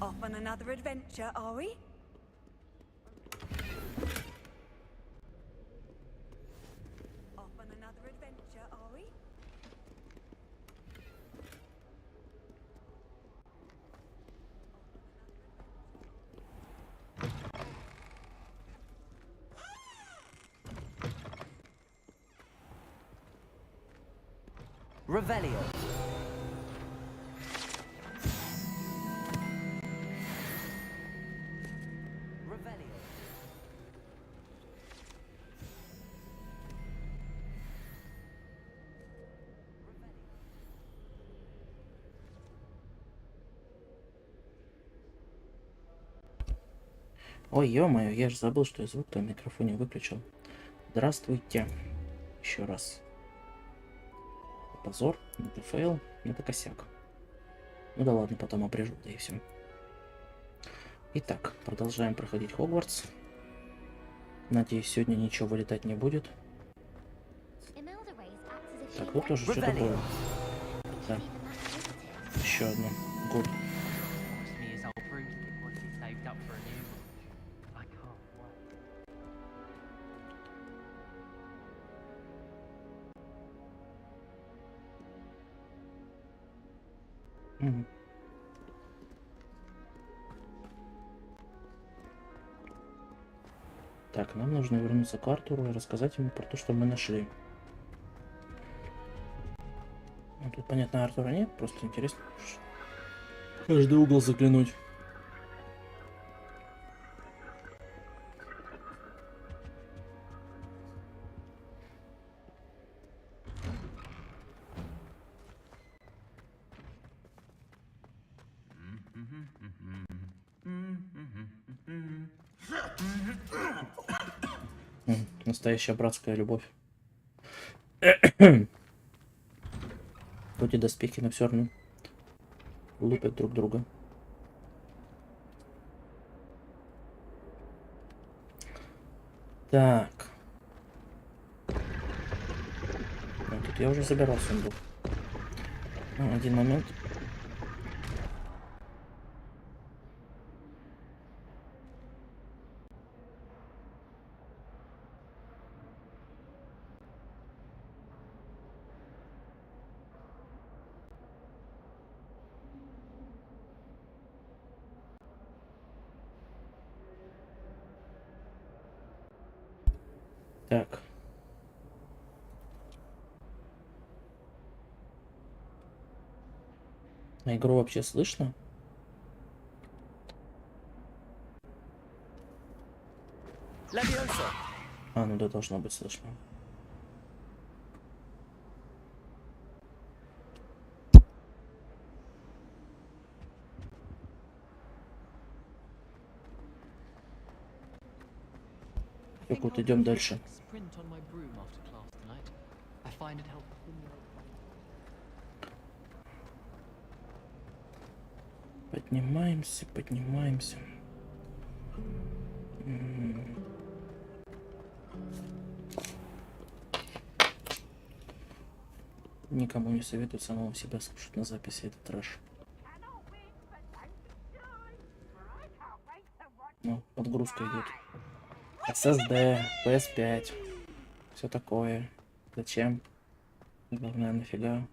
Off on another adventure, are we? Off on another adventure, are we? Revelio. Ой, ё-моё, я же забыл, что я звук-то в микрофоне выключил. Здравствуйте. Еще раз. Позор, это фейл, это косяк. Ну да ладно, потом обрежу, да и все. Итак, продолжаем проходить Хогвартс. Надеюсь, сегодня ничего вылетать не будет. Так, вот тоже что-то было. Да. Еще одно. Гуд. Угу. Так, нам нужно вернуться к Артуру и рассказать ему про то, что мы нашли. Ну, тут, понятно, Артура нет, просто интересно. Каждый угол заглянуть. Настоящая братская любовь. Хоть и доспехи, но все равно лупят друг друга. Так. Ну, тут я уже забирал сундук. Ну, один момент. Так. А игру вообще слышно? А, ну да, должно быть слышно. Так вот, идем дальше. Поднимаемся, поднимаемся. Никому не советую самого себя слушать на записи, это трэш. Ну, подгрузка идет. SSD, PS5, все такое. Зачем? Главное, нафига?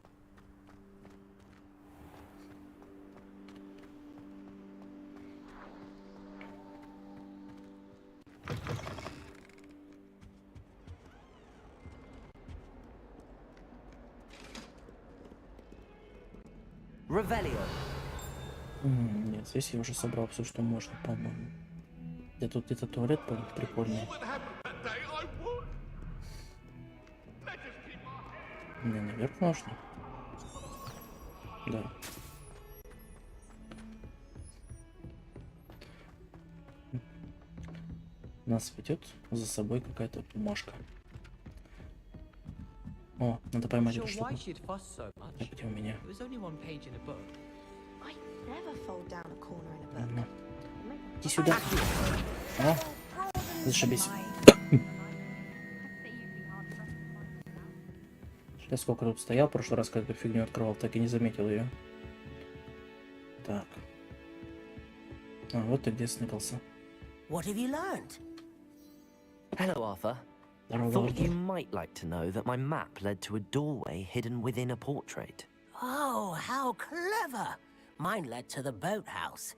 Нет, здесь я уже собрал все, что можно, по-моему. Где-то туалет прикольный. Не, наверх можно? Да. Нас ведет за собой какая-то бумажка. О, надо поймать эту штуку. Так, где у меня? Иди сюда. О, зашибись. Я сколько тут стоял в прошлый раз, когда фигню открывал, так и не заметил ее. Так. А, вот ты где сныкался. What have you learned? Hello, Arthur. Здорово, Thought Артур. you might like to know that my map led to a doorway hidden within a portrait. Oh, how clever! Mine led to the boathouse.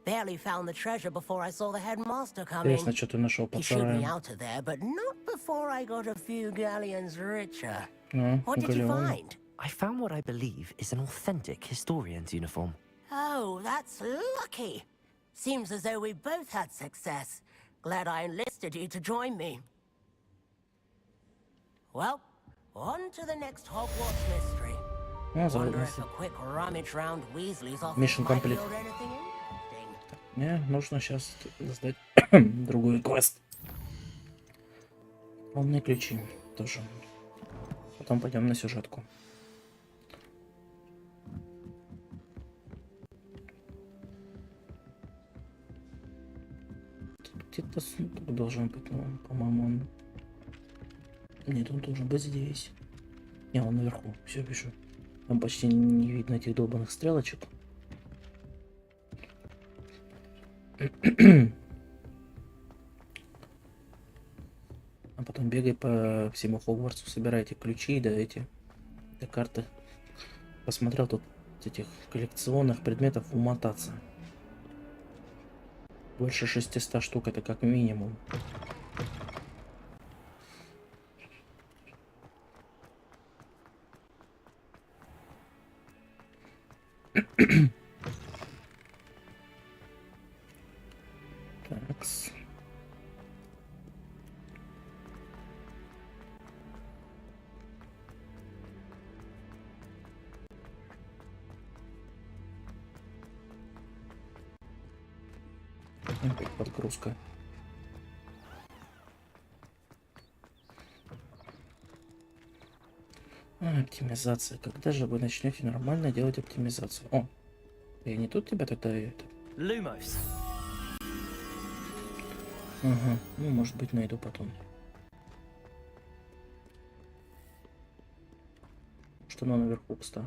Barely found the treasure before I saw the headmaster come in. Интересно, что ты нашел He под shooed me сараем. out of there, but not before I got a few galleons richer. А, What did you галеон. find? I found what I believe is an authentic historian's uniform. Oh, that's lucky. Seems as though we both had success. Glad I enlisted you to join me. Well, on to the next Hogwarts mystery. А, Wonder if зараза. a quick rummage round Weasley's office Mission might complete. yield anything interesting. Мне нужно сейчас сдать другой квест. Умные ключи тоже. Потом пойдем на сюжетку. Тут где-то сундук должен быть, но, по-моему, он... Нет, он должен быть здесь. Не, он наверху. Все вижу. Там почти не видно этих долбанных стрелочек. А потом бегай по всему Хогвартсу, собирайте ключи, да эти, да карты. Посмотрел тут этих коллекционных предметов умотаться. Больше 600 штук, это как минимум. Такс. Опять подгрузка. Оптимизация. Когда же вы начнете нормально делать оптимизацию? О, я не тут тебя тогда это. Lumos. Ага, ну может быть найду потом. Что оно наверху, кстати.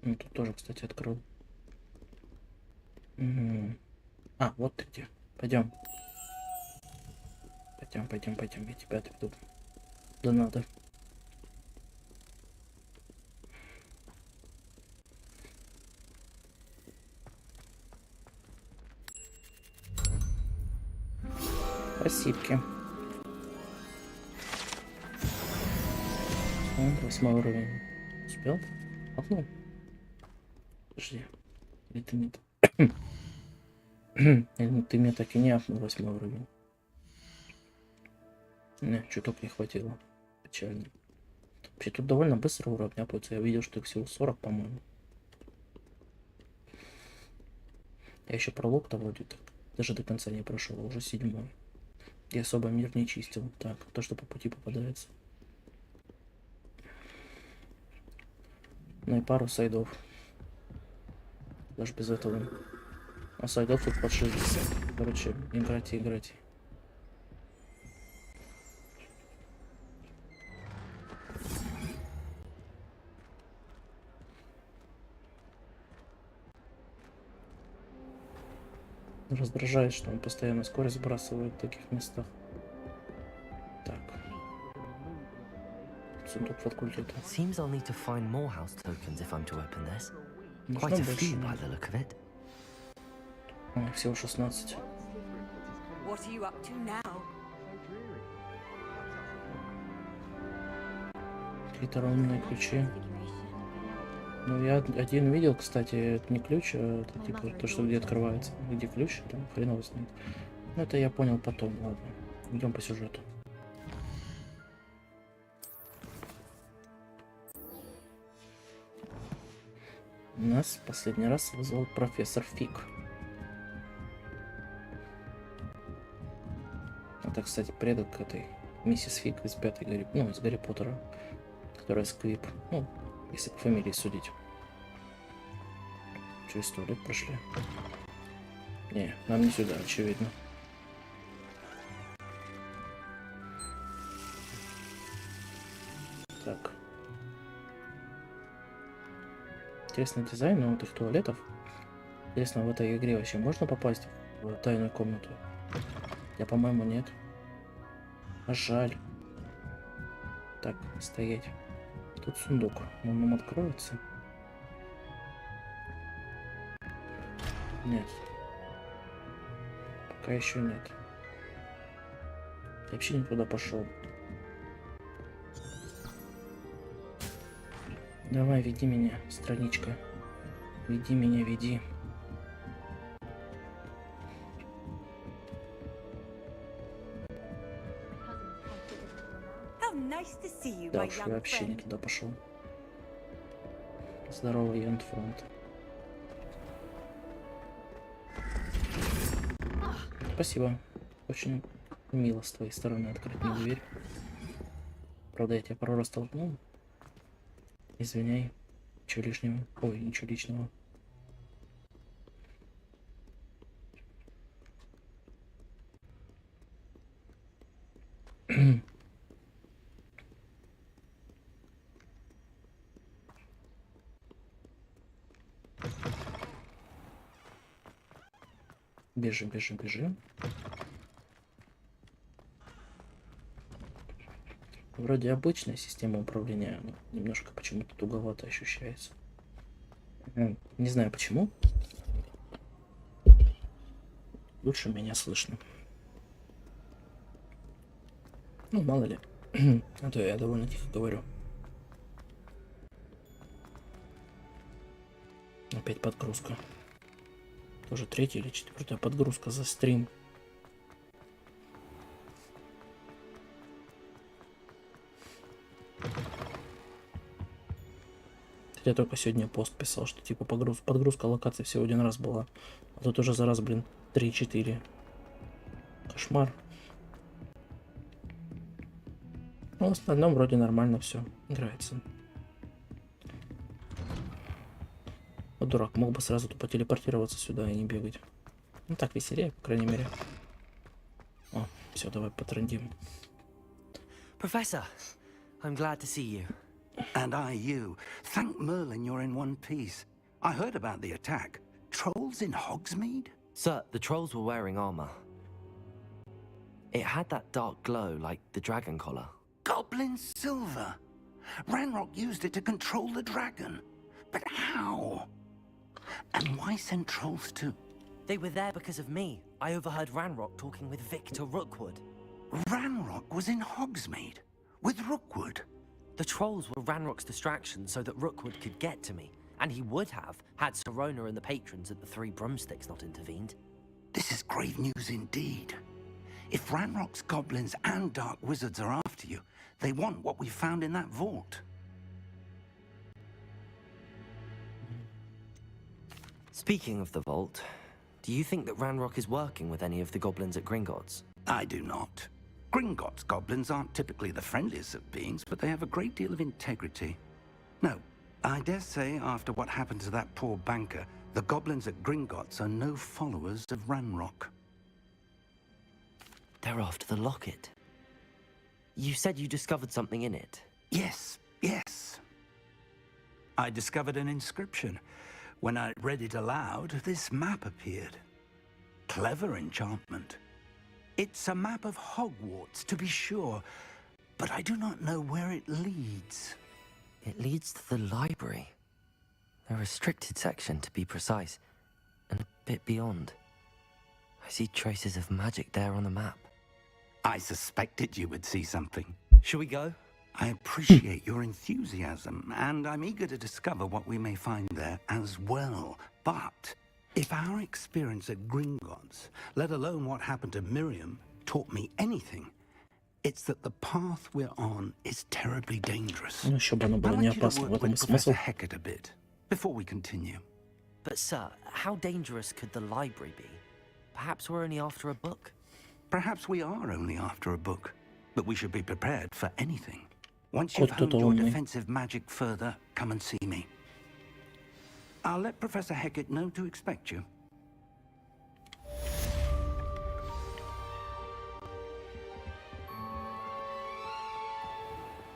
Ну, тут тоже, кстати, открыл. А, вот ты где. Пойдем. Пойдем. Я тебя отведу. Да надо. Спасибо. 8 уровень. Успел? Окно. Подожди. Или ты не... Или ты мне так и не апнул 8 уровень. Не, чуток не хватило. Печально. Вообще тут довольно быстро уровни апаются. Я видел, что их всего 40, по-моему. Я еще пролог-то вроде так даже до конца не прошел, уже 7. Я особо мир не чистил. Так, то, что по пути попадается. Ну и пару сайдов. Даже без этого. А сайдов тут под 60. Короче, играть. Раздражает, что он постоянно скорость сбрасывает в таких местах. Так. Сундук факультета. Seems I'll need to find more house tokens if I'm to open this. Нужно Quite a больше. few by the look of it. Ой, всего 16. What are you up to now? Какие-то ровные ключи. Ну, я один видел, кстати, это не ключ, а это типа то, что где открывается. Где ключ, там хреново знает. Ну, это я понял потом, ладно. Идем по сюжету. Нас последний раз вызвал профессор Фиг. Это, кстати, предок этой миссис Фиг из пятой Гарри... Ну, из Гарри Поттера. Которая Сквиб. Ну, если по фамилии судить. Через 100 лет прошли. Не, нам не сюда, очевидно. Так. Интересный дизайн у этих туалетов. Интересно, в этой игре вообще можно попасть в тайную комнату? Я, по-моему, нет. А жаль. Так, стоять. Тут сундук. Он нам откроется? Нет. Пока еще нет. Я вообще не туда пошел. Давай, веди меня, страничка. Веди меня, веди. How nice to see you, Да my уж, я young вообще не friend. туда пошел. Здорово, Яндфронт. Спасибо. Очень мило с твоей стороны открыть мне дверь. Правда, я тебя пару раз толкнул. Извиняй. Ничего лишнего. Ой, ничего личного. Бежим, бежим, бежим. Вроде обычная система управления, но немножко почему-то туговато ощущается. Не знаю почему. Лучше меня слышно. Ну, мало ли. А то я довольно тихо говорю. Опять подгрузка. Тоже третья или четвертая подгрузка за стрим. Я только сегодня пост писал, что типа подгрузка локаций всего один раз была. А тут уже за раз, блин, 3-4. Кошмар. Но в остальном вроде нормально все играется. Вот дурак, мог бы сразу тупо телепортироваться сюда и не бегать. Ну так веселее, по крайней мере. О, все, давай потрендим. Professor, I'm glad to see you. And I you. Thank Merlin you're in one piece. I heard about the attack. Trolls in Hogsmeade? Sir, the trolls were wearing armor. It had that dark glow like the dragon collar. Goblin silver. Ranrock used it to control the dragon. But how? And why send trolls too? They were there because of me. I overheard Ranrock talking with Victor Rookwood. Ranrock was in Hogsmeade with Rookwood. The trolls were Ranrock's distraction so that Rookwood could get to me. And he would have, had Sirona and the patrons at the Three Broomsticks not intervened. This is grave news indeed. If Ranrock's goblins and dark wizards are after you, they want what we found in that vault. Speaking of the vault, do you think that Ranrock is working with any of the goblins at Gringotts? I do not. Gringotts goblins aren't typically the friendliest of beings, but they have a great deal of integrity. No, I dare say after what happened to that poor banker, the goblins at Gringotts are no followers of Ranrock. They're after the locket. You said you discovered something in it. Yes, yes. I discovered an inscription. When I read it aloud, this map appeared. Clever enchantment. It's a map of Hogwarts, to be sure, but I do not know where it leads. It leads to the library. A restricted section, to be precise, and a bit beyond. I see traces of magic there on the map. I suspected you would see something. Shall we go? I appreciate your enthusiasm, and I'm eager to discover what we may find there as well. But if our experience at Gringotts, let alone what happened to Miriam, taught me anything, it's that the path we're on is terribly dangerous. Ну, еще бы оно I'd было не like you to опасно, work в этом и with Professor смысл. Hecat a bit before we continue. But sir, how dangerous could the library be? Perhaps we're only after a book? Perhaps we are only after a book, but we should be prepared for anything. Once you've Кот honed тут your умный. defensive magic further, come and see me. I'll let Professor Hecat know to expect you.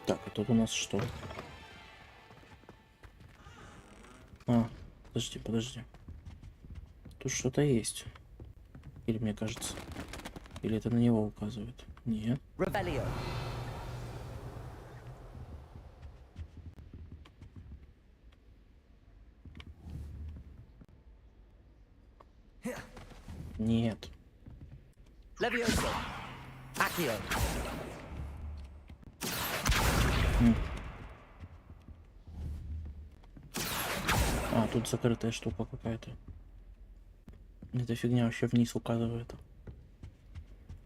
Так, а тут у нас что? А, подожди. Тут что-то есть. Или мне кажется. Или это на него указывает? Нет. Revelio. Нет. Levioso. Accio. А, тут закрытая штука какая-то. Эта фигня вообще вниз указывает.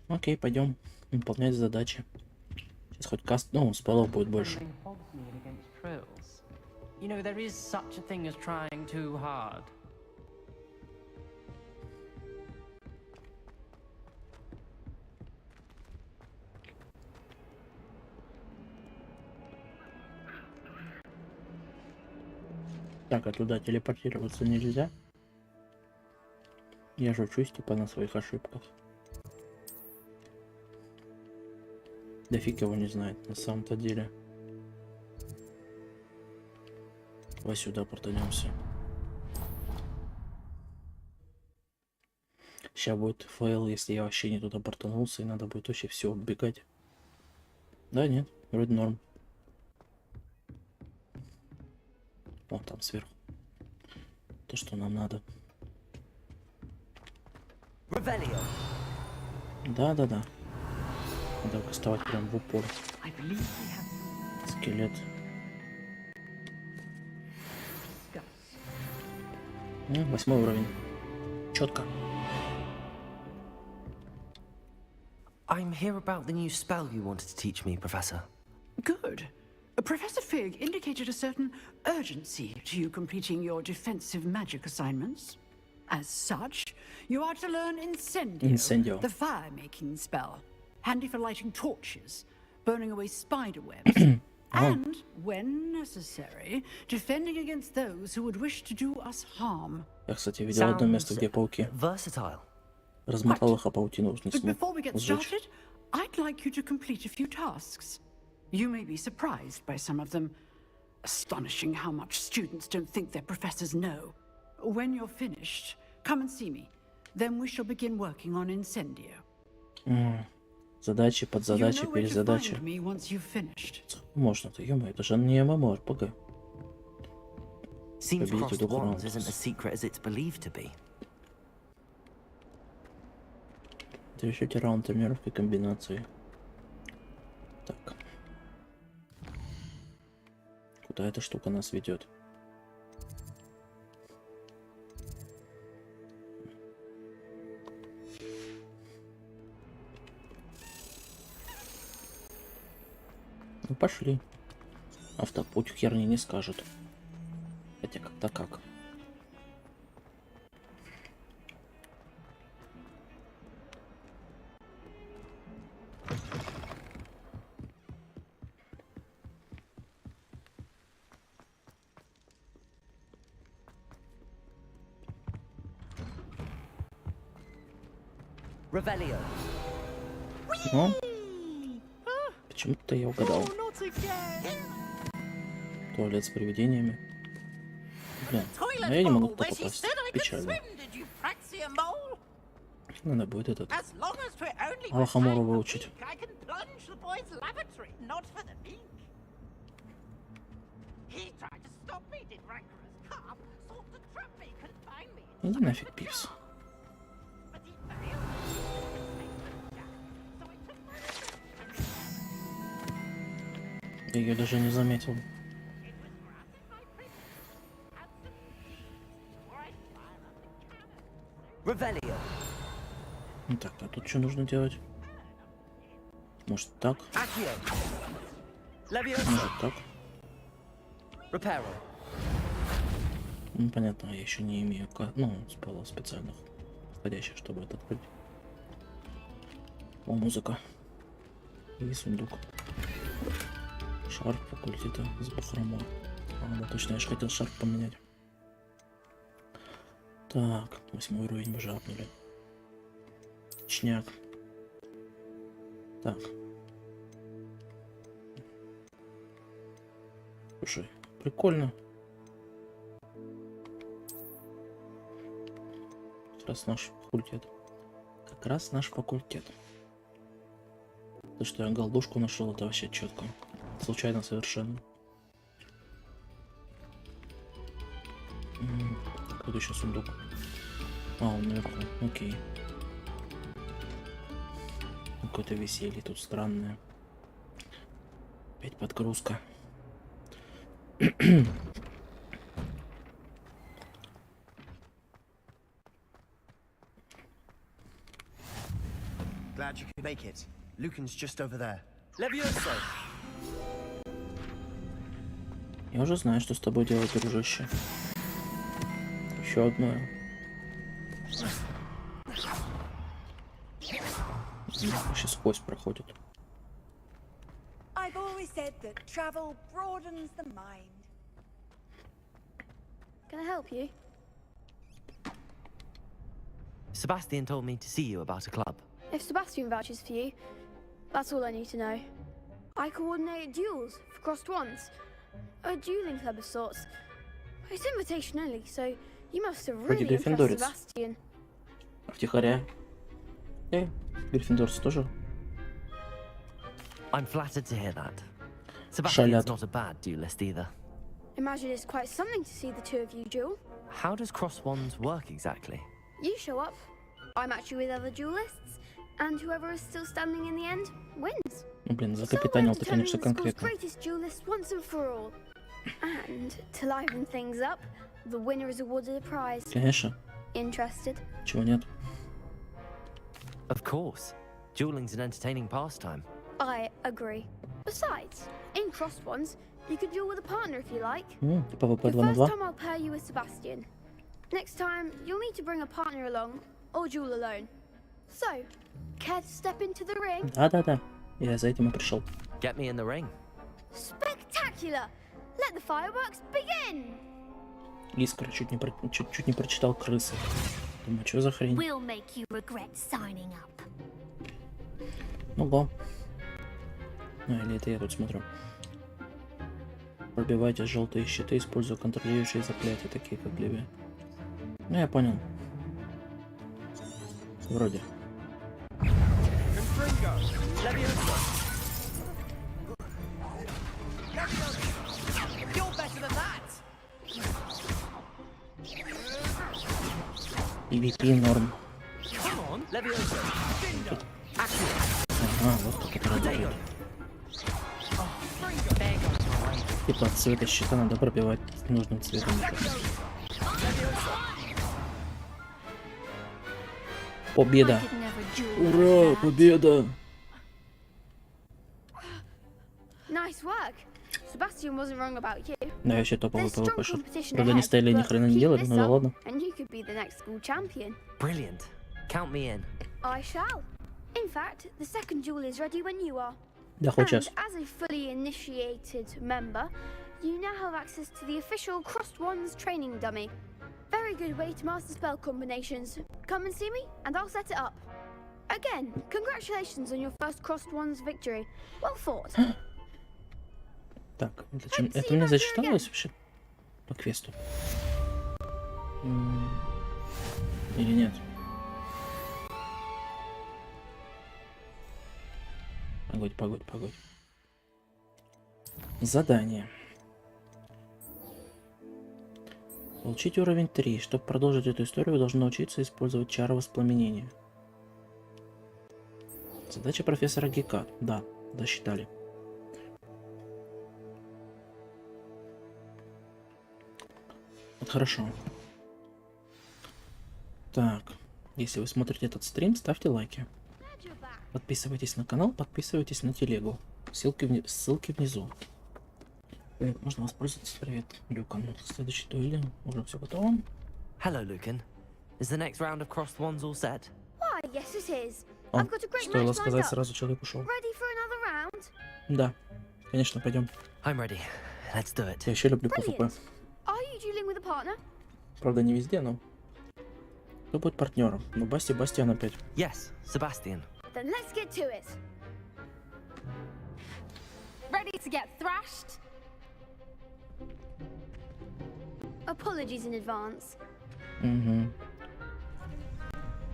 Окей, пойдем выполнять задачи. Сейчас хоть каст, ну, спеллов будет больше. You know, there is such a thing as trying too hard. Так, а туда телепортироваться нельзя? Я же учусь типа на своих ошибках. Да фиг его не знает на самом-то деле. Давай сюда портанемся. Сейчас будет фейл, если я вообще не туда портанулся, и надо будет вообще все убегать. Да, нет, вроде норм. Вон там сверху. То, что нам надо. Revelio. Да. Надо кастовать прям в упор. Скелет. Ну, 8 уровень. Четко. I'm here about the new spell you wanted to teach me, Professor. Good. Professor Fig indicated a certain urgency to you completing your defensive magic assignments. As such, you are to learn Incendio. the fire-making spell, handy for lighting torches, burning away spider webs, and, when necessary, defending against those who would wish to do us harm. Я, кстати, видел одно место, где пауки. Versatile. Размотал их, а паутину не But смог before we get сжечь. started, I'd like you to complete a few tasks. You may be surprised by some of them. Astonishing how much students don't think their professors know. When you're finished, come and see me. Then we shall begin working on Incendio. Задачи, You подзадачи, know where to перезадачи. find me once you've finished. Можно-то, ё-моё, это же не ММО-РПГ. Seems Победить crossed эту wands хронос. isn't as secret as it's believed to be. Завершите раунд тренировки комбинации. Так. Куда эта штука нас ведет? Ну пошли. Автопуть херни не скажет. Хотя как-то как. Revelio. Ну, почему-то я угадал. Туалет с привидениями. Блин, но я не могу туда попасть. Печально. Надо будет этот Алхамору выучить. Иди нафиг, Пивс. Я ее даже не заметил. Revelio. Так, а тут что нужно делать? Может так? Accio. Levioso. Может так? Reparo. Ну понятно, я еще не имею спеллов специальных, подходящих, чтобы это открыть. О, музыка. И сундук. Шарф факультета с бахрома. А, да, точно, я же хотел шарф поменять. Так, 8 уровень мы жапнули. Точняк. Так. Слушай, прикольно. Как раз наш факультет. Как раз наш факультет. То, что я голдушку нашел, это вообще четко. Случайно совершенно. Какой-то еще сундук. А, он наверху. Окей. Какое-то веселье тут странное. Опять подгрузка. Glad you could make it. Lucan's just over there. Levioso! Я уже знаю, что с тобой делать, дружище. Еще одно. Сейчас сквозь проходит. I've always said that travel broadens the mind. Can I help you? Sebastian told me to see you about a club. If Sebastian vouches for you, that's all I need to know. I coordinate duels for crossed ones. A dueling club of sorts. It's invitation only, so you must have really impressed Sebastian. Втихаря. Гриффиндорцы тоже. I'm flattered to hear that. Sebastian's not a bad duelist either. Imagine it's quite something to see the two of you duel. How does cross wands work exactly? You show up, I match you with other duelists, and whoever is still standing in the end wins. Ну, блин, закапитанил ты, конечно, конкретно. Greatest duelist once and for all. And to liven things up, the winner is awarded a prize. Конечно. Interested? Чего нет? Of course. Dueling's an entertaining pastime. I agree. Besides, in crossed ones, you can duel with a partner if you like. Типа ВП The 2 на first 2. time I'll pair you with Sebastian. Next time, you'll need to bring a partner along, or duel alone. So, care to step into the ring? Да. Я за этим и пришел. Get me in the ring. Spectacular! Let the fireworks begin! Искра чуть не прочитал крысы. Думаю, что за хрень? We'll make you regret signing up. Ого. Ну или это я тут смотрю. Пробивайте желтые щиты, используя контролирующие заклятия, такие как Ливия. Ну я понял. Вроде. PvP норм. Ага, вот как это работает. Типа от цвета щита надо пробивать нужным цветом. Победа! Ура! Победа! Nice work. Sebastian wasn't wrong about you. Да, вообще топовый There's strong ПВП шот. competition Правда, не ahead, стояли ни but хрена не keep делали, this ну да up, ладно. and you could be the next school champion. Brilliant. Count me in. I shall. In fact, the second duel is ready when you are. Да, хоть And час. as a fully initiated member, you now have access to the official Crossed Wands training dummy. Very good way to master spell combinations. Come and see me, and I'll set it up. Again, congratulations on your first Crossed Wands victory. Well fought. Так, это мне зачиталось вообще по квесту? Или нет? Погодь. Задание. Получить уровень 3. Чтобы продолжить эту историю, вы должны научиться использовать чары воспламенения. Задача профессора Гекат. Да, досчитали. Вот хорошо. Так, если вы смотрите этот стрим, ставьте лайки. Подписывайтесь на канал, подписывайтесь на телегу. Ссылки внизу. Можно воспользоваться. Привет, Люкан. Следующий дуэли. Уже все готово. Hello, Lucan. Is the next round of crossed wands all set? Why, yes it is. О, I've got a great стоило match lined сказать, up. сразу человек ушел. Ready for another round? Да, конечно, пойдем. I'm ready. Let's do it. Я еще люблю ПВП. Brilliant. Are you dueling with a partner? Правда, не везде, но... Кто будет партнером? Ну, Бастиан опять. Yes, Sebastian. Then let's get to it. Ready to get thrashed? Apologies in advance. Угу.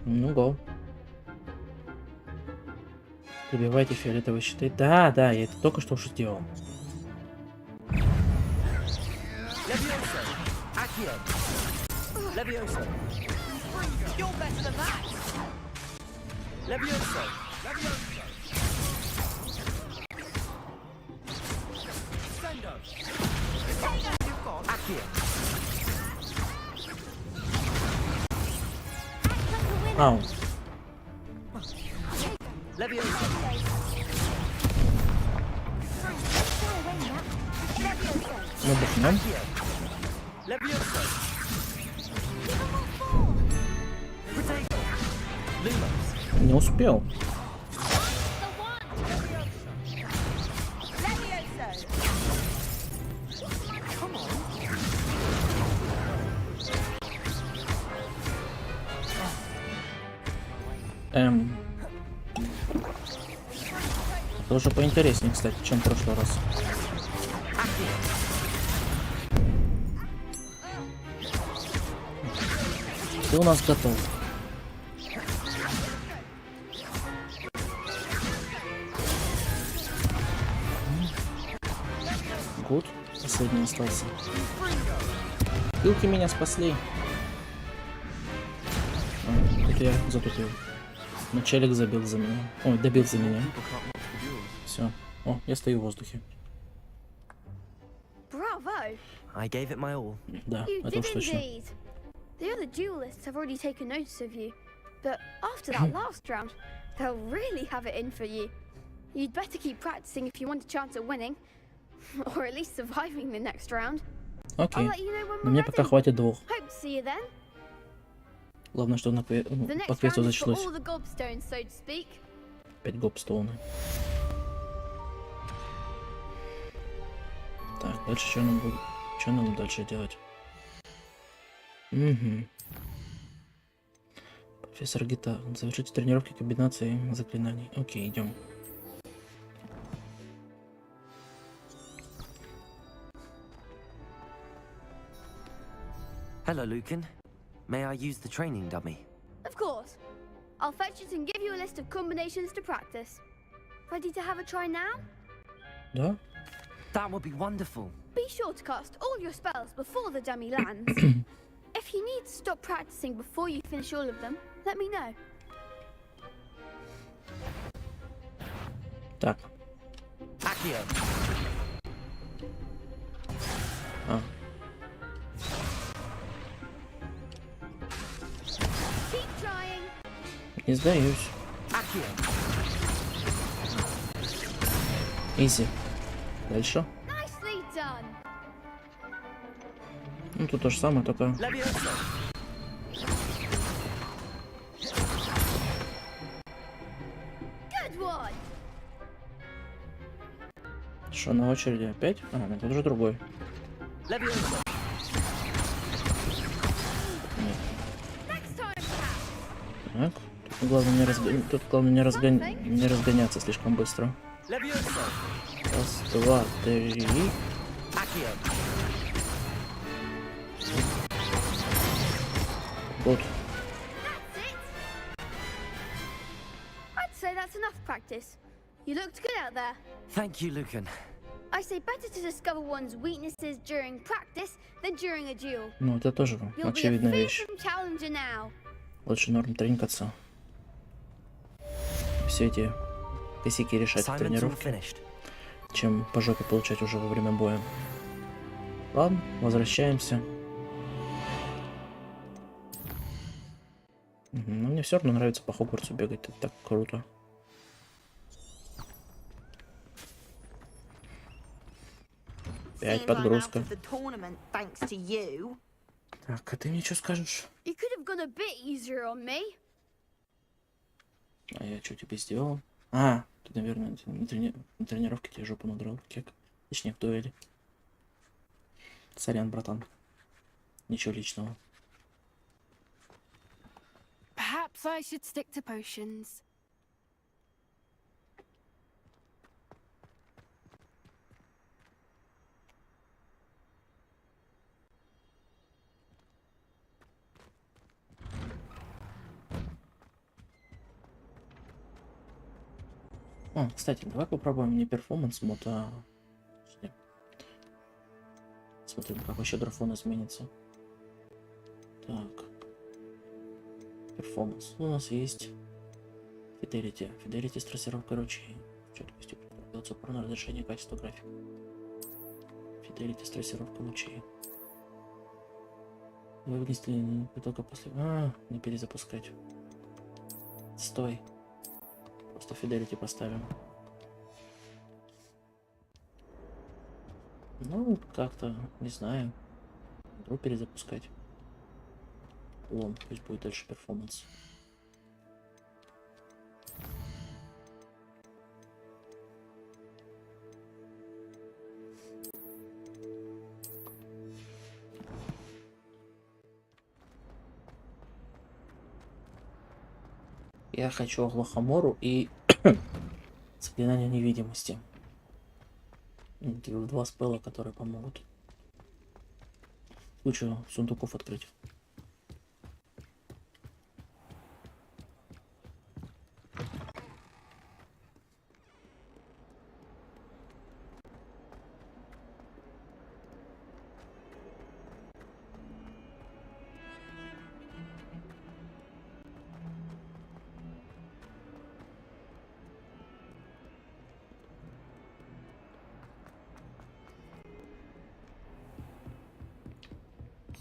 Ну, го. Добивайте фиолетовые щиты. Да, да, я это только что уже сделал. Levioso! Accio! Levioso! You're better than that! Levioso! Levioso! Sendo! You've got Accio! Ау. Levioso! Ну, бухнем. Levioso! Potato! Lumos! Не успел. Это уже поинтереснее, кстати, чем в прошлый раз. Ты у нас готов. Гуд. Последний остался. Пилки меня спасли. Тут я затупил. Начальник забил за меня. Ой, добил за меня. Все. О, я стою в воздухе. Bravo! I gave it my all. Да, You это did уж точно. indeed. The other duelists have already taken notice of you, but after that last round, they'll really have it in for you. You'd better keep practicing if you want a chance at winning, or at least surviving the next round. I'll Окей. let you know when Но we're мне ready. пока хватит двух. Hope to see you then. Главное, что по The next квесту round is for зачлось. all the gobstones, so to speak. 5 гопстоуна. Так, дальше что нам будет? Что нам дальше делать? Угу. Профессор Гита. Завершите тренировки комбинации заклинаний. Окей, идем. Hello, Lucan. May I use the training dummy? Of course. I'll fetch it and give you a list of combinations to practice. Ready to have a try now? Да? That would be wonderful. Be sure to cast all your spells before the dummy lands. If you need to stop practicing before you finish all of them, let me know. Так. Accio! А. Keep trying. Не сдаюсь. Accio! Изи. Дальше. Nicely done. Ну, тут то же самое, только... Levioso! Good one. Что, на очереди опять? А, ну, это уже другой. Levioso! Next time, perhaps. Так. Тут главное не разгоняться слишком быстро. Levioso! Раз, два, три. Accio! Вот. That's it. I'd say that's enough practice. You looked good out there. Thank you, Lucan. I say better to discover one's weaknesses during practice than during a duel. Ну, это тоже You'll be a очевидная вещь. fearsome challenger now. Лучше норм тренькаться. Все эти косяки решать в Assignment's all тренировке, finished. чем по жопе получать уже во время боя. Ладно, возвращаемся. Но мне все равно нравится по Хогвартсу бегать, это так круто. Опять подгрузка. Так, а ты мне что скажешь? You could have gone a bit easier on me. А я что тебе сделал? А, ты, наверное, на тренировке тебе жопу надрал, кек. Точнее, в дуэли. Сорян, братан. Ничего личного. Perhaps I should stick to potions. Кстати, давай попробуем не перформанс мод, а... Смотрим, как вообще графон изменится. Так. Перформанс. У нас есть Fidelity. Fidelity с трассировкой ручей. Четкостью делается упор на разрешение качества графика. Fidelity с трассировкой лучей. Вы вынесли только после... не перезапускать. Стой. Просто Fidelity поставим. Ну, как-то, не знаю. Игру перезапускать. Вон, пусть будет дальше перформанс. Я хочу Глухомору и заклинание невидимости. Два спелла, которые помогут. Кучу сундуков открыть.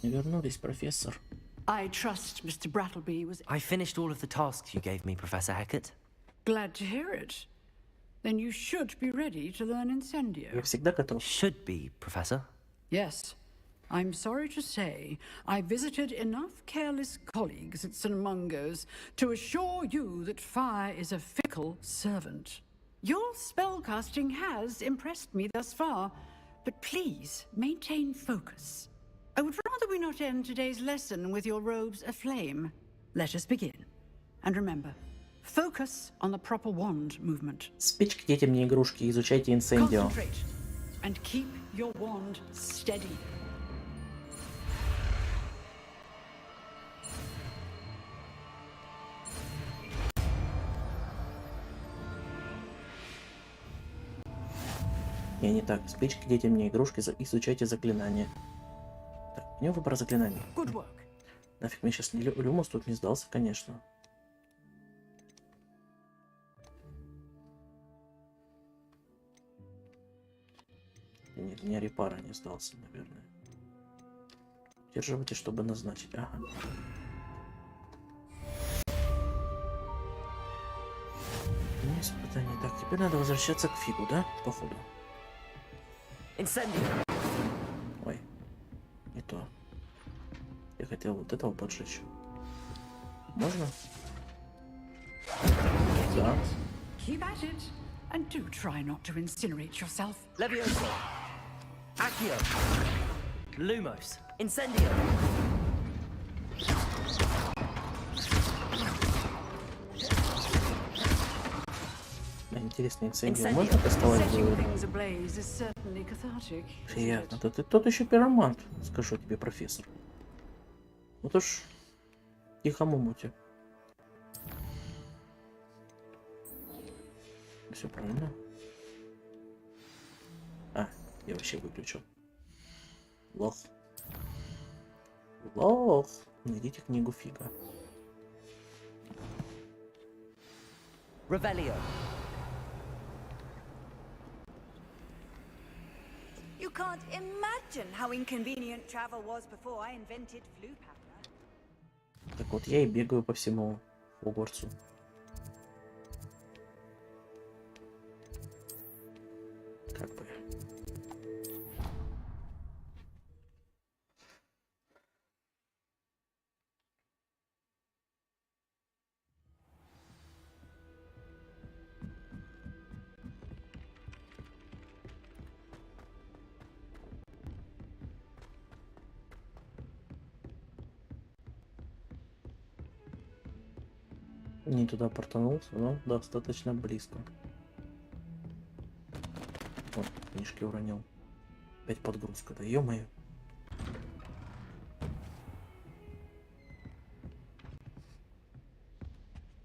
Не вернулись, профессор. I trust Mr. Brattleby was I finished all of the tasks you gave me, Professor Hecat. glad to hear it. Then you should be ready to learn Incendio. Я всегда готов. Should be, Professor. Yes. I'm sorry to say, I visited enough careless colleagues at St. Mungo's to assure you that fire is a fickle servant. Your spellcasting has impressed me thus far, but please maintain focus. I would rather we not end today's lesson with your robes aflame. Let us begin. And remember, focus on the proper wand movement. Спички, детям не игрушки, изучайте инцендио. Concentrate and keep your wand steady. Не так. Спички, детям не игрушки, изучайте заклинания. Так, у него выбор заклинаний. Good work. Нафиг мне сейчас Люмус тут не сдался, конечно. Нет, не Репара не сдался, наверное. Удерживайте, чтобы назначить. Ага. Ну, испытание. Так, теперь надо возвращаться к фигу, да? Походу. Ой, не то. Я хотел вот этого поджечь. Можно? Да. Keep at it, and do try not to incinerate yourself. Leviosa. Accio. Lumos. Incendio. Интересно, инцендио можно доставать? Setting things ablaze is certainly cathartic. Приятно. Да ты тот еще пиромант, скажу тебе, профессор. Вот уж тихому мути. Все правильно. А, я вообще выключил. Лох. Лох. Найдите книгу фига. Revelio. You can't imagine how inconvenient travel was before I invented flue powder. Так вот, я и бегаю по всему Хогвартсу. Как бы. Не туда портанулся, но достаточно близко. Вот, книжки уронил. Опять подгрузка, да ё-моё.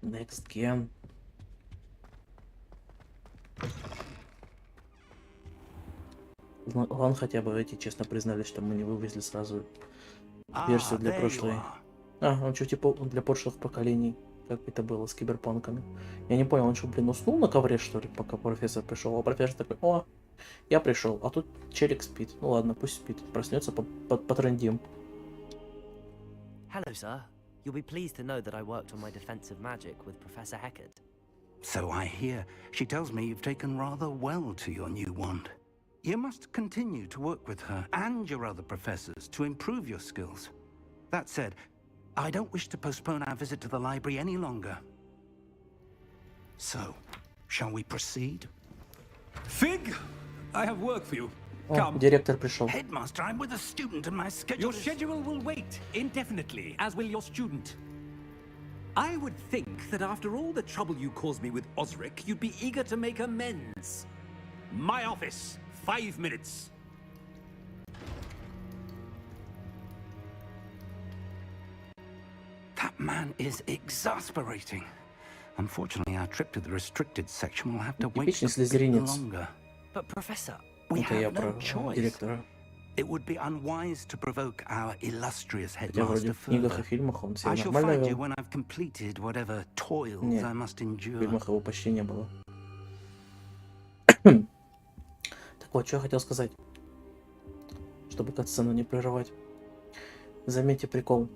Next gen. Ладно, хотя бы эти честно признались, что мы не вывезли сразу версию для прошлой. Он что, типа для прошлых поколений, как это было с киберпанками. Я не понял, он что, блин, уснул на ковре, что ли, пока профессор пришел? А профессор такой: о, я пришел, а тут челик спит. Ну ладно, пусть спит, проснется, потрындим. Hello, sir. You'll be pleased to know that I worked on my defensive magic with Professor Heckard. So I hear. She tells me you've taken rather well to your new wand. You must continue to work with her and your other professors to improve your skills. That said, I don't wish to postpone our visit to the library any longer. So, shall we proceed? Fig, I have work for you. Come. Директор пришел. Headmaster, I'm with a student and my schedule Your schedule will wait indefinitely, as will your student. I would think that after all the trouble you caused me with Osric, you'd be eager to make amends. My office, 5 minutes. That man is exasperating. Unfortunately, our trip to the restricted section will have to wait a bit longer. But Professor, we have no choice. It would be unwise to provoke our illustrious headmaster further. I shall find you when I've completed whatever toils I must endure. В фильмах его почти не было. Так вот, что я хотел сказать, чтобы катсцену не прерывать. Заметьте прикол.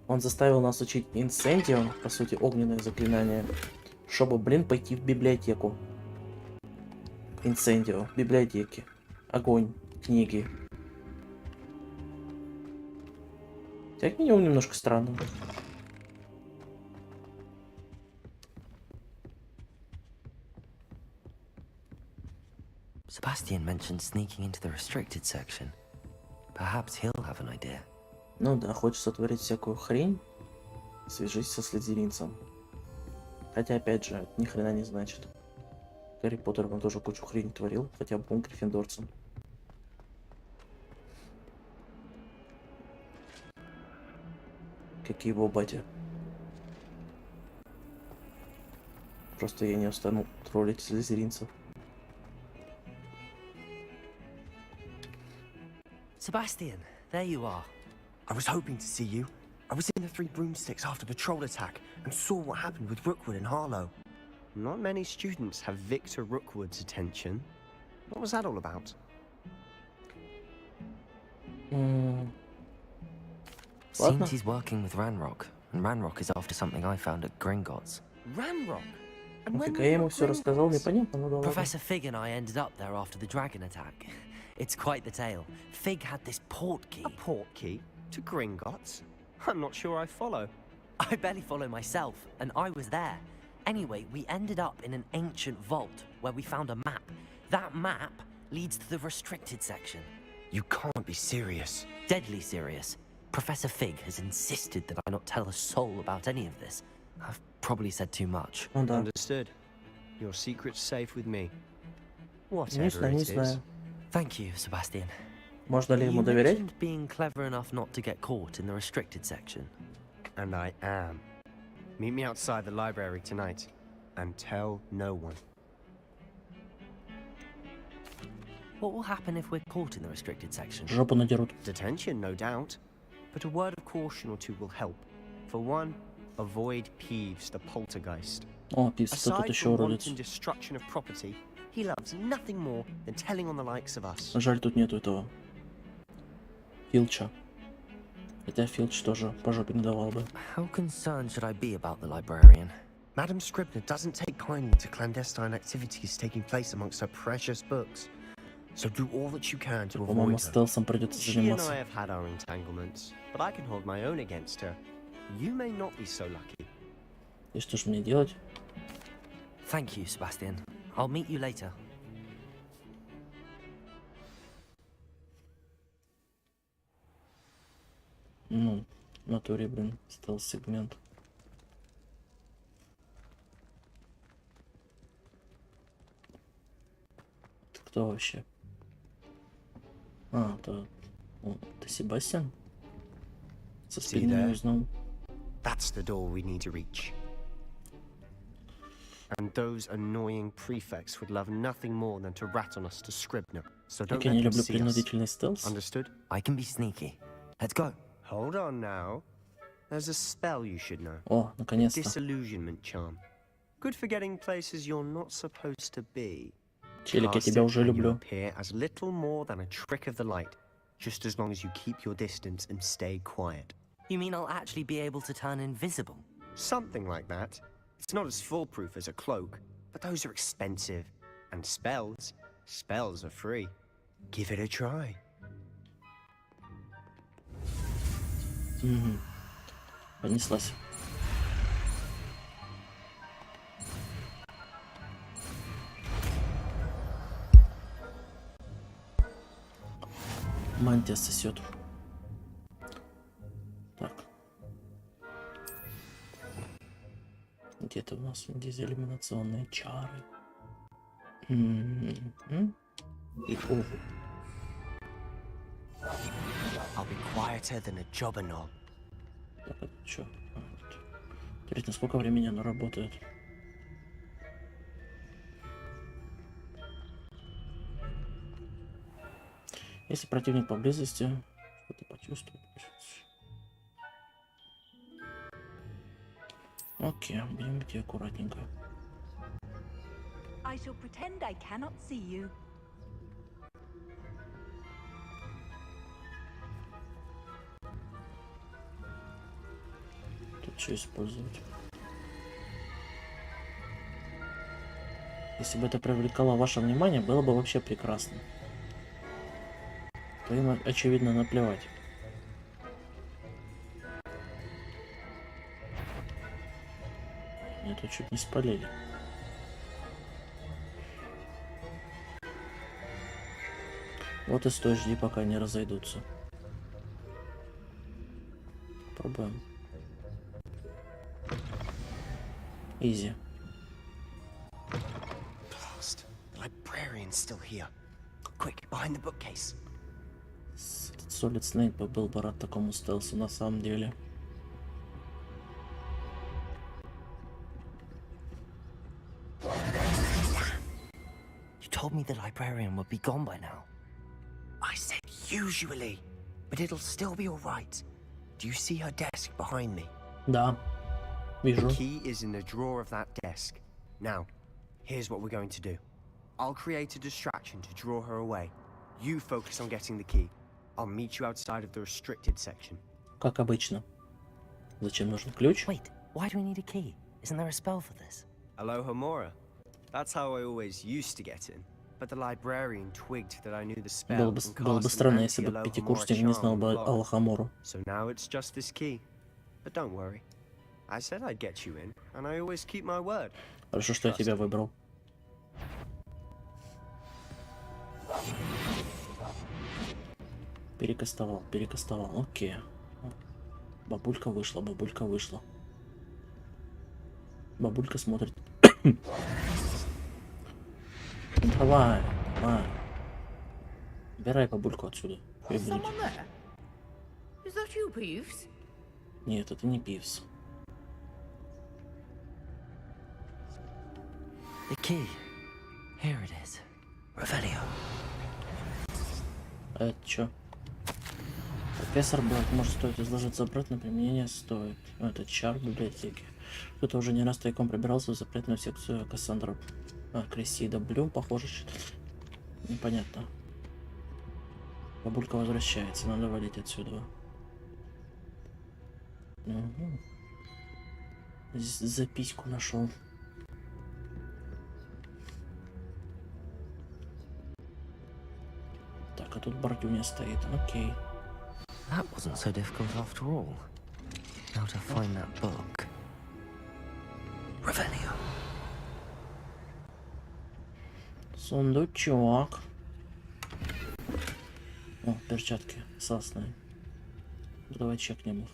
Он заставил нас учить инсендио, по сути огненное заклинание, чтобы, блин, пойти в библиотеку. Инсендио, библиотеки, огонь, книги. Как минимум немножко странно. Sebastian mentioned sneaking into the restricted section. Perhaps he'll have an idea. Ну да, хочешь сотворить всякую хрень, свяжись со слизеринцем. Хотя, опять же, это ни хрена не значит. Гарри Поттер он тоже кучу хрени творил, хотя бы он гриффиндорцем. Как и его батя. Просто я не устану троллить слизеринцев. Sebastian, there you are. I was hoping to see you. I was in the Three Broomsticks after the troll attack and saw what happened with Rookwood and Harlow. Not many students have Victor Rookwood's attention. What was that all about? Seems he's working with Ranrock, and Ranrock is after something I found at Gringotts. Ranrock? Я ему все рассказал, непонятно, ну да ладно. Professor Fig and I ended up there after the dragon attack. It's quite the tale. Fig had this port key. A port key? To Gringotts? I'm not sure I follow. I barely follow myself, and I was there. Anyway, we ended up in an ancient vault where we found a map. That map leads to the restricted section. You can't be serious. Deadly serious. Professor Fig has insisted that I not tell a soul about any of this. I've probably said too much. Understood. Your secret's safe with me. Whatever it is. Thank you, Sebastian. Можно ли ему доверять? You mentioned being clever enough not to get caught in the restricted section. And I am. Meet me outside the library tonight, and tell no one. What will happen if we're caught in the restricted section? Жопу надерут. Detention, no doubt. But a word of caution or two will help. For one, avoid Peeves, the poltergeist. О, Пивс, тут еще уродец. Aside from wanton destruction of property, he loves nothing more than telling on the likes of us. Жаль, тут нету этого Филча. Хотя Филч тоже по жопе не давал бы. How concerned should I be about the librarian? Madam Scribner doesn't take kindly to clandestine activities taking place amongst her precious books. So do all that you can to avoid her. Стелсом придется She and заниматься. I have had our entanglements, but I can hold my own against her. You may not be so lucky. И что ж мне делать? Thank you, Sebastian. I'll meet you later. Ну, в натуре, блин, стелс-сегмент. Ты кто вообще? А, это Себастьян? Со спины не узнал. That's the door we need to reach. And those annoying prefects would love nothing more than to rat on us to Scribner. So don't Как я не let them люблю see us. принудительный стелс. Understood? I can be sneaky. Let's go. Hold on now. There's a spell you should know. О, наконец-то. Disillusionment charm. Good for getting places you're not supposed to be. Челик, я Cast тебя it уже and you люблю. appear as little more than a trick of the light, just as long as you keep your distance and stay quiet. You mean I'll actually be able to turn invisible? Something like that. It's not as foolproof as a cloak, but those are expensive. And spells are free. Give it a try. Угу. Понеслась. Мантия сосет. Так. Где-то у нас дезиллюминационные чары. И о. I'll be quieter than a jobberknoll. Так, это что? Интересно, сколько времени оно работает? Если противник поблизости, что-то почувствует. Окей, будем идти аккуратненько. I shall pretend I cannot see you. Тут что использовать? Если бы это привлекало ваше внимание, было бы вообще прекрасно. То им, очевидно, наплевать. Меня тут чуть не спалили. Вот и стой, жди, пока не разойдутся. Пробуем. Изи. Blast. The librarian's still here. Quick, behind the bookcase. Солид Снейк был бы рад такому стелсу на самом деле. You told me the librarian would be gone by now. I said usually, but it'll still be all right. Do you see her desk behind me? Да, вижу. The key is in the drawer of that desk. Now, here's what we're going to do. I'll create a distraction to draw her away. You focus on getting the key. I'll meet you outside of the restricted section. Как обычно. Зачем нужен ключ? Wait, why do we need a key? Isn't there a spell for this? Aloha Mora. That's how I always used to get in. But the librarian twigged that I knew the spell. Было бы странно, если бы пятикурсник не знал бы Алахамору. So now it's just this key. But don't worry. I said I'd get you in, and I always keep my word. Хорошо, что я тебя выбрал. Перекастовал. Окей. Бабулька вышла. Бабулька смотрит. Давай. Убирай бабульку отсюда. Нет, это не Пивс. The key. Here it is. Revelio. А это чё? Профессор Блэк, может, стоит изложиться обратно, применение стоит. Это чар библиотеки. Кто-то уже не раз тайком пробирался в запретную секцию Кассандра. Кресида Блюм, похоже, непонятно. Бабулька возвращается, надо валить отсюда. Угу. Здесь записку нашел. Так, а тут Бардюня стоит. Окей. That wasn't so difficult after all. How to find that book? Revelio. Сундучок. О, перчатки сасные. Давай чекнем их.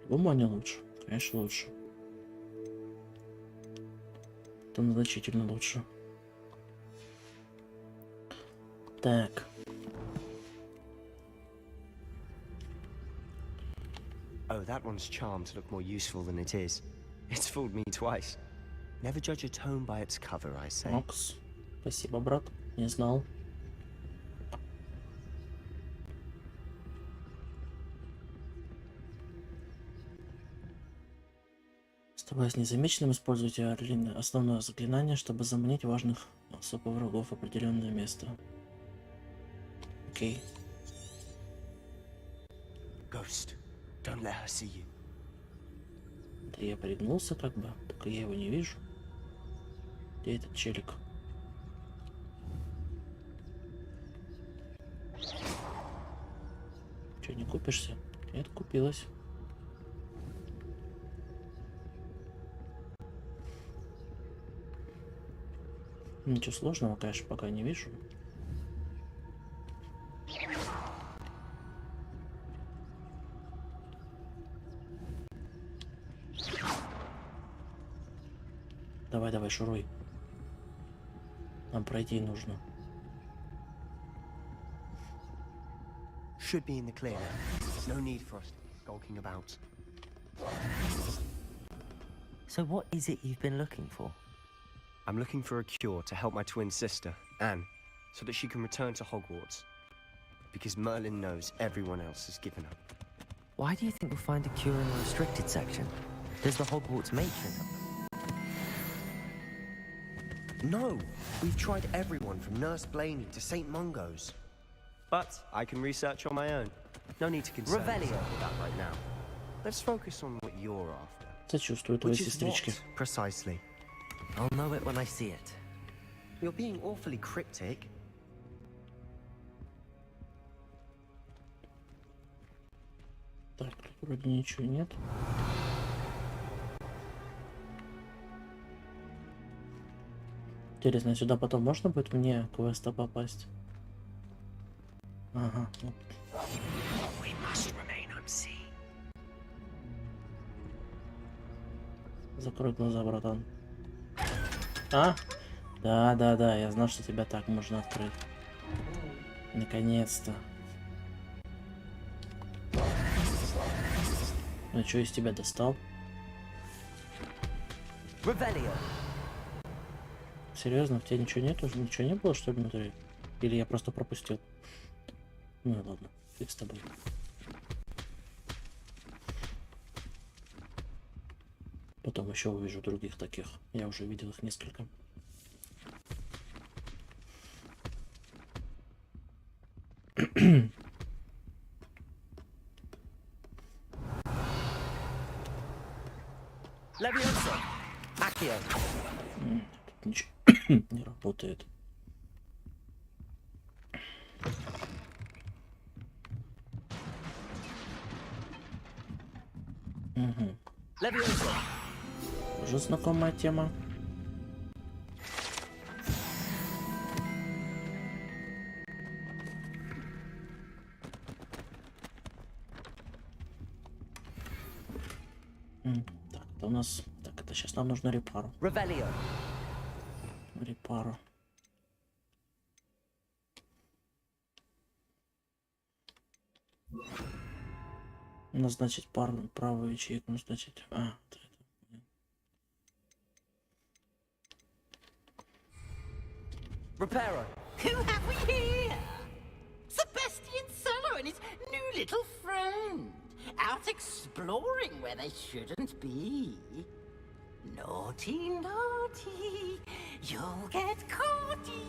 Бумаги лучше. Конечно, лучше. Это значительно лучше. Так. that one's charmed to look more useful than it is. It's fooled me twice. Never judge a tome by its cover, I say. Окс. Спасибо, брат. Не знал. Оставаясь незамеченным, используйте основное заклинание, чтобы заманить важных особо врагов в определенное место. Окей. Ghost, don't let her see you. Да я пригнулся как бы, только я его не вижу. Где этот челик? Че, не купишься? Нет, купилась. Ничего сложного, конечно, пока не вижу. Давай, давай, шуруй. Нам пройти нужно. Should be in the clear now. No need for us skulking about. So what is it you've been looking for? I'm looking for a cure to help my twin sister, Anne, so that she can return to Hogwarts. Because Merlin knows everyone else has given up. Why do you think we'll find a cure in the restricted section? Does the Hogwarts matron have them? No! We've tried everyone from Nurse Blaney to St. Mungo's. But I can research on my own. No need to concern yourself with that right now. Let's focus on what you're after. Сочувствую твоей Which is сестричке. what, precisely? I'll know it when I see it. You're being awfully cryptic. Так, вроде ничего нет. Интересно, сюда потом можно будет вне квеста попасть? Ага. Вот. Закрой глаза, братан. А? Да, я знал, что тебя так можно открыть. Наконец-то. Ну что из тебя достал? Серьезно, в тебе ничего нет? Уже ничего не было, что ли, внутри? Или я просто пропустил? Ну ладно, фиг с тобой. Потом еще увижу других таких. Я уже видел их несколько. Тут ничего не работает. Угу. Уже знакомая тема. Так, это у нас... Так, это сейчас нам нужно репару. Репару. Назначить правую ячейку, назначить... А, это... Reparo. Who have we here? Sebastian Solo and his new little friend. Out exploring where they shouldn't be. Naughty, naughty. You'll get caughty.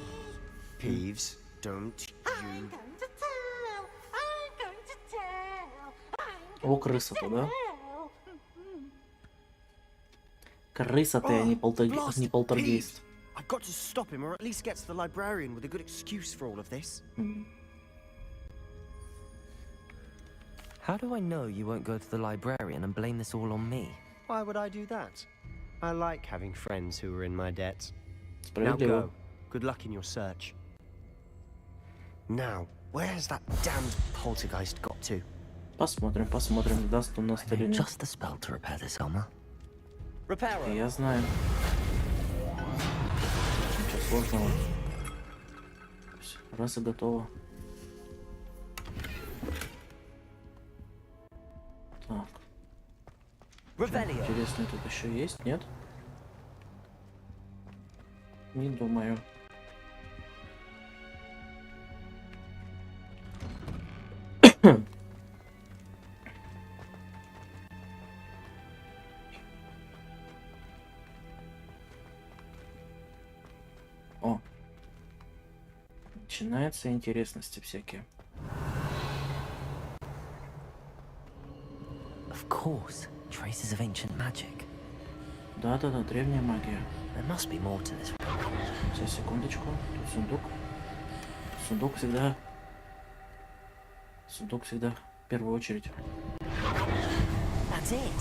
Peeves, don't I'm you... going to tell. I'm going to tell. О, крыса-то, да? Крыса ты, а не полтергейст. I've got to stop him, or at least get to the librarian with a good excuse for all of this. How do I know you won't go to the librarian and blame this all on me? Why would I do that? I like having friends who are in my debt. Now Справедливо. go. Good luck in your search. Now, where's that damned poltergeist got to? Посмотрим, посмотрим, даст он нас или нет. Just the spell to repair this armor. Я знаю. Ничего сложного. Раз и готово. Так. Интересно, тут еще есть, нет? Не думаю. О. Начинаются интересности всякие. Of course, traces of ancient magic. Да-да-да, древняя магия. There must be more to this. Сейчас, секундочку. Тут сундук. Сундук всегда... Сундук всегда в первую очередь. That's it.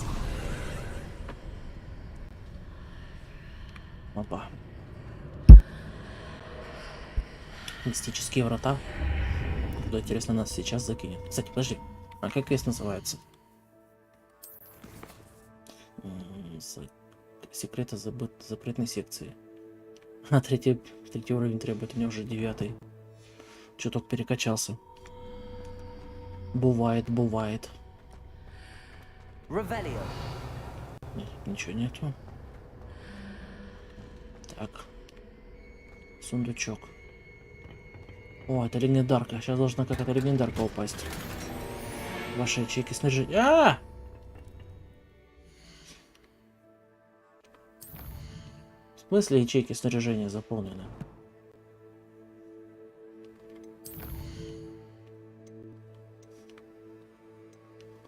Опа. Мистические врата. Куда, интересно, нас сейчас закинет. Кстати, подожди. А как квест называется? Секреты запретной секции. А третий уровень требует, у меня уже 9. Чуток перекачался. Бывает. Нет, ничего нету. Так. Сундучок. О, это легендарка. Сейчас должна какая-то легендарка упасть. Ваши ячейки снаряжения. В смысле ячейки снаряжения заполнены?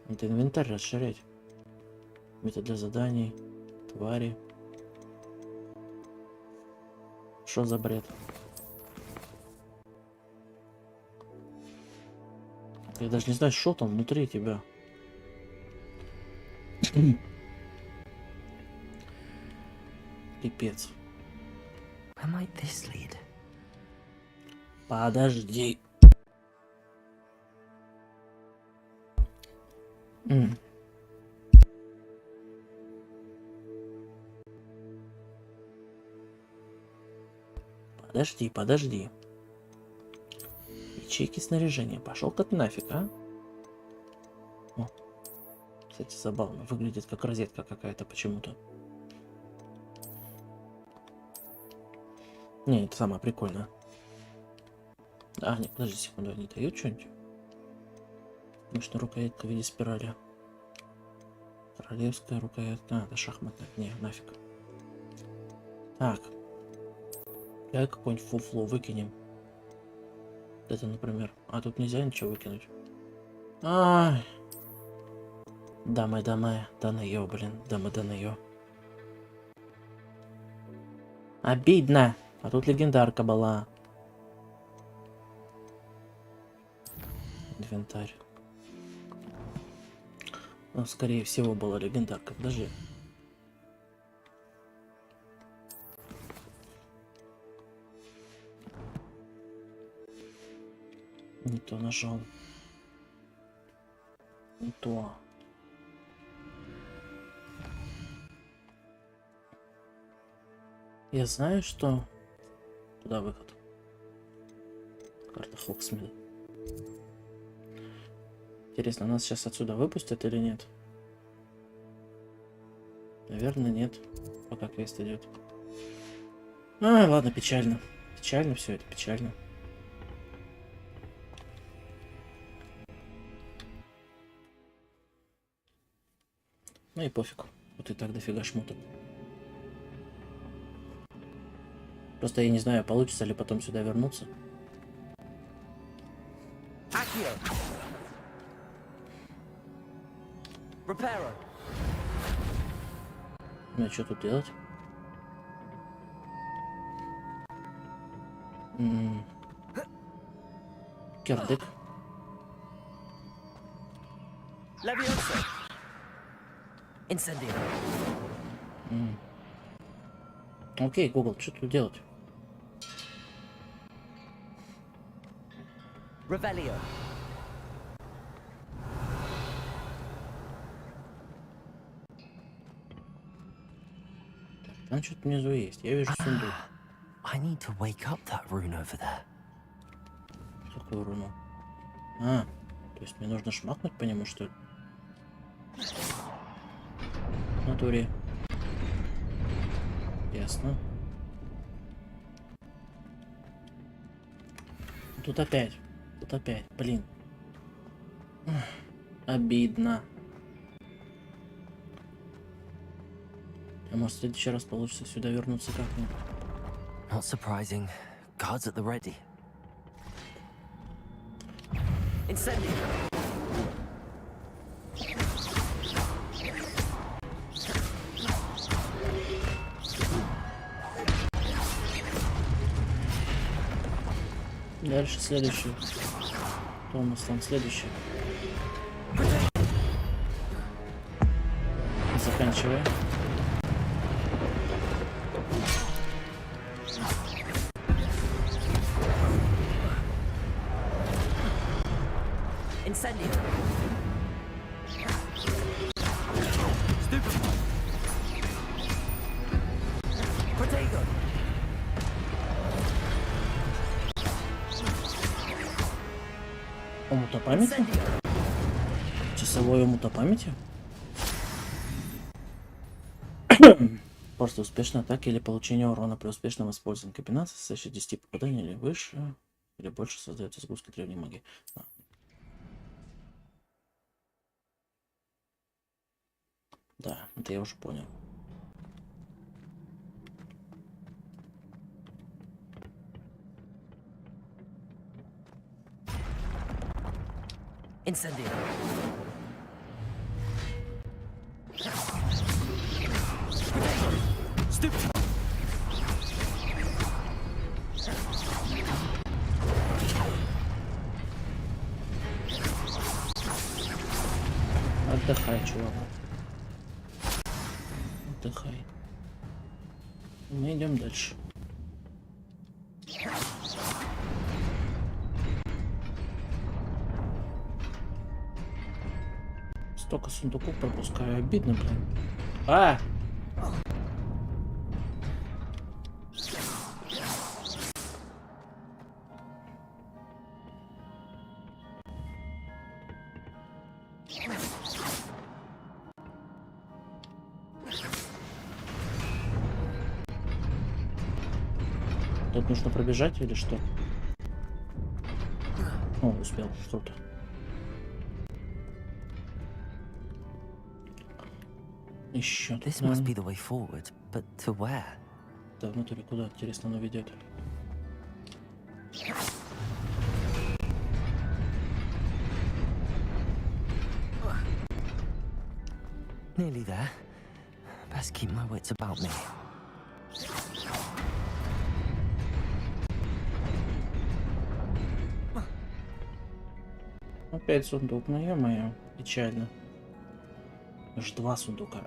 Это инвентарь расширять. Метод для заданий. Твари. Что за бред? Я даже не знаю, что там внутри тебя. Пипец. Where might this lead? Подожди. Подожди. Ячейки снаряжения. Пошел-ка ты нафиг, а? О, кстати, забавно. Выглядит как розетка какая-то почему-то. Не, это самое прикольное. А, нет, подожди секунду, они дают что-нибудь? Мощная рукоятка в виде спирали. Королевская рукоятка. А, это шахматная. Не, нафиг. Так. Давай какое-нибудь фуфло выкинем. Это, например. А тут нельзя ничего выкинуть. Ай. Дамы. Да на ё, блин. Дамы, да на ё. Обидно. А тут легендарка была. Инвентарь. Ну, скорее всего, была легендарка. Подожди. Не то нажал. Не то. Я знаю, что... Туда выход. Карта Хоксмида. Интересно, нас сейчас отсюда выпустят или нет? Наверное, нет. Пока квест идет. А, ладно, печально. Печально все это, печально. Ну и пофиг. Вот и так дофига шмоток. Просто я не знаю, получится ли потом сюда вернуться. Ну а что тут делать? Кирдык. Окей, Google, что тут делать? Там что-то внизу есть. Я вижу сундук. I need to wake up that rune over there. Какую руну? А, то есть мне нужно шмакнуть по нему, что ли? натуре. Ясно. Тут опять. Блин. Обидно. А может, в следующий раз получится сюда вернуться как-нибудь? Not surprising. Guards at the ready. Incendio. Дальше следующий. Кто у нас там следующий? Заканчивай. Incendio. Protego. Омута памяти? Часовой омута памяти? Просто успешная атака или получение урона при успешном использовании комбинации, состоящей 10 попаданий или выше, или больше, создается сгустка древней магии. Да, это я уже понял. Incendio. Stupid. Отдыхай, чувак. Отдыхай. Мы идем дальше. Столько сундуков пропускаю. Обидно, блин. А! Тут нужно пробежать или что? О, успел, что-то. Еще. This must be the way forward, but to where? Да, внутри куда, интересно, оно ведет. Nearly there. Best keep my wits about me. Опять сундук, ну ё-моё, печально. Аж 2 сундука.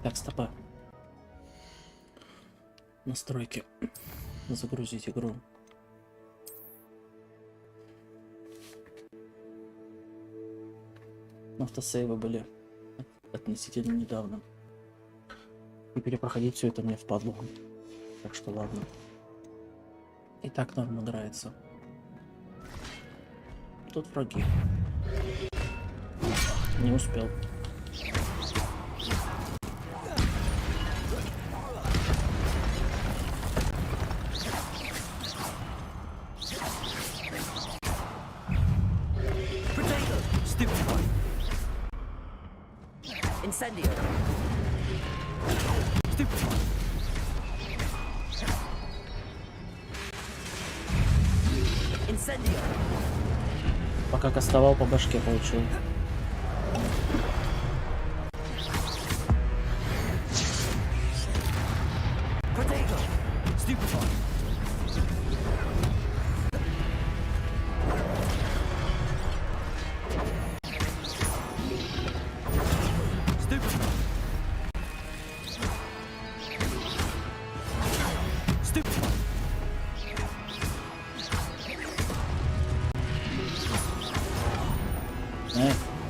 Так, стопа. Настройки. Загрузить игру. Автосейвы были относительно недавно. И перепроходить все это мне впадло. Так что ладно. И так норм играется. Тут враги. Не успел. Incendio. Incendio. Пока кастовал, по башке получил.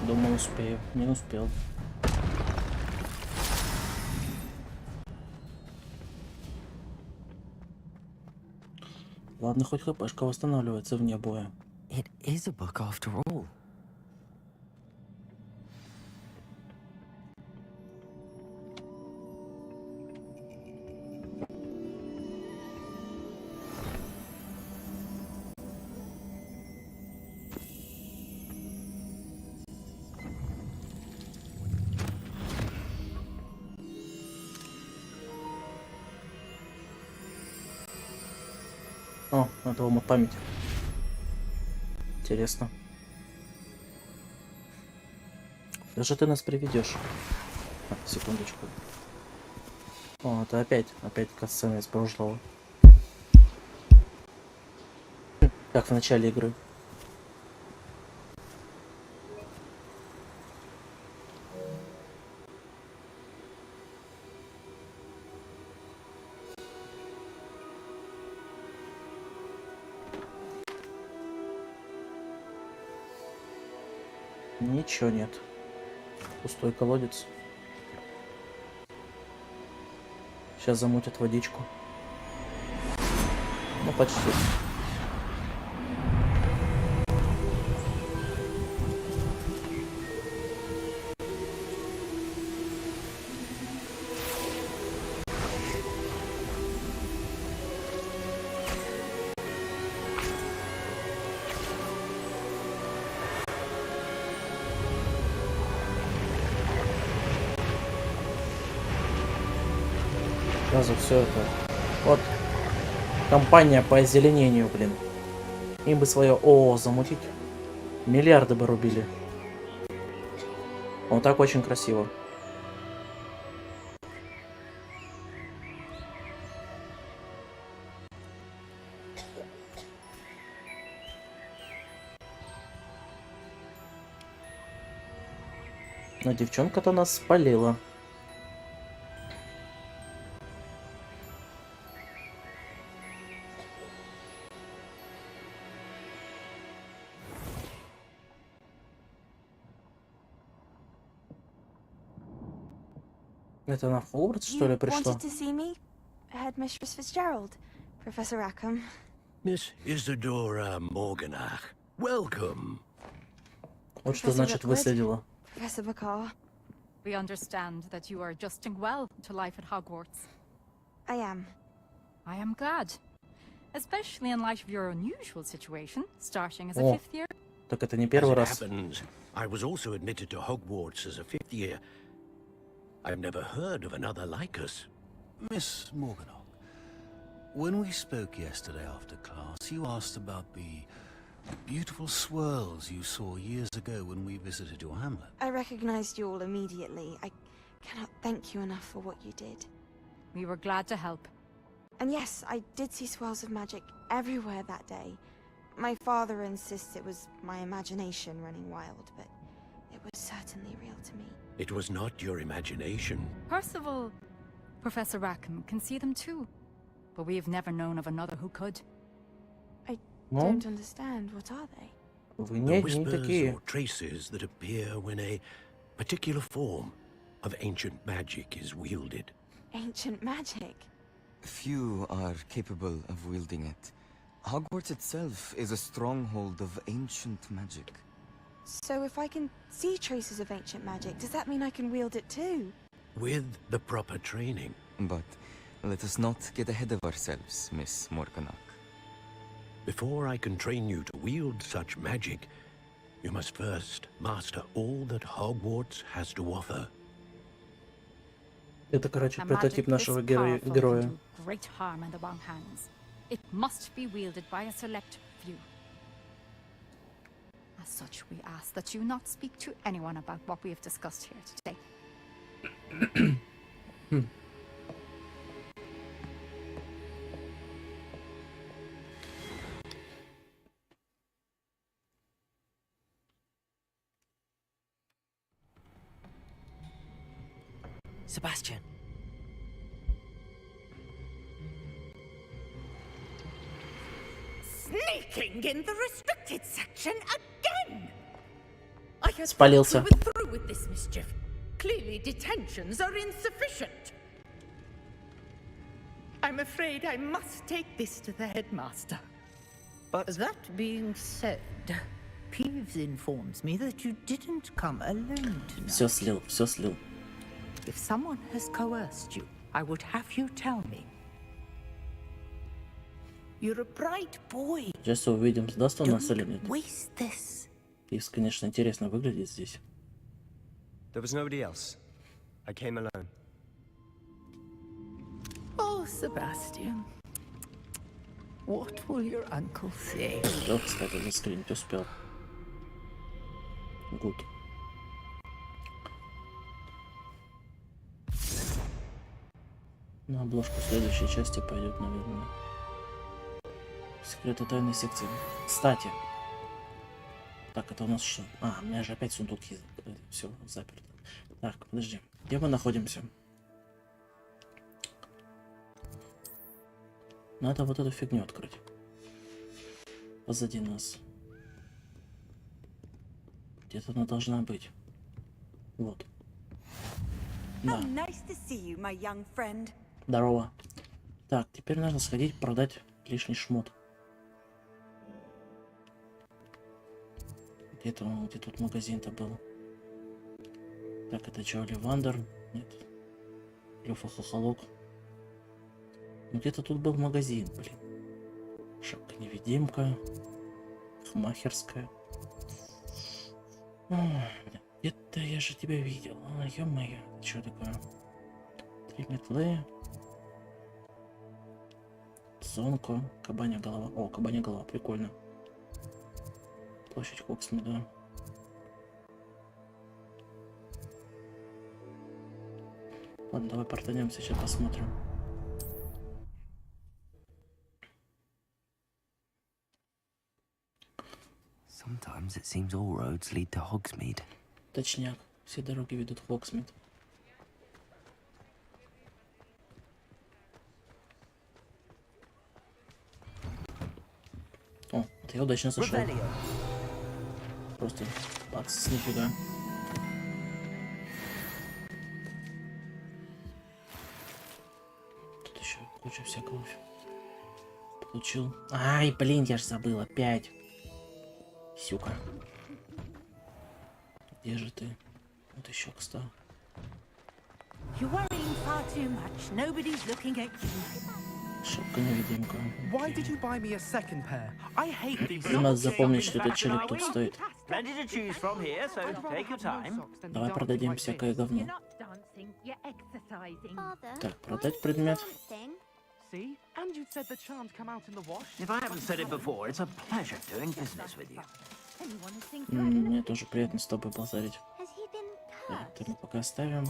Думал, успею. Не успел. Ладно, хоть хпшка восстанавливается вне боя. It is a book after all. О, это омут памяти. Интересно. Куда же ты нас приведешь? Секундочку. О, это опять касцена из прошлого. Как в начале игры. Ничего нет. Пустой колодец. Сейчас замутят водичку. Ну, почти. Сразу все это. Вот. Компания по озеленению, блин. Им бы свое ООО замутить. Миллиарды бы рубили. Вот так очень красиво. Но девчонка-то нас спалила. Это на Хогвартс, что ли, пришла? Wanted to see me? Headmistress Fitzgerald, Professor Rackham. Miss Isadora Morganach, welcome. Вот что значит выследила. Professor Bakar. We understand that you are adjusting well to life at Hogwarts. I am. I am glad. Especially in light of your unusual situation, starting as a О, fifth year. так это не первый As it раз. happens, I was also admitted to Hogwarts as a fifth year. I've never heard of another like us. Miss Morganock, when we spoke yesterday after class, you asked about the beautiful swirls you saw years ago when we visited your hamlet. I recognized you all immediately. I cannot thank you enough for what you did. We were glad to help. And yes, I did see swirls of magic everywhere that day. My father insists it was my imagination running wild, but it was certainly real to me. It was not your imagination. Percival, Professor Rackham can see them too. But we have never known of another who could. I don't understand. What are they? Вы The не whispers такие. or traces that appear when a particular form of ancient magic is wielded. Ancient magic? Few are capable of wielding it. Hogwarts itself is a stronghold of ancient magic. So if I can see traces of ancient magic, does that mean I can wield it too? With the proper training. But let us not get ahead of ourselves, Miss Morganock. Before I can train you to wield such magic, you must first master all that Hogwarts has to offer. Это, короче, A прототип magic нашего this powerful can героя. do great harm in the wrong hands. It must be wielded by a select few. As such, we ask that you not speak to anyone about what we have discussed here today. Sebastian. Sneaking in the restricted section again! I had Спалился. thought we were through with this mischief. Clearly detentions are insufficient. I'm afraid I must take this to the headmaster. But that being said, Peeves informs me that you didn't come alone tonight. Все слил, все слил. If someone has coerced you, I would have you tell me. You're a bright boy. Сейчас увидим, сдаст он нас или нет. Waste this. Пивс, конечно, интересно выглядит здесь. There was nobody else. I came alone. Oh, Sebastian. What will your uncle say? Успел, кстати, заскринить, успел. Гуд. На обложку следующей части пойдет, наверное. Секреты тайной секции. Кстати. Так, это у нас что? А, у меня же опять сундук есть. Все, заперто. Так, подожди. Где мы находимся? Надо вот эту фигню открыть. Позади нас. Где-то она должна быть. Вот. Да. Здорово. Так, теперь нужно сходить продать лишний шмот. Где тут магазин-то был? Так, это что, Ливандер? Нет. Лёфа Хохолок. Ну где-то тут был магазин, блин. Шапка-невидимка. Хмахерская. Где-то я же тебя видел. А, ё-моё, это что такое? 3 метлы. Зонка. Кабанья голова. О, кабанья голова, прикольно. Площадь Хоксмида. Ладно, давай портанемся, сейчас посмотрим. Sometimes it seems all roads lead to Hogsmeade. Точняк, все дороги ведут в Хоксмид. О, это я удачно зашел. Просто бац, нифига. Тут еще куча всякого получил. Ай, блин, я ж забыл опять. Сюка. Где же ты? Вот еще кстати. You're worrying far too much. Nobody's looking at you. Шапка-невидимка. Why did you buy me a second pair? I hate these. Надо запомнить, что этот челик тут стоит. Plenty to choose from here, so take your time. Давай продадим всякое говно. Так, продать предмет. See? And you said the charms come out in the wash. If I haven't said it before, it's a pleasure doing business with you. Мне тоже приятно с тобой базарить. Это мы пока оставим.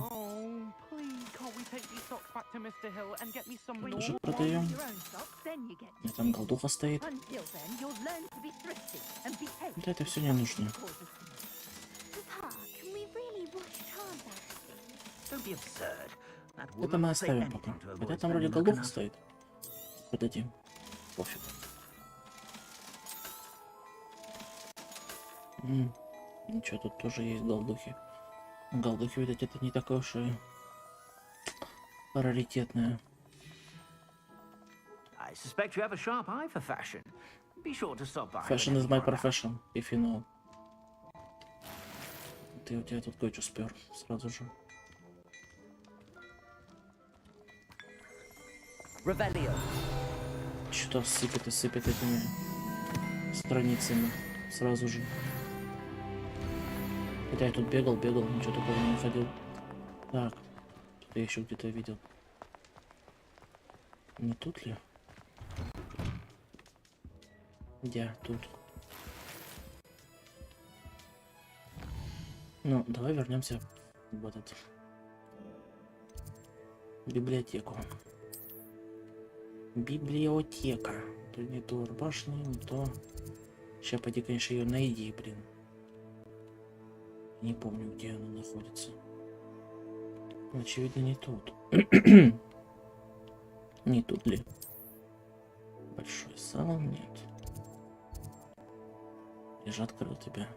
Тоже продаем. У меня там голдуха стоит. Да, это все не нужно. Это мы оставим пока. Хотя там вроде голдуха стоит. Продадим. Пофиг. Ничего, тут тоже есть голдухи. Голдухи, видать, это не такое уж и раритетное. Fashion is my profession, if you know. Ты у тебя тут кое-что спер сразу же. Что-то сыпет и сыпет этими страницами сразу же. Хотя я тут бегал, ничего такого не находил. Так, тут я еще где-то видел. Не тут ли? Где? Тут. Ну, давай вернемся в этот библиотеку. Библиотека. Тут не то башня, не то. Сейчас пойди, конечно, ее найди, блин. Не помню, где она находится. Очевидно, не тут. Не тут ли? Большой зал? Нет. Я же открыл тебя.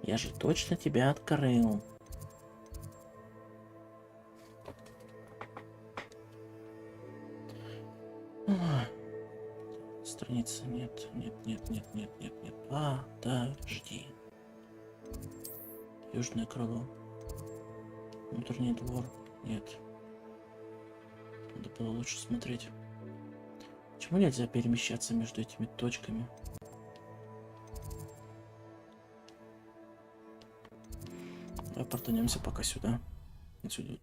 Я же точно тебя открыл. Страница нет. Подожди. Южное крыло. Внутренний двор. Нет. Надо было лучше смотреть. Почему нельзя перемещаться между этими точками? Давай портанемся пока сюда. Отсюда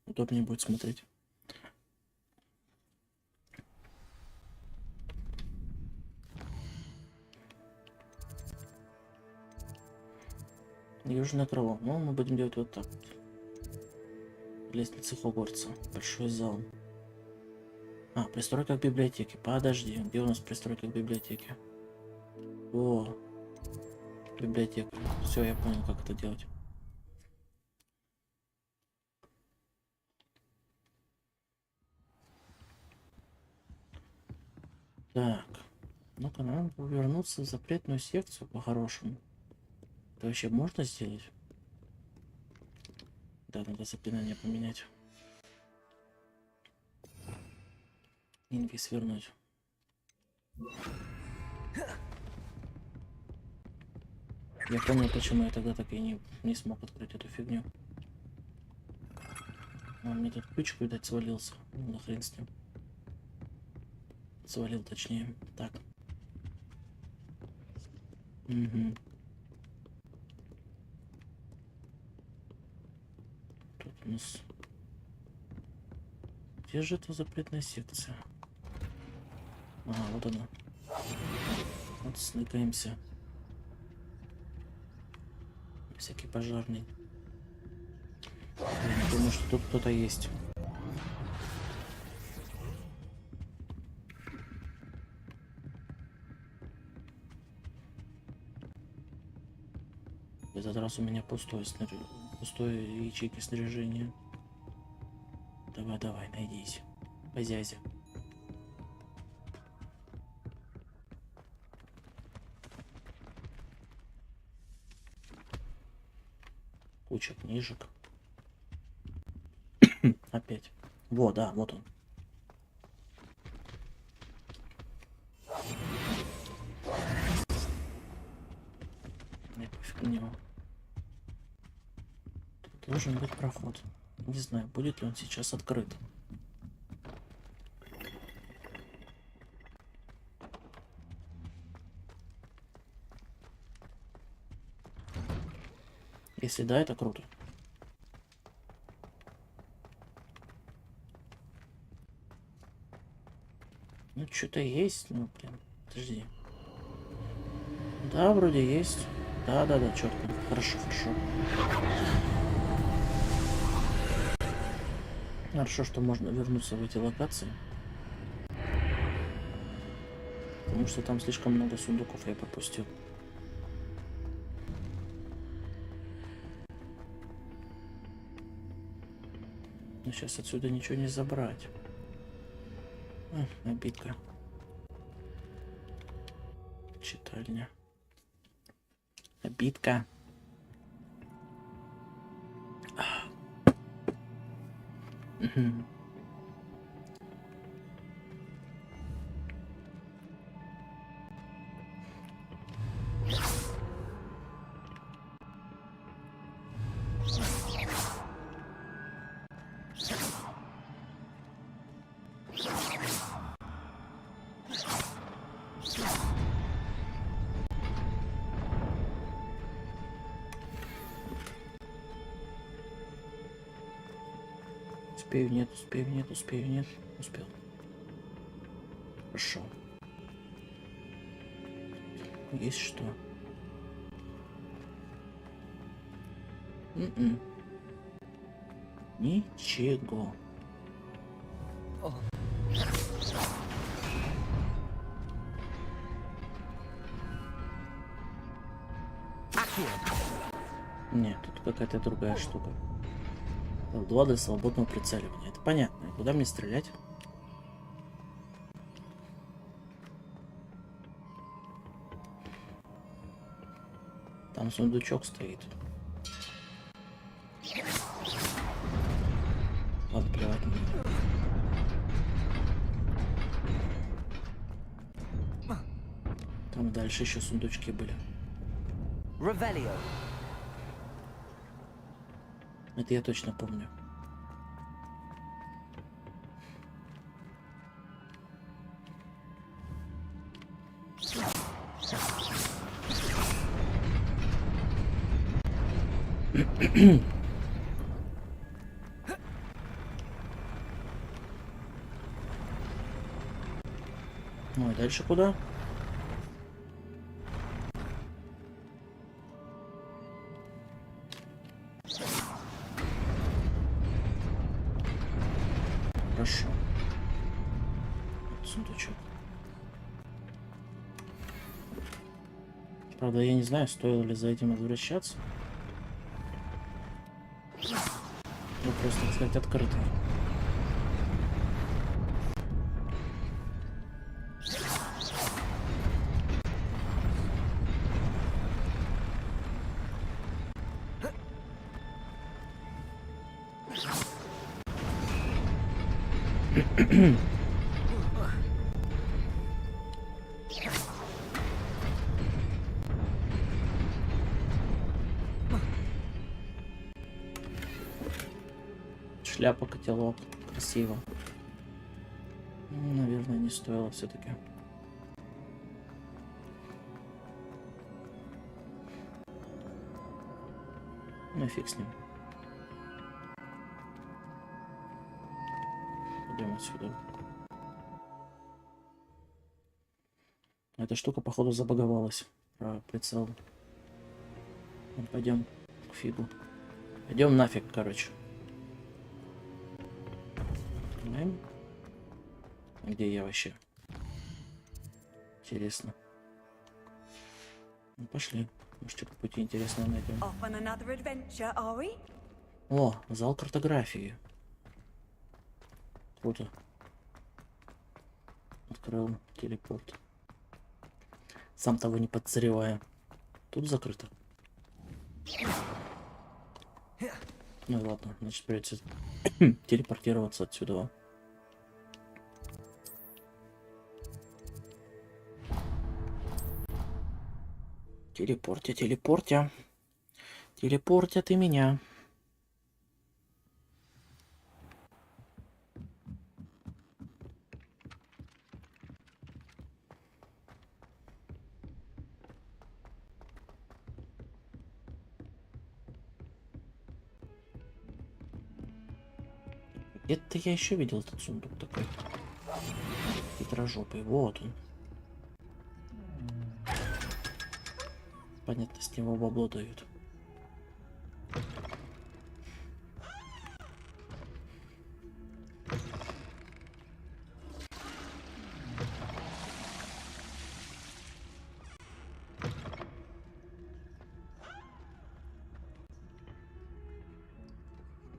удобнее будет смотреть. Южное крыло. Ну, мы будем делать вот так. Лестница Хогвартса. Большой зал. А, пристройка к библиотеке. Подожди, где у нас пристройка к библиотеке? О, библиотека. Все, я понял, как это делать. Так, ну-ка, надо вернуться в запретную секцию по-хорошему. Это вообще можно сделать? Да, надо заклинание поменять. Инвиз вернуть. Я понял, почему я тогда так и не смог открыть эту фигню. А, мне тут ключ, видать, свалился. Ну, нахрен с ним. Свалил, точнее. Так. Угу. Тут у нас... Где же эта запретная секция? Ага, вот она. Вот сныкаемся. Всякий пожарный. Я думаю, что тут кто-то есть. В этот раз у меня пустое ячейки снаряжения. Давай, давай, найдись. Позязя. Куча книжек. Опять. Вот, да, вот он. Не, пофиг на него. Тут должен быть проход. Не знаю, будет ли он сейчас открыт. Если да, это круто. Ну, что-то есть, ну, блин, подожди. Да, вроде есть. Да, четко. Хорошо, хорошо. Хорошо, что можно вернуться в эти локации. Потому что там слишком много сундуков я пропустил. Но сейчас отсюда ничего не забрать. Обидка. Читальня. Обидка. Успею, нет, успею, нет, успею, нет, успел. Хорошо. Есть что? Ничего. Нет, тут какая-то другая штука. L2 для свободного прицеливания. Это понятно. Куда мне стрелять? Там сундучок стоит. Ладно, плевать на него. Там дальше еще сундучки были. Это я точно помню. Ну и дальше куда? хорошо. Вот сундучок. Правда, я не знаю, стоило ли за этим возвращаться. Ну, просто, так сказать, открытый. Шляпа, котелок. Красиво. Наверное, не стоило все-таки. Ну и фиг с ним. Пойдем отсюда. Эта штука, походу, забаговалась. Про прицел. Ну, пойдем к фигу. Пойдем нафиг, короче. Открываем. Где я вообще? Интересно. Ну, пошли. Может, что-то пути интересного найдем. О, зал картографии. Круто. Открыл телепорт. Сам того не подозревая. Тут закрыто. Ну и ладно, значит придется телепортироваться отсюда. Телепортя, телепортя. Телепортя ты меня. Где-то я еще видел этот сундук такой. Хитрожопый. Вот он. Понятно, с него бабло дают.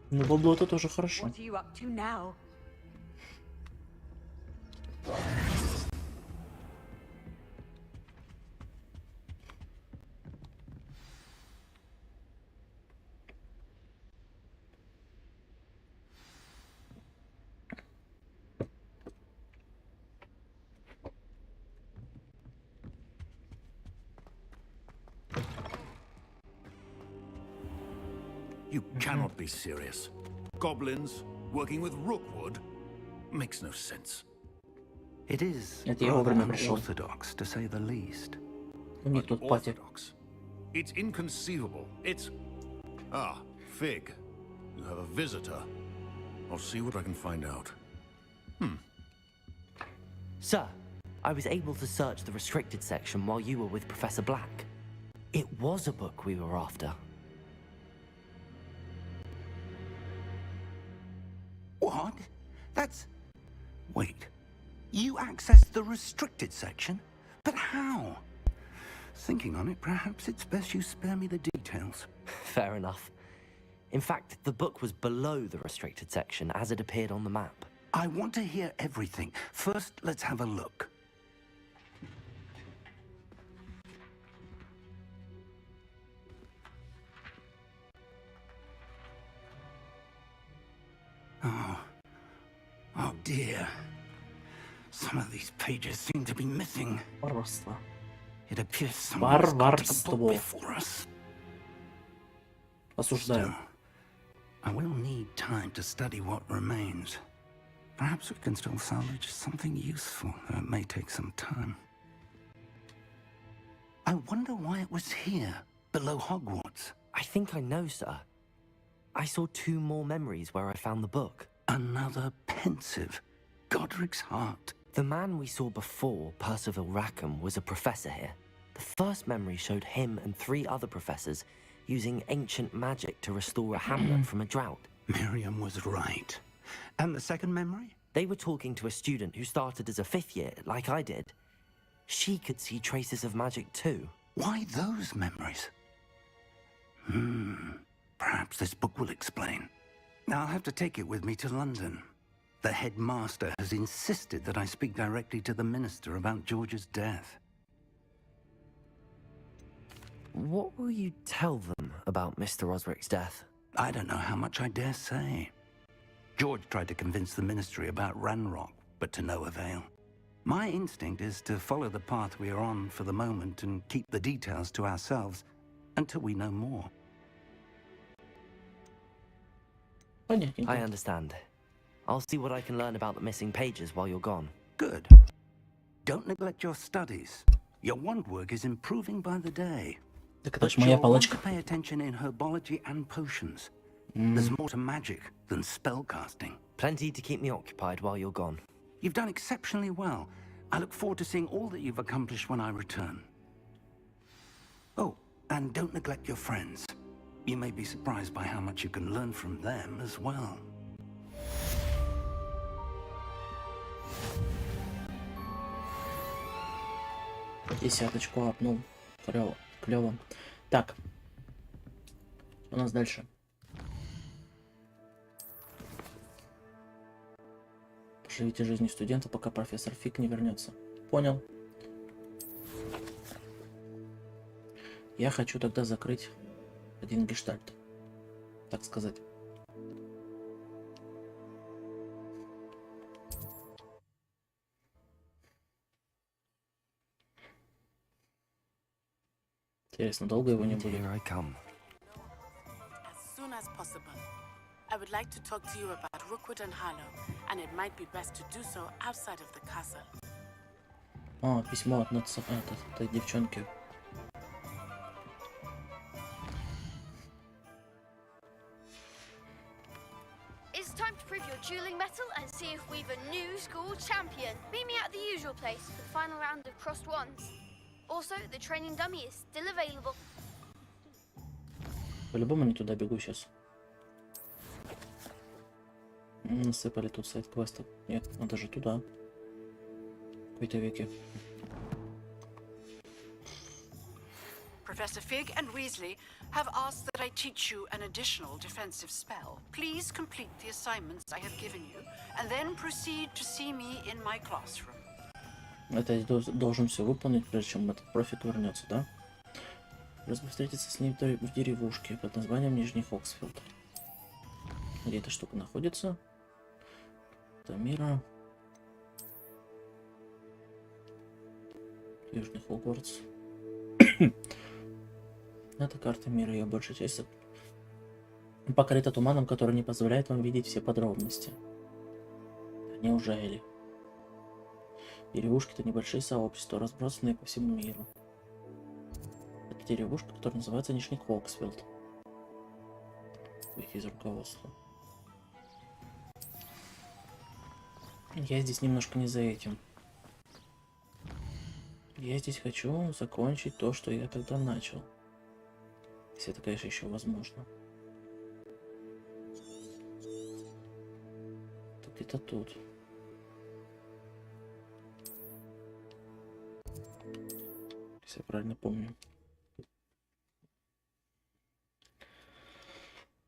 Ну, бабло это тоже хорошо. You cannot be serious. Goblins working with Rookwood makes no sense. It is Это я rather вовремя пришел. unorthodox, to say the least. У них тут пати. It's inconceivable. It's... Ah, Fig. You have a visitor. I'll see what I can find out. Sir, I was able to search the restricted section while you were with Professor Black. It was a book we were after. What? That's... Wait. You accessed the restricted section? But how? Thinking on it, perhaps it's best you spare me the details. Fair enough. In fact, the book was below the restricted section as it appeared on the map. I want to hear everything. First, let's have a look. Oh dear. Some of these pages seem to be missing. Варварство. It appears someone has got to the book Варварство. before us. Осуждаю. Still, I will need time to study what remains. Perhaps we can still salvage something useful, though it may take some time. I wonder why it was here, below Hogwarts. I think I know, sir. I saw 2 more memories where I found the book. Another pensive. Godric's heart. The man we saw before, Percival Rackham, was a professor here. The first memory showed him and 3 other professors using ancient magic to restore a hamlet from a drought. Miriam was right. And the second memory? They were talking to a student who started as a 5th year, like I did. She could see traces of magic too. Why those memories? Perhaps this book will explain. I'll have to take it with me to London. The headmaster has insisted that I speak directly to the minister about George's death. What will you tell them about Mr. Osric's death? I don't know how much I dare say. George tried to convince the ministry about Ranrock, but to no avail. My instinct is to follow the path we are on for the moment and keep the details to ourselves until we know more. I understand. I'll see what I can learn about the missing pages while you're gone. Good. Don't neglect your studies. Your wand work is improving by the day. But you'll want to pay attention in herbology and potions. There's more to magic than spellcasting. Plenty to keep me occupied while you're gone. You've done exceptionally well. I look forward to seeing all that you've accomplished when I return. Oh, and don't neglect your friends. You may be surprised by how much you can learn from them as well. Десяточку апнул. Клево. Клево. Так. Что у нас дальше? Поживите жизнью студента, пока профессор Фиг не вернется. Понял. Я хочу тогда закрыть один гештальт, так сказать. Интересно, долго его не будет? As soon as possible. I would like to talk to you about Rookwood and Harlow, and it might be best to do so outside of the castle. А, письмо от этой девчонки. It's time to prove your dueling mettle and see if we've a new school champion. Meet me at the usual place for the final round of crossed wands. Also, the training dummy is still available. По-любому не туда бегу сейчас. Насыпали тут сайт-квесты. Нет, надо же туда. Какой-то веки. Professor Fig and Weasley have asked that I teach you an additional defensive spell. Please complete the assignments I have given you, and then proceed to see me in my classroom. Это я должен все выполнить, прежде чем этот профик вернется, да? Просто встретиться с ним в деревушке под названием Нижний Фоксфилд. Где эта штука находится? Это мира. Южный Хогвартс. Это карта мира, ее большая часть покрыта туманом, который не позволяет вам видеть все подробности. Неужели? Деревушки — это небольшие сообщества, разбросанные по всему миру. Это деревушка, которая называется Нижний Фоксфилд. Выйти из руководства. Я здесь немножко не за этим. Я здесь хочу закончить то, что я тогда начал. Если это, конечно, еще возможно. Это где-то тут. Если я правильно помню.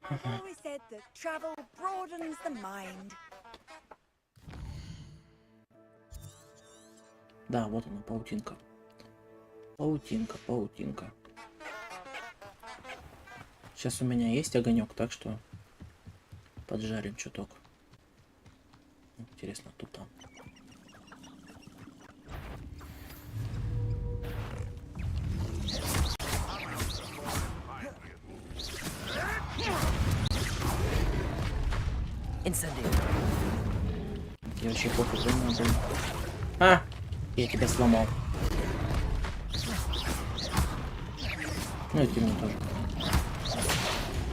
Always said that travel broadens the mind. Да, вот она, паутинка. Паутинка, паутинка. Сейчас у меня есть огонек, так что поджарим чуток. Интересно, тут там. Я вообще плохо понимаю, блин. А! Я тебя сломал. Ну и ты мне тоже.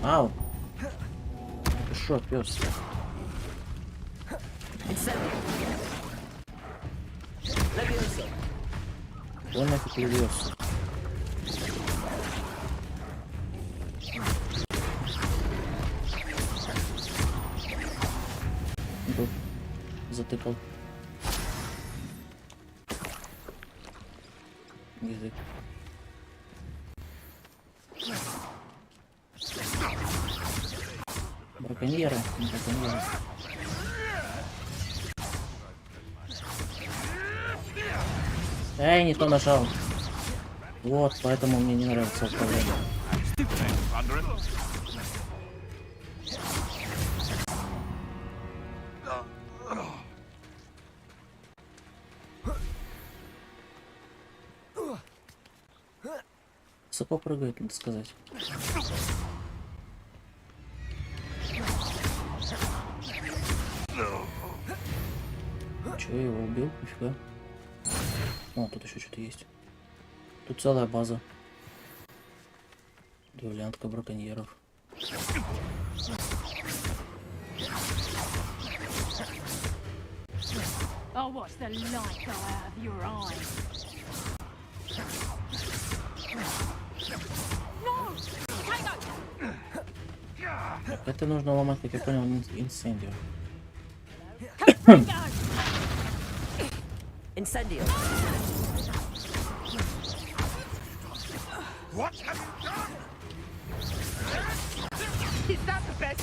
Ау! Ты шо, пёс? Он нафиг льётся. затыкал. Язык. Браконьеры. Браконьеры. Эй, не то нажал. Вот, поэтому мне не нравится управление. Высоко прыгает, надо сказать. Чего, я его убил? Нифига. О, тут еще что-то есть. Тут целая база. Дуэлянтка браконьеров. I'll watch the light go out of your eye. No! Это нужно ломать, как я понял, инсендио. Incendio. What have you done? Is that the best?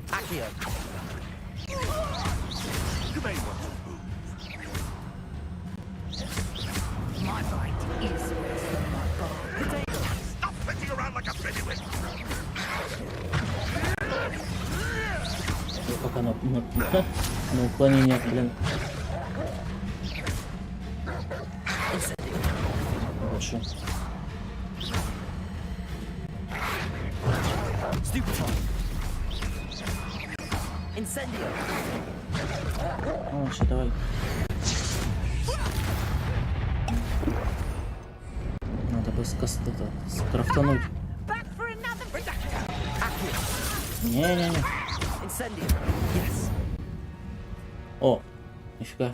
Accio. You may want to move. My bite is worse than my bite. Stop flitting around like a baby. Пока на уклонение, блин. Лучше. Incendio. Лучше, давай. Надо бы скрафтануть. Не-не-не. О, нифига.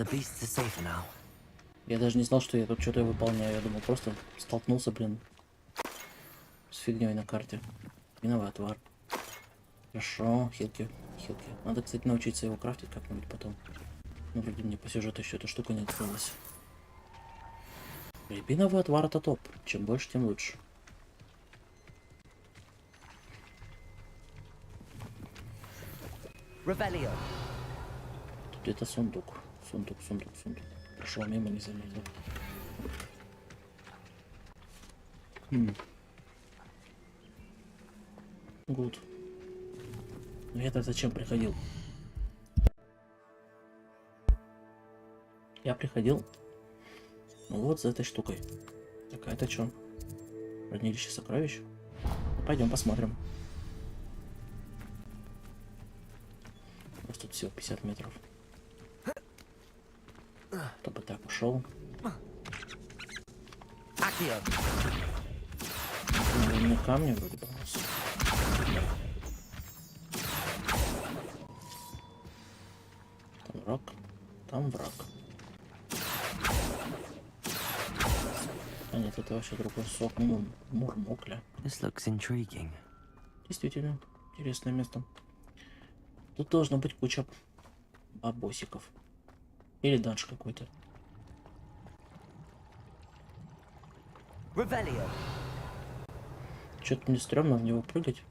Я даже не знал, что я тут что-то выполняю. Я думал, просто столкнулся, блин, с фигней на карте. Виноват отвар. Хорошо, хилки. Надо, кстати, научиться его крафтить как-нибудь потом. Ну, вроде мне по сюжету еще эта штука не открылась. Рябиновый отвар — это топ. Чем больше, тем лучше. Revelio. Тут где-то сундук. Сундук. Прошел мимо, не заметил. Гуд. Ну я-то зачем приходил? Я приходил вот за этой штукой. Так, а это что? Хранилище сокровищ? Пойдем посмотрим. У нас тут всего 50 метров. Кто бы так ушел. На камне вроде бы у нас. Там враг. Там враг. А нет, это вообще другой сок. Мурмокля. Действительно, интересное место. Тут должно быть куча бабосиков. Или данж какой-то. Что-то мне стрёмно в него прыгать.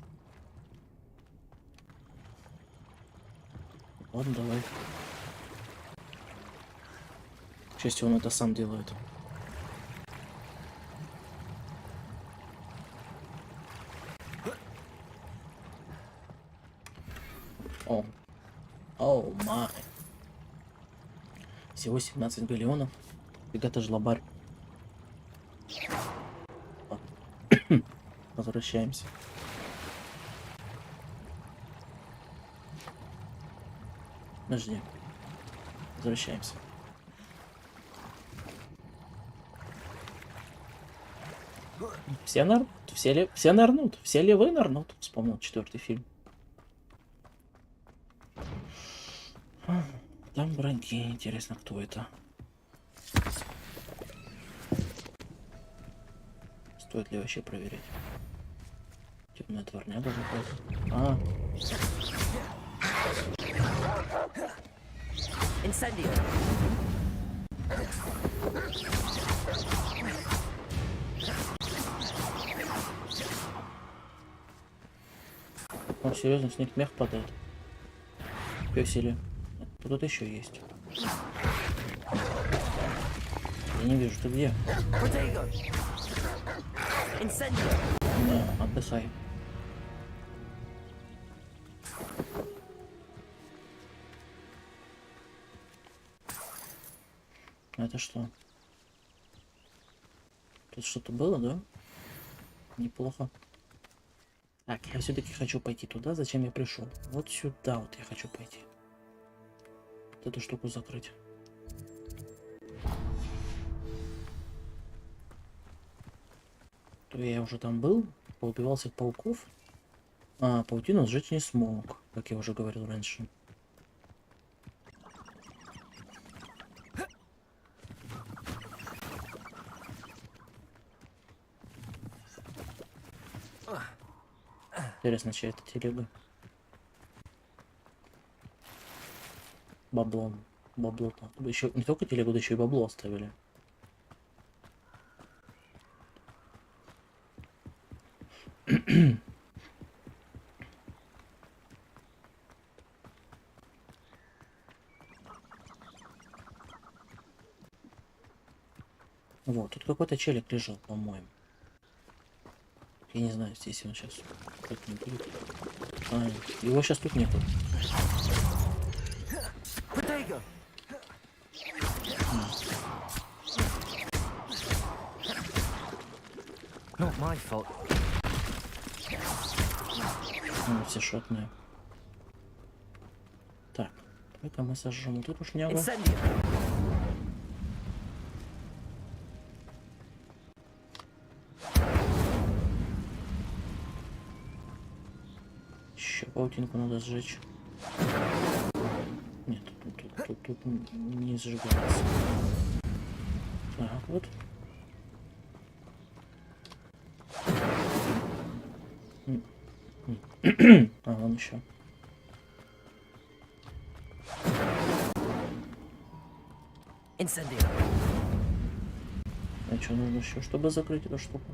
Ладно, давай. К счастью, он это сам делает. О май. Всего 17 галеонов. Фига-то жлобарь. Возвращаемся. Подожди. Возвращаемся. Все нырнут, все нырнут, все ли вы нырнут? Вспомнил 4-й фильм. Там броньки. Интересно, кто это? Стоит ли вообще проверять? Темная тварняга какая-то. Incendio. О, серьезно, с них мех падает. Пёсели. Тут еще есть. Я не вижу, ты где? Да, отдыхай. Это что? Тут что-то было, да? Неплохо. Так, я все-таки хочу пойти туда, зачем я пришел. Вот сюда вот я хочу пойти. Вот эту штуку закрыть. То я уже там был, поубивал всех пауков. А, паутину сжечь не смог, как я уже говорил раньше. Интересно, чья это телега? Бабло. Бабло-то. Еще не только телегу, да еще и бабло оставили. Вот, тут какой-то челик лежал, по-моему. Я не знаю, здесь он сейчас как не будет. А, его сейчас тут нету. Not my fault. Ну, все шотные. Так, давай-ка мы сожжем вот эту шнягу. Еще паутинку надо сжечь. Нет, тут не сжигается. Так, вот. А, вон еще. Incendio. А что нужно еще, чтобы закрыть эту штуку?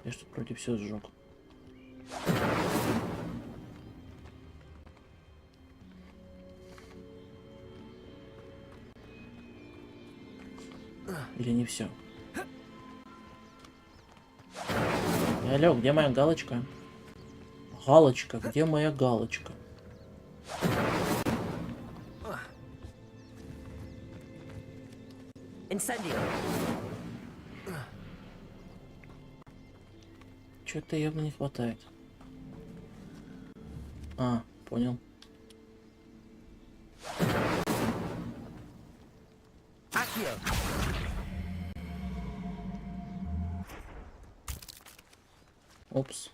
Я что вроде все сжег. Или не все? Алло, где моя галочка? Галочка, где моя галочка? Incendio. Чего-то явно не хватает. А, понял. Опс.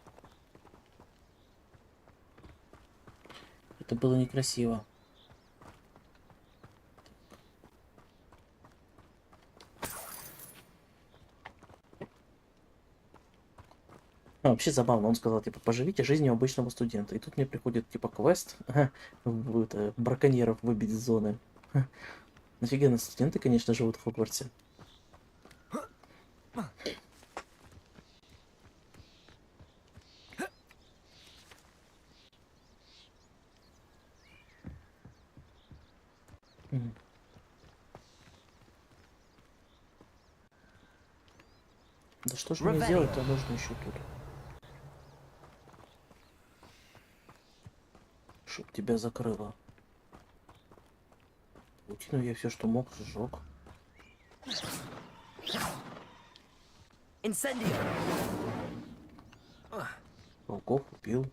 Это было некрасиво. А, вообще забавно, он сказал, типа, поживите жизнью обычного студента. И тут мне приходит, типа, квест браконьеров выбить из зоны. Нафига студенты, конечно, живут в Хогвартсе. Да что ж мне делать-то нужно еще тут? Чтоб тебя закрыло. Паутину я все, что мог, сжег. Пауков убил.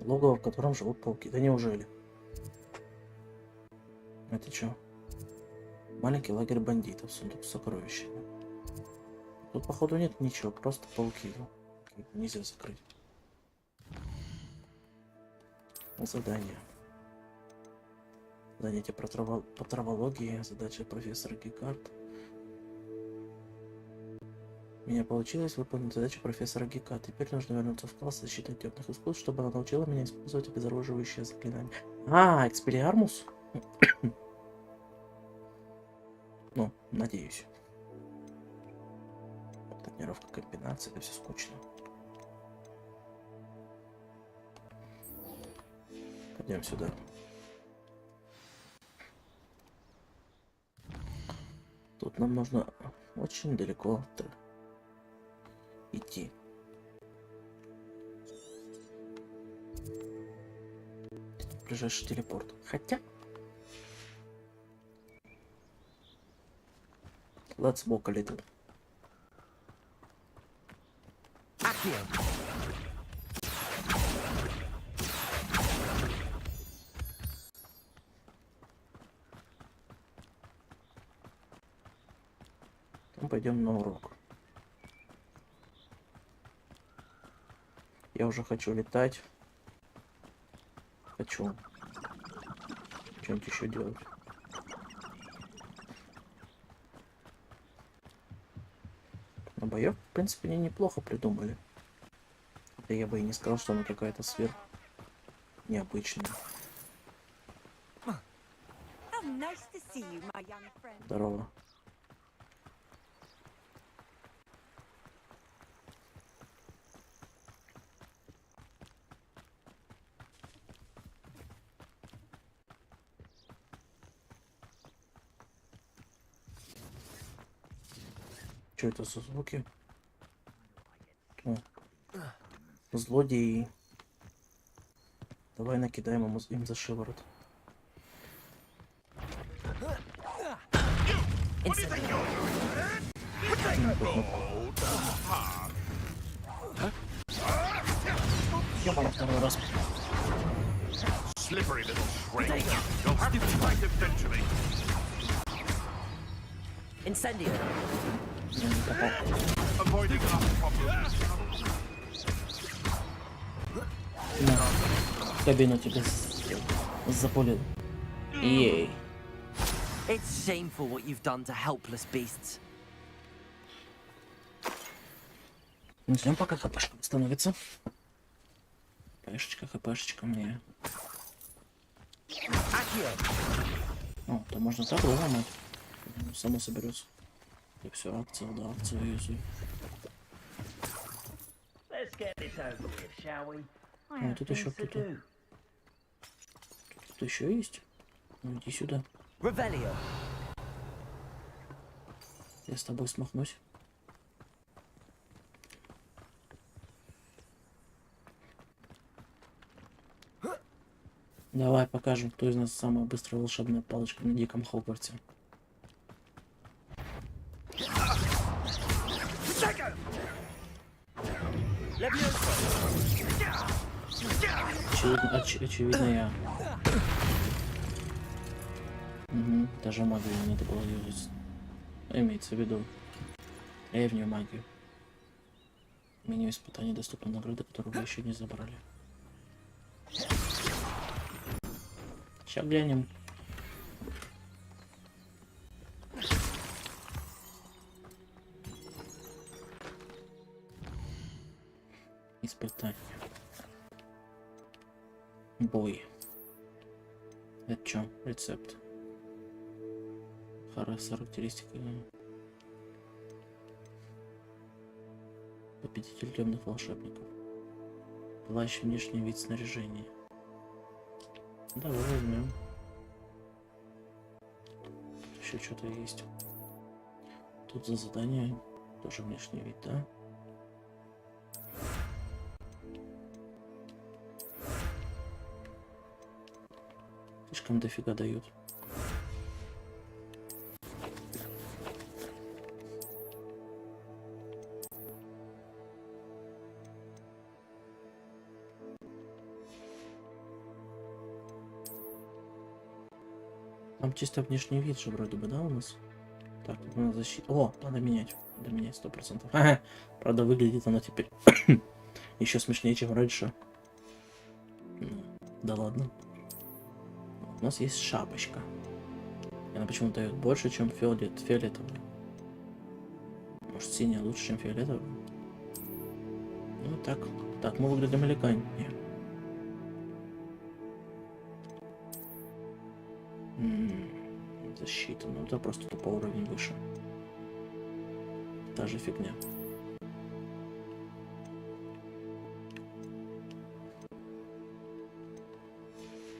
Логово, в котором живут пауки. Да неужели? Это что? Маленький лагерь бандитов. Сундук с сокровищами. Тут, походу, нет ничего, просто пауки. Нельзя закрыть. Задание. Занятие по травологии. Задача профессора Гекарт. У меня получилось выполнить задачу профессора Гека. Теперь нужно вернуться в класс защиты темных искусств, чтобы она научила меня использовать обезоруживающее заклинание. А, Экспеллиармус? Ну, надеюсь. Тренировка комбинации, это все скучно. Пойдем сюда. Тут нам нужно очень далеко идти. Ближайший телепорт. Хотя... Let's walk a little. Потом пойдем на урок. Я уже хочу летать. Хочу что-нибудь еще делать. Но боёв, в принципе, они неплохо придумали. Да я бы и не сказал, что она какая-то сверх необычная. Здорово. Что это за звуки? О, злодеи. Давай накидаем им за шиворот. Ё-моё, второй раз. Incendio. На кабину тебя запулил. Ей. It's shameful what you've done to helpless beasts. Ждем, пока хпшка становится. Хпшечка мне. О, то можно так ломать. Само соберется. И все, акция, да, акцию юзаю. О, тут еще кто-то. Тут еще есть? Ну иди сюда. Я с тобой смахнусь. Давай покажем, кто из нас самая быстрая волшебная палочка на диком Хогвартсе. Очевидно я. Угу, даже магию не надо было юзать. Имеется в виду древнюю магию. Меню испытаний доступны награды, которые вы еще не забрали. Сейчас глянем. Испытание. Бой. Это что? Рецепт. Характеристика. Победитель темных волшебников. Плащ, внешний вид снаряжения. Давай возьмем. Тут еще что-то есть. Тут за задание тоже внешний вид, да? Слишком дофига дают. Там чисто внешний вид же вроде бы, да, у нас? Так, Защита. О, надо менять. Надо менять 100%. Ага. Правда, выглядит оно теперь еще смешнее, чем раньше. Да ладно. У нас есть шапочка. И она почему-то дает больше, чем фиолетовая. Может, синяя лучше, чем фиолетовая? Ну так. Так, мы выглядим элегантнее. Защита. Ну это просто тупо уровень выше. Та же фигня.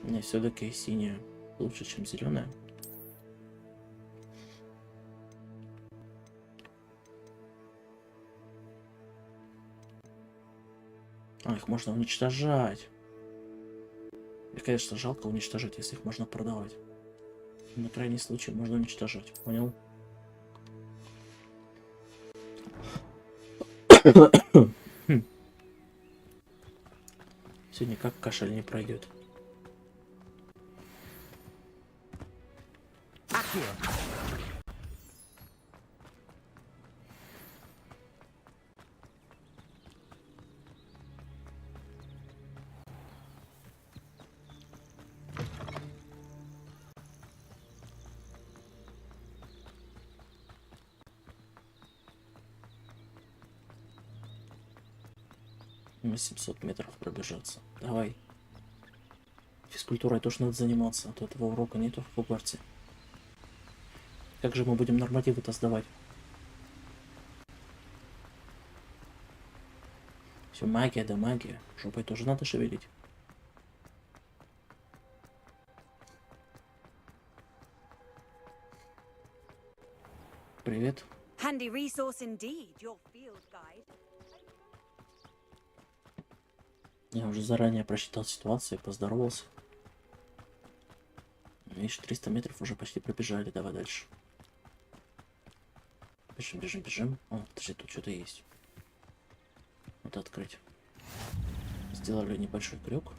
Не, все-таки синяя лучше, чем зеленая. А, их можно уничтожать. И, конечно, жалко уничтожать, если их можно продавать. На крайний случай можно уничтожать. Понял? Все никак кашель не пройдет. На 700 метров пробежаться. Давай. Физкультурой тоже надо заниматься, а то этого урока нету в Хогвартсе. Как же мы будем нормативы-то сдавать? Все, магия да магия. Жопой тоже надо шевелить. Привет. Handy resource indeed, your field guide. Я уже заранее просчитал ситуацию, поздоровался. Видишь, 300 метров уже почти пробежали. Давай дальше. Бежим, бежим, бежим. О, подожди, тут что-то есть. Вот открыть. Сделали небольшой крюк.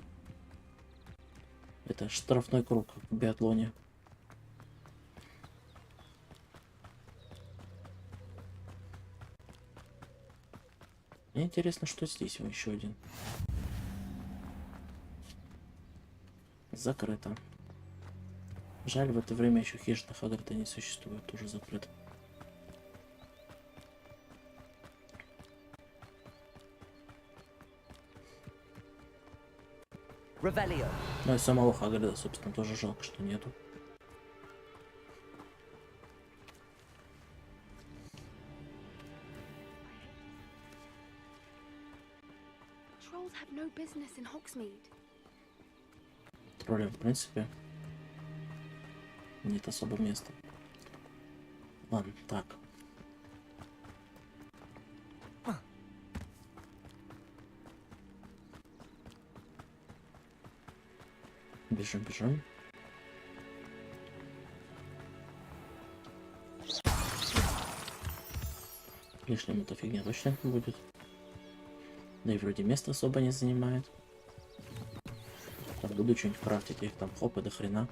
Это штрафной круг в биатлоне. Мне интересно, что здесь еще один. Закрыто. Жаль, в это время еще хижина Хагрида не существует, тоже закрыто. Ну и самого Хагрида, собственно, тоже жалко, что нету. Trolls have no business in Hogsmeade. Троллям, в принципе, нет особо места. Ладно, так. Бежим, бежим. Лишним эта фигня точно не будет. Да и вроде места особо не занимает. Там буду что-нибудь крафтить, их там хоп и до хрена.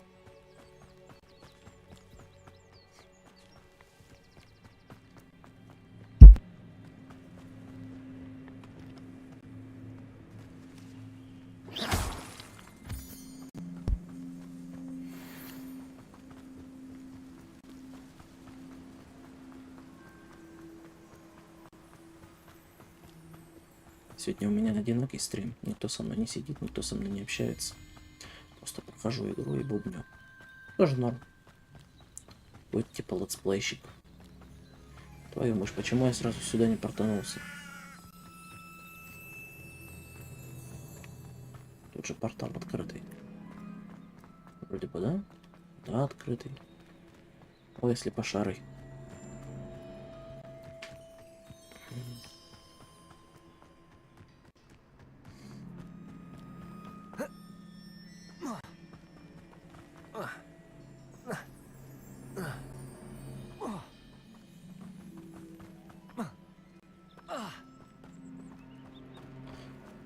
Сегодня у меня одинокий стрим. Никто со мной не сидит, никто со мной не общается. Просто прохожу игру и бубню. Тоже норм. Будет типа летсплейщик. Твою мышь, почему я сразу сюда не портанулся? Тут же портал открытый. Вроде бы, да? Да, открытый. О, если пошарой.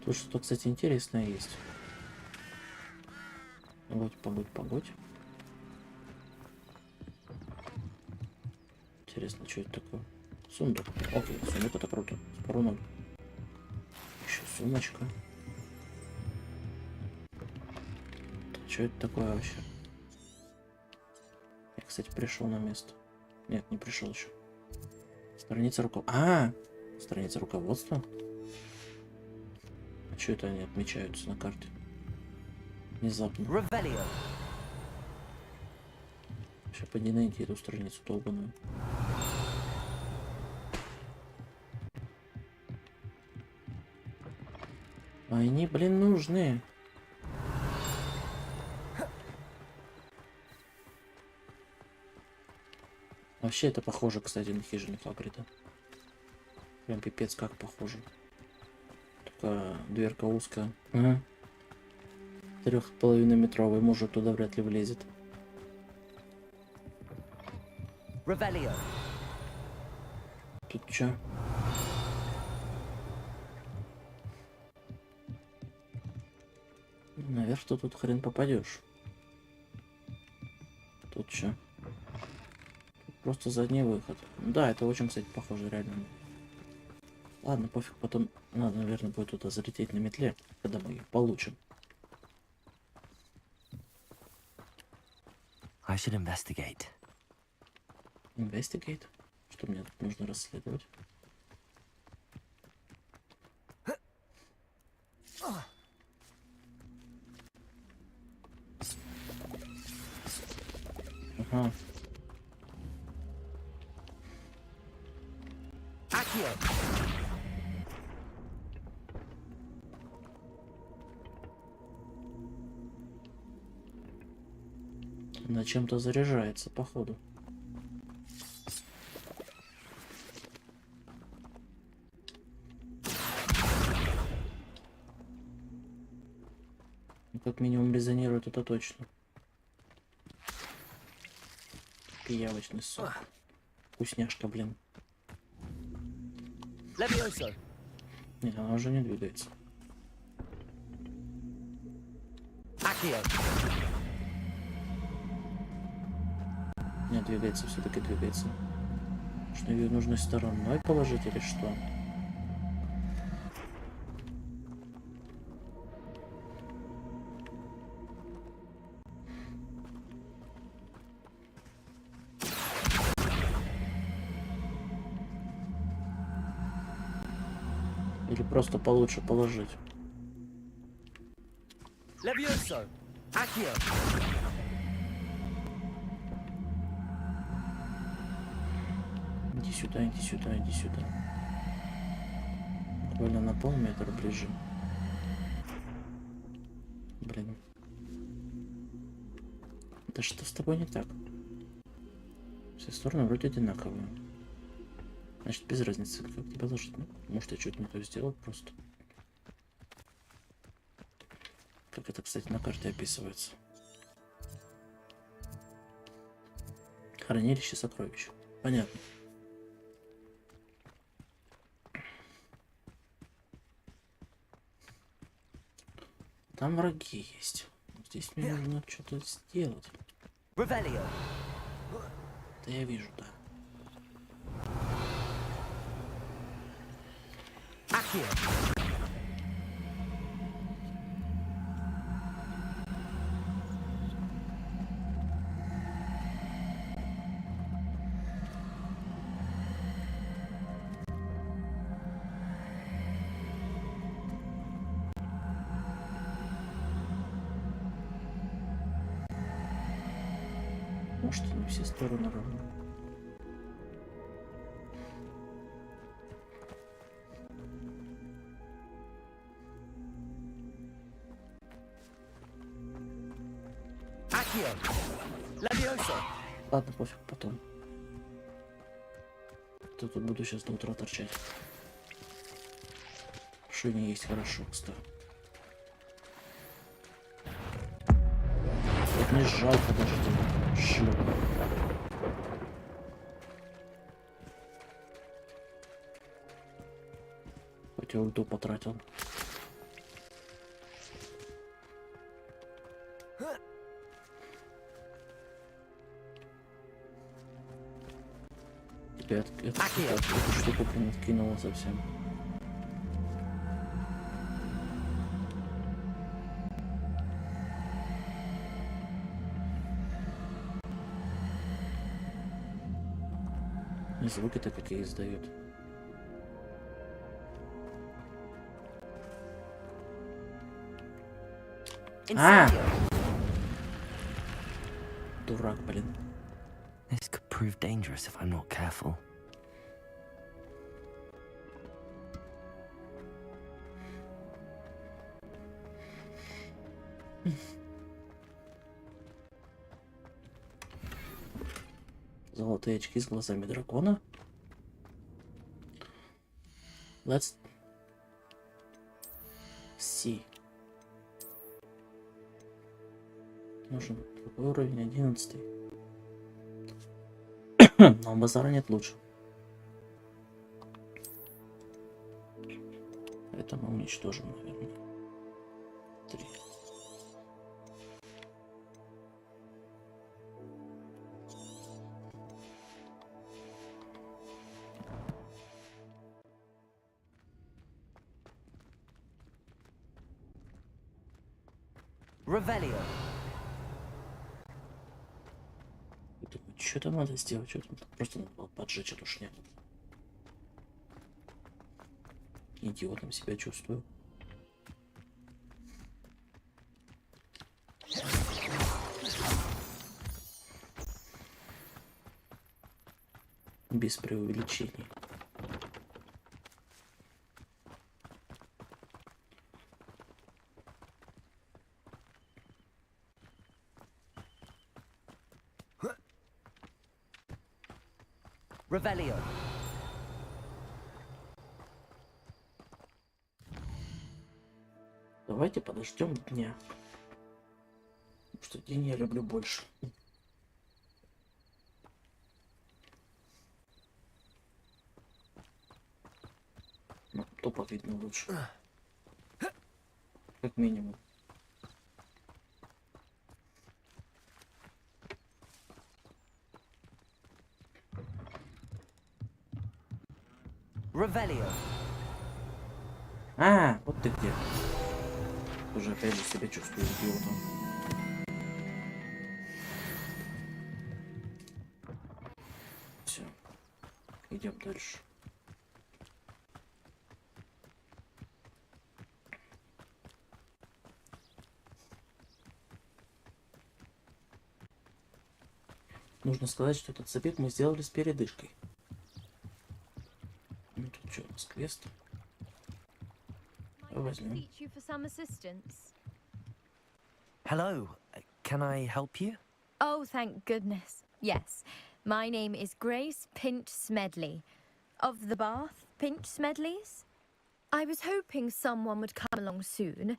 Тут что-то, кстати, интересное есть. Погодь. Интересно, что это такое? Сундук. Окей, сундук это круто. С пару 0. Еще сумочка. Что это такое вообще? Я, кстати, пришел на место. Нет, не пришел еще. Страница руководства. Страница руководства. А что это они отмечаются на карте? Внезапно. Сейчас пойди найти эту страницу долбаную. Они, блин, нужны. Вообще это похоже, кстати, на хижину Хагрида. Прям пипец как похоже. Только дверка узкая. Ага. 3,5-метровый мужик туда вряд ли влезет. Тут чё? Наверх-то тут хрен попадешь. Тут чё? Тут просто задний выход. Да, это очень, кстати, похоже реально. Ладно, пофиг, потом надо, наверное, будет туда залететь на метле, когда мы ее получим. I should investigate. Investigate? Что мне тут нужно расследовать? Ага. Она чем-то заряжается, походу. Как минимум резонирует, это точно. Пиявочный сок. Вкусняшка, блин. Нет, она уже не двигается. Не двигается, все-таки двигается. Что ее нужно стороной положить или что? Или просто получше положить? Иди сюда, иди сюда, иди сюда. Буквально на полметра ближе. Блин. Да что с тобой не так? Все стороны вроде одинаковые. Значит, без разницы, как тебя ложить. Ну, может, я что-то не то сделал просто. Как это, кстати, на карте описывается. Хранилище сокровищ. Понятно. Там враги есть. Здесь мне нужно что-то сделать. Да я вижу, да. Может, не все стороны равны. Ладно, пофиг, потом. Тут буду сейчас до утра торчать. Что не есть хорошо, кстати. Вот мне жалко даже тебя, шлюп. Хоть я ульту потратил. эту штуку кинула совсем. И звуки-то какие издают. Дурак, блин. This could prove dangerous if I'm not careful. Золотые очки с глазами дракона. Let's see. Нужен какой уровень? 11. Но базара нет лучше. Это мы уничтожим, наверное. 3. Revelio. Что там надо сделать? Что там? Просто надо было поджечь эту шнягу. Идиотом себя чувствую. Без преувеличений. Revelio. Давайте подождем дня. Потому что день я люблю больше. Ну, тупо видно лучше. Как минимум. Revelio. Вот ты где. Уже опять же себя чувствую идиотом. Все. Идем дальше. Нужно сказать, что этот забег мы сделали с передышкой. Ну тут что, у нас квест? Возьмем. Hello, can I help you? Oh, thank goodness. Yes. My name is Grace Pinch Smedley. Of the Bath Pinch Smedleys? I was hoping someone would come along soon.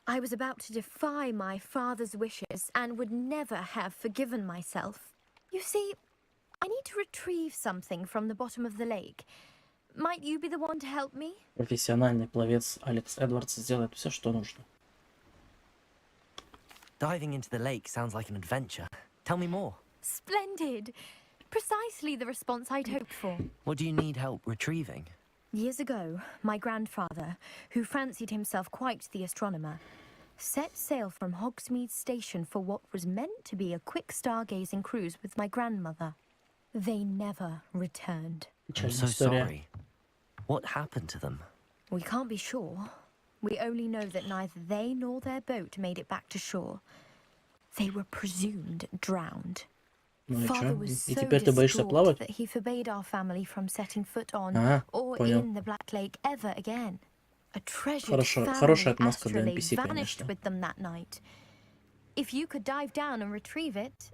I was about to defy my father's wishes and would never have forgiven myself. You see, I need to retrieve something from the bottom of the lake. Might you be the one to help me? Профессиональный пловец Алекс Эдвардс сделает все, что нужно. Diving into the lake sounds like an adventure. Tell me more. Splendid. Precisely the response I'd hoped for. What do you need help retrieving? Years ago, my grandfather, who fancied himself quite the astronomer, set sail from Hogsmeade Station for what was meant to be a quick stargazing cruise with my grandmother. They never returned. I'm so sorry. What happened to them? We can't be sure. We only know that neither they nor their boat made it back to shore. They were presumed drowned. Father was so distraught that he forbade our family from setting foot on or in the Black Lake ever again. A treasured family astrolabe vanished with them that night. If you could dive down and retrieve it,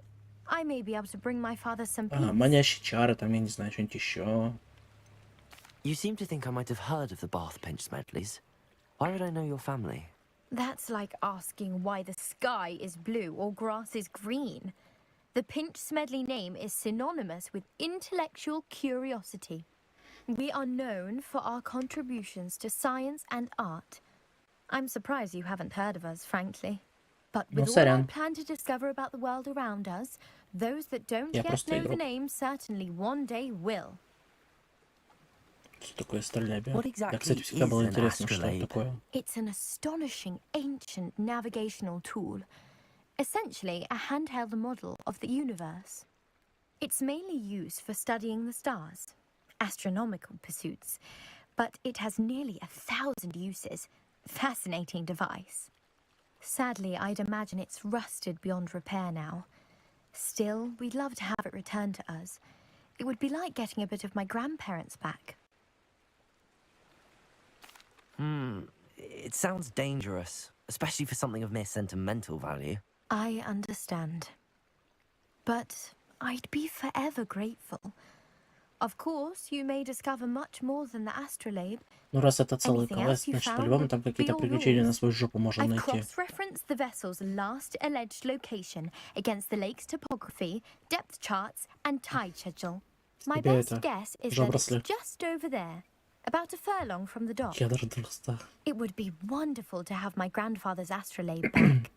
I may be able to bring my father some peace. Манящие чары, там, я не знаю, что-нибудь еще. You seem to think I might have heard of the Bath Pinch Smedleys. Why would I know your family? That's like asking why the sky is blue or grass is green. The Pinch Smedley name is synonymous with intellectual curiosity. We are known for our contributions to science and art. I'm surprised you haven't heard of us, frankly. But with all I plan to discover about the world around us, those that don't yet know the name certainly one day will. Что такое астролябия? What exactly Кстати, всегда было is an интересно, что astrolabe? такое. It's an astonishing ancient navigational tool. Essentially, a handheld model of the universe. It's mainly used for studying the stars, astronomical pursuits, but it has nearly 1,000 uses. Fascinating device. Sadly, I'd imagine it's rusted beyond repair now. Still, we'd love to have it returned to us. It would be like getting a bit of my grandparents back. It sounds dangerous, especially for something of mere sentimental value. I understand. But I'd be forever grateful. Of course, you may discover much more than the astrolabe. Ну, раз это целый квест, значит, по-любому там какие-то приключения на свою жопу можно найти. I've cross-referenced the vessel's last alleged location against the lake's topography, depth charts, and tide schedule. My best guess is that it's just over there, about a furlong from the dock. It would be wonderful to have my grandfather's astrolabe back.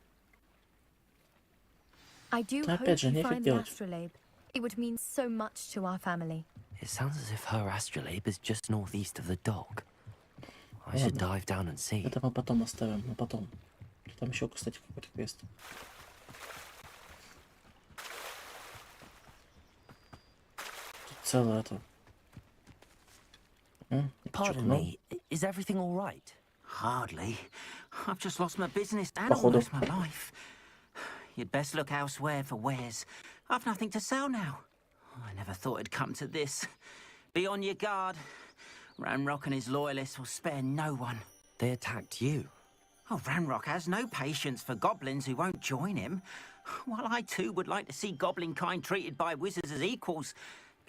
I do hope you find the astrolabe. It would mean so much to our family. It sounds as if her astrolabe is just northeast of the dock. I should dive down and see. Это мы потом оставим, на потом. Там еще, кстати, какой-то квест. Тут целое это. Pardon me, is everything all right? Hardly. I've just lost my business and almost my life. You'd best look elsewhere for wares. I've nothing to sell now. I never thought it'd come to this. Be on your guard. Ranrock and his loyalists will spare no one. They attacked you? Oh, Ranrock has no patience for goblins who won't join him. While I too would like to see goblin kind treated by wizards as equals,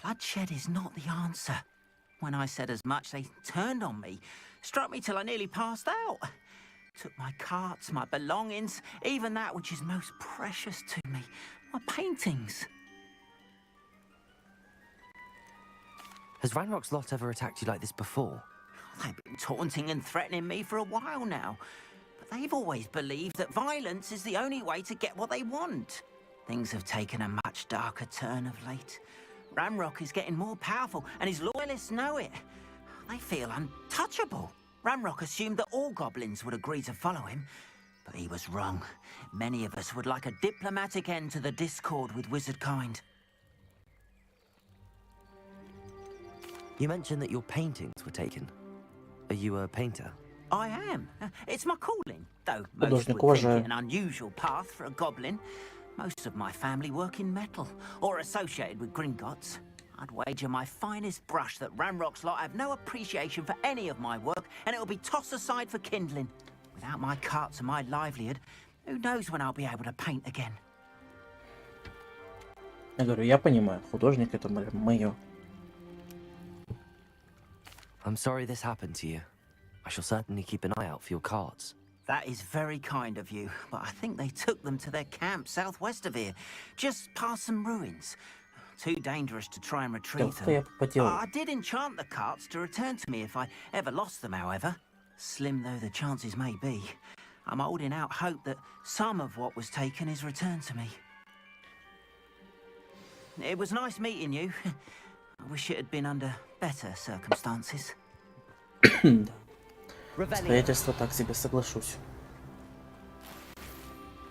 bloodshed is not the answer. When I said as much, they turned on me, struck me till I nearly passed out. Took my carts, my belongings, even that which is most precious to me, my paintings. Has Ranrock's lot ever attacked you like this before? They've been taunting and threatening me for a while now. But they've always believed that violence is the only way to get what they want. Things have taken a much darker turn of late. Ranrock is getting more powerful, and his loyalists know it. They feel untouchable. Ranrock assumed that all goblins would agree to follow him, but he was wrong. Many of us would like a diplomatic end to the discord with wizard kind. You mentioned that your paintings were taken. Are you a painter? I am. It's my calling, though most would think it an unusual path for a goblin. Most of my family work in metal, or associated with Gringotts. I'd wager my finest brush that Ranrock's lot have no appreciation for any of my work, and it'll be tossed aside for kindling. Without my carts and my livelihood, who knows when I'll be able to paint again. Я говорю, я понимаю, художник это моё. I'm sorry this happened to you. I shall certainly keep an eye out for your carts. That is very kind of you, but I think they took them to their camp southwest of here, just past some ruins. Too dangerous to try and retrieve them. I did enchant the carts to return to me if I ever lost them, however. Slim though the chances may be, I'm holding out hope that some of what was taken is returned to me. It was nice meeting you. I wish it had been under better circumstances. Обстоятельства так себе, соглашусь.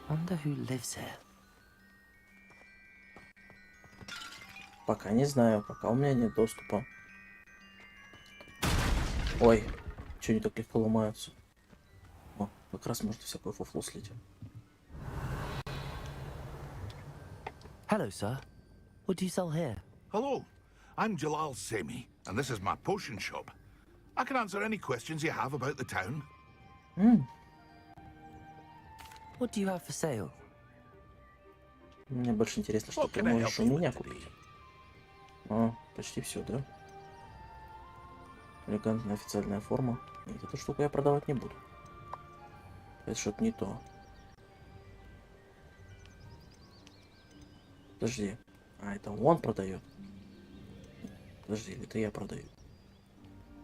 Wonder who lives here. Пока не знаю, пока у меня нет доступа. Ой, что они так легко ломаются? О, как раз можно всякую фуфлу слить. Hello, sir. What do you sell here? Hello, I'm Jalal Semi, and this is my potion shop. I can answer any questions you have about the town. What do you have for sale? Мне больше интересно, что ты можешь у меня купить. А, почти все, да? Элегантная официальная форма. Нет, эту штуку я продавать не буду. Это что-то не то. Подожди. А, это он продает. Подожди, или это я продаю?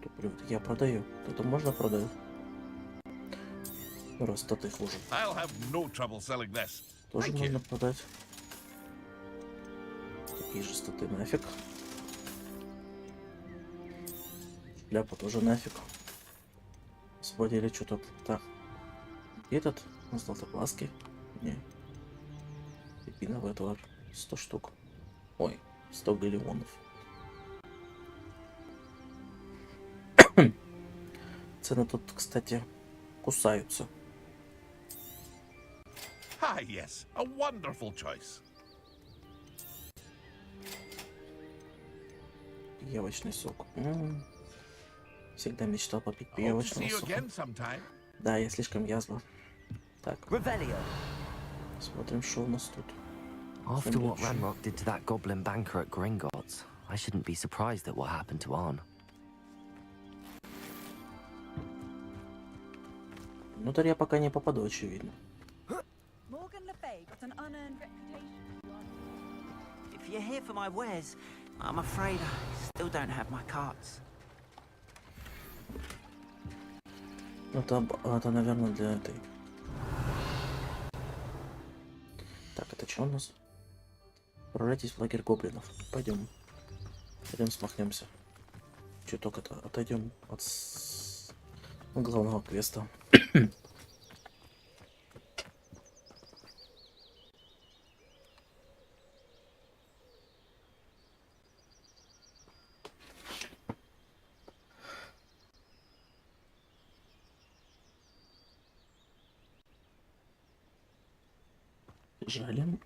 Туплю, это я продаю. Это можно продать? Раз тот и хуже. I'll have no trouble selling this. Тоже можно продать. Такие же статы нафиг. Шляпу тоже нафиг. Освободили что-то. Так. Этот золотоглазки. Не. Пепиновый товар. 100 штук. Ой, 100 галеонов. Цены тут, кстати, кусаются. Ah, yes, a wonderful choice. Пиявочный сок. Всегда мечтал попить пиявочного сока. Да, я слишком язва. Так. Смотрим, что у нас тут. After what Ranrock did to that goblin banker at Gringotts, I shouldn't be surprised at what happened to Arn. Внутрь я пока не попаду, очевидно. If you're here for my wares, I'm afraid I still don't have my carts. Это, наверное, для этой. Так, это что у нас? Отправляйтесь в лагерь гоблинов. Пойдем. Пойдем смахнемся. Чуток это отойдем от главного квеста. Жалим.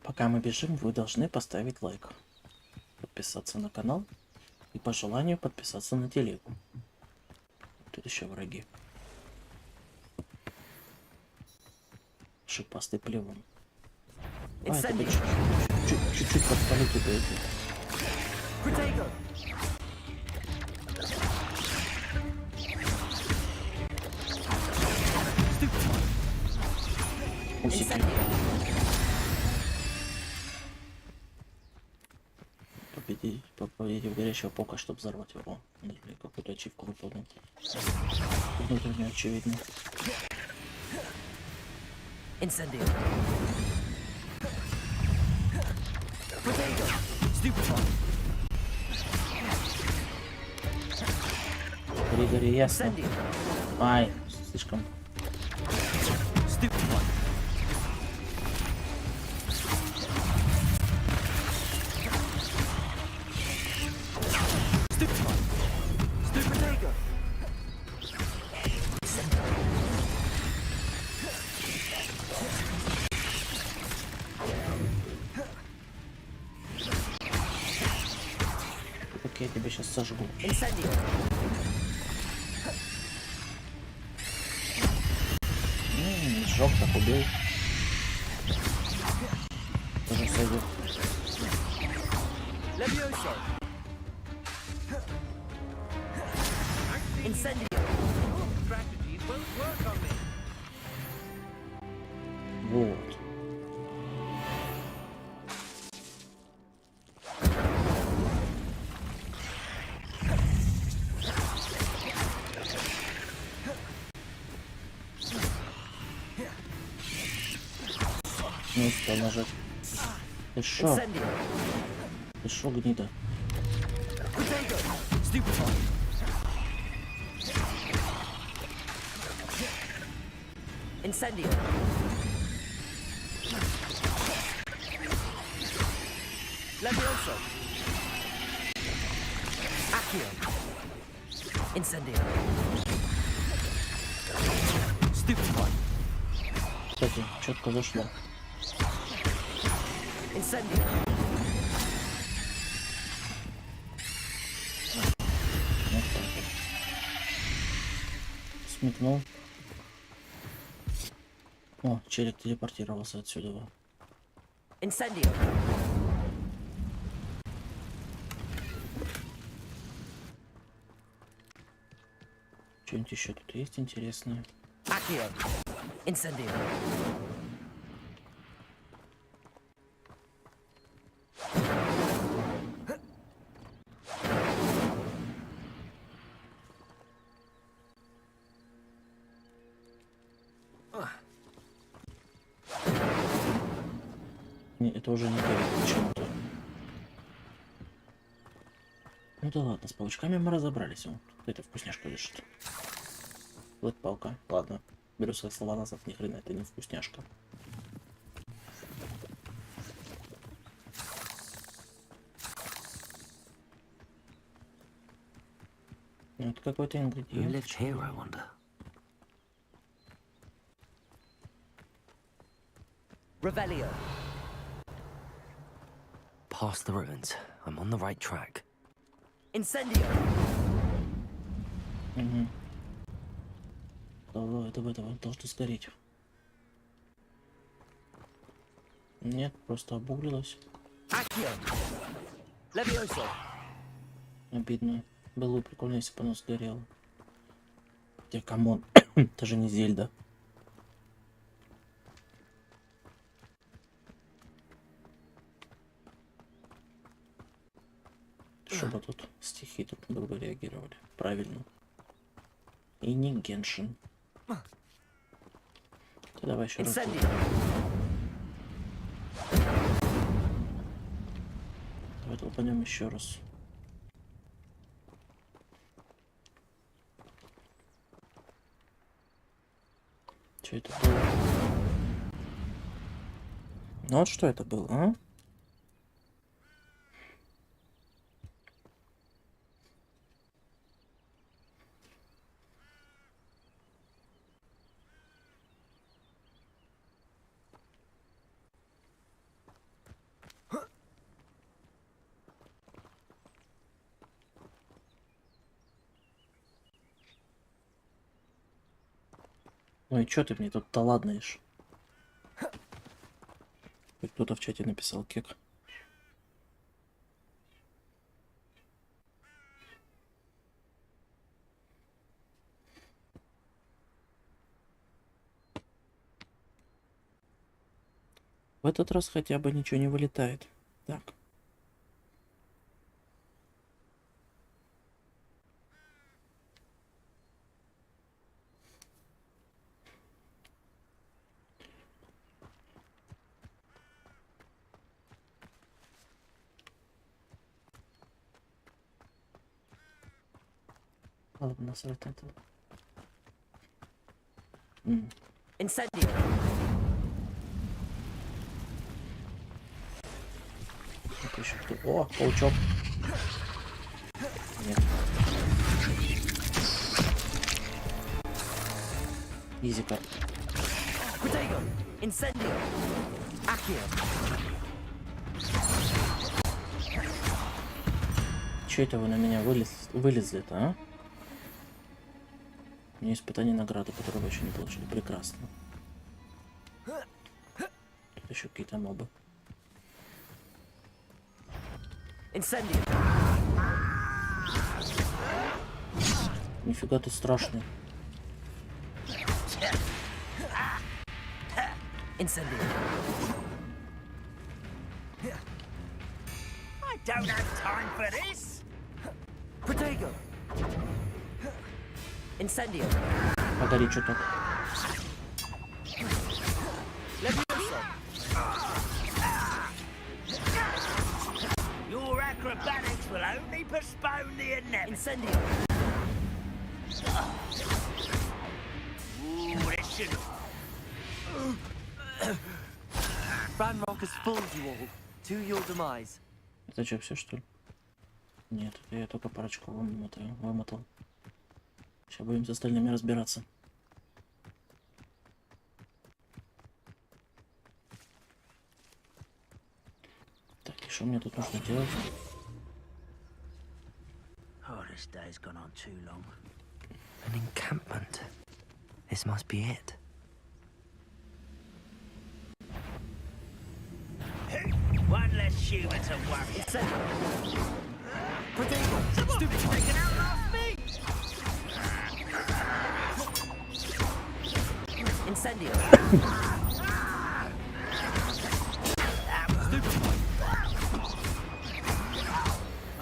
Пока мы бежим, вы должны поставить лайк, подписаться на канал и по желанию подписаться на телегу. Тут еще враги. Шипастый плевун. А, это чуть-чуть подпалить туда идти. Усики. Победите в горячего пока, чтобы взорвать его. Или какую-то ачивку выполнить. Внутренне очевидно. Гори, ясно. Ай, слишком. Я тебя сейчас сожгу. Сжег, так убил. Тоже сойдет. Вот. Не успел нажать. Ты шо? Ты шо, гнида? Incendio. Levioso. Accio. Incendio. Stupefy. Кстати, четко зашло. Incendio. Вот так вот. Смекнул. О, челик телепортировался отсюда. Incendio. Что-нибудь еще тут есть интересное? Accio. Incendio. Не, это уже не то почему-то. Ну да ладно, с паучками мы разобрались. Вот это вкусняшка лежит. Вот палка. Ладно, беру свои слова назад, ни хрена, это не вкусняшка. Это какой-то ингредиент. Revelio. Past the ruins. I'm on the right track. Incendio. Угу. Давай, должно сгореть. Нет, просто обуглилось. Обидно. Было бы прикольно, если бы оно сгорело. Хотя, камон, это же не Зельда. Чтобы тут стихи друг на друга реагировали правильно. И не Геншин. Давай еще раз. Давай толпанем еще раз. Что это было? Ну вот что это было, а? Ну и чё ты мне тут таладнаешь? Кто-то в чате написал кек. В этот раз хотя бы ничего не вылетает. Так. Ладно, насрать это. Incendio. Это еще кто? О, паучок. Нет. Изи карт. Incendio. Че это вы на меня вылезли-то, а? У меня испытание награды, которую вы еще не получили. Прекрасно. Тут еще какие-то мобы. Нифига ты страшный. I don't have time for this. Protego. Incendio. Погоди, что так? Your acrobatics will only postpone the inevitable. Incendio. Ooh, this should... Ranrock has fooled you all to your demise. Это что, все что ли? Нет, это я только парочку вымотал. Сейчас будем с остальными разбираться. Так, и что мне тут нужно делать? Oh, this day's gone on too long. An encampment. This must be it. One less human to worry. Stupid taken out last me. Incendio.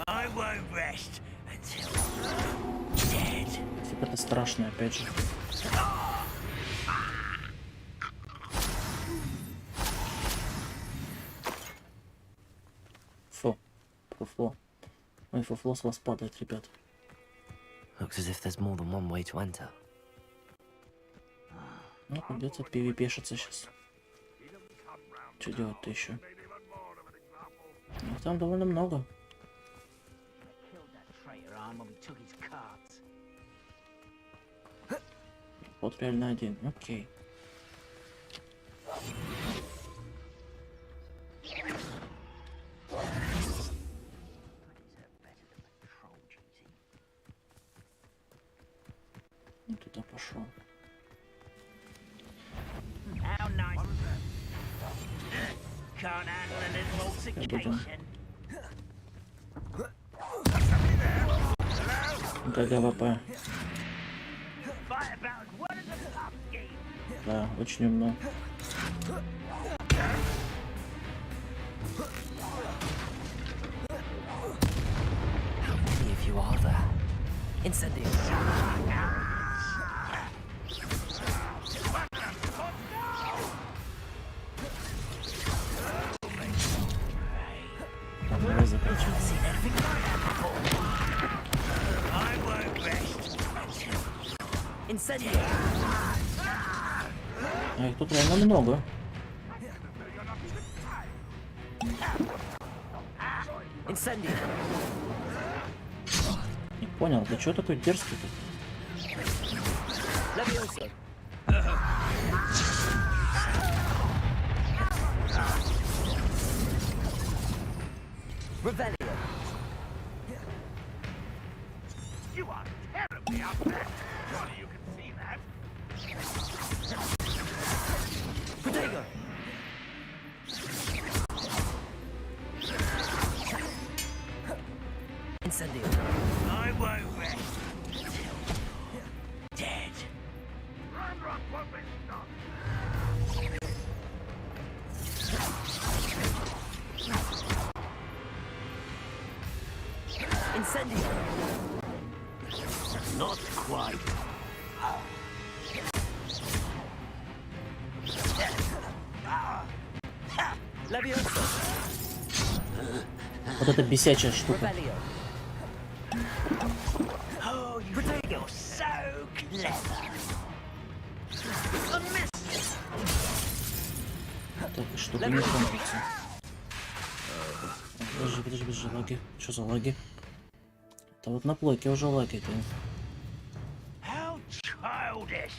I won't rest until dead. Типа это страшно, опять же. фуфло. Ой, фуфло с вас падает, ребят. Looks as if there's more than one way to enter. Ну, придется PvP-шиться сейчас. Что делать-то еще? Их там довольно много. Вот реально один. Окей. Ну, туда пошел. ГГВП. Да, очень умно. How many of you are there? Incendio. Давай заканчивай. Incendio. А их тут реально много. Incendio. Не понял, ты чё такой дерзкий-то? Levioso. Revelio. You are terribly outmatched. Surely you can see that. Protego. Incendio. I won't rest until dead. Run, won't be stopped. Incendio. Not quite. Levioso. Вот это бесячая штука. Revelio. Oh, you're so clever. Так, что-то не кончится. Подожди, лаги. Что за лаги? Да вот на плойке уже лаги-то. How childish.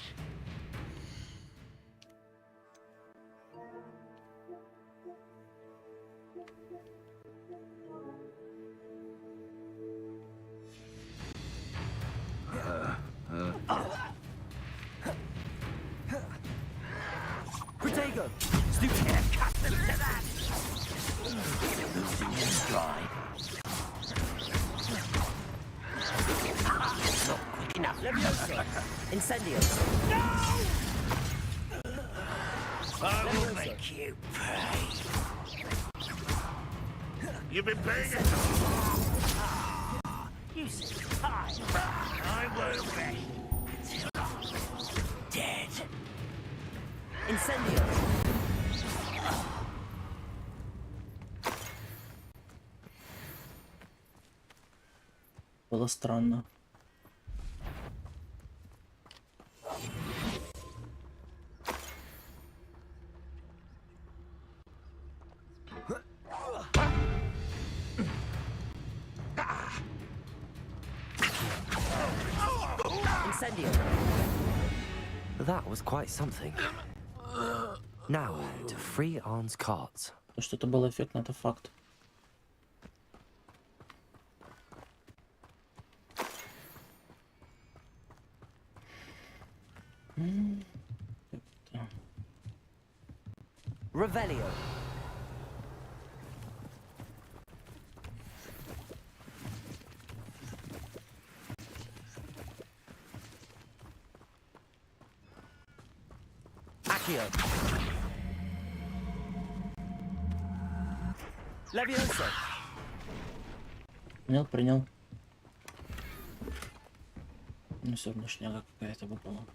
Protego. Stupid accustomed to that. Losing your stride. Not quick enough. Levioso. Incendio. I will make you pay. You've been paying it. You seem tired. I won't rest until dead. Incendio. Было странно. Incendio. That was quite something. Now, to free Arn's carts. То, что это было эффектно, это факт. Revelio. Accio. Levioso. Принял. Ну все равно шняга какая-то выпала.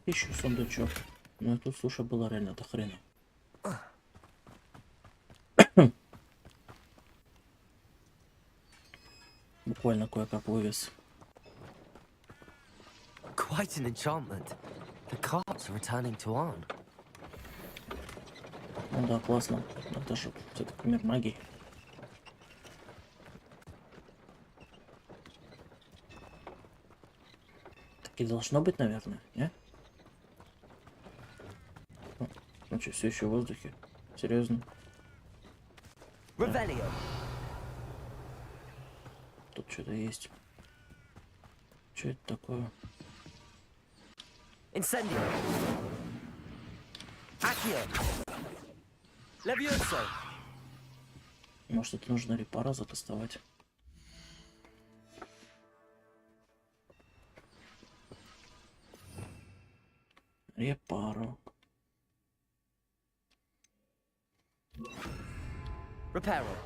Еще сундучок. Ну тут, слушай, было реально до хрена. Буквально кое-как вывез. Quite an enchantment. The carts are returning to Arn. Ну да, классно. Это же все-таки мир магии. Так и должно быть, наверное, не? Ну что, все еще в воздухе? Серьезно? Тут что-то есть. Что это такое? Incendio. Accio. Levioso. Может, это нужно репара затестовать? Репару. Reparo.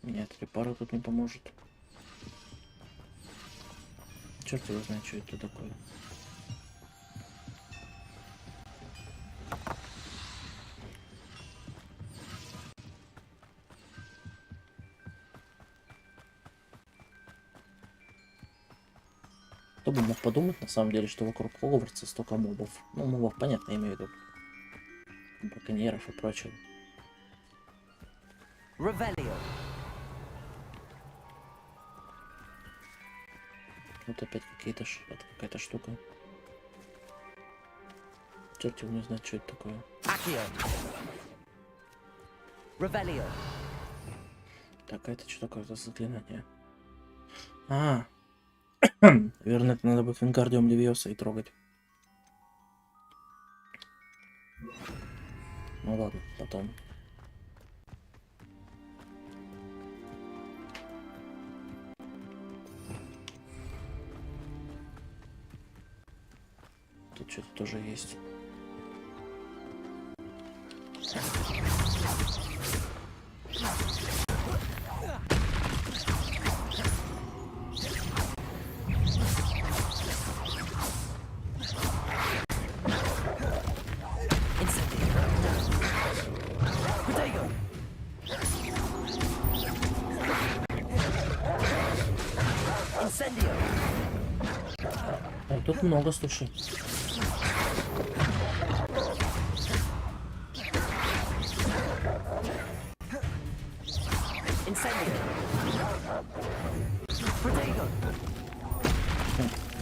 Нет, репара тут не поможет. Черт его знает, что это такое. Кто бы мог подумать, на самом деле, что вокруг Хогвартса столько мобов. Ну, мобов, понятно, я имею в виду. Браконьеров и прочего. Revelio. Вот опять какая-то штука. Черт его не знает, что это такое. Accio. Revelio. Так, а это что такое за заклинание? Наверное, это надо будет Вингардиум Левиоса и трогать. Ну ладно, потом. Тут что-то тоже есть. Тут много, слушай.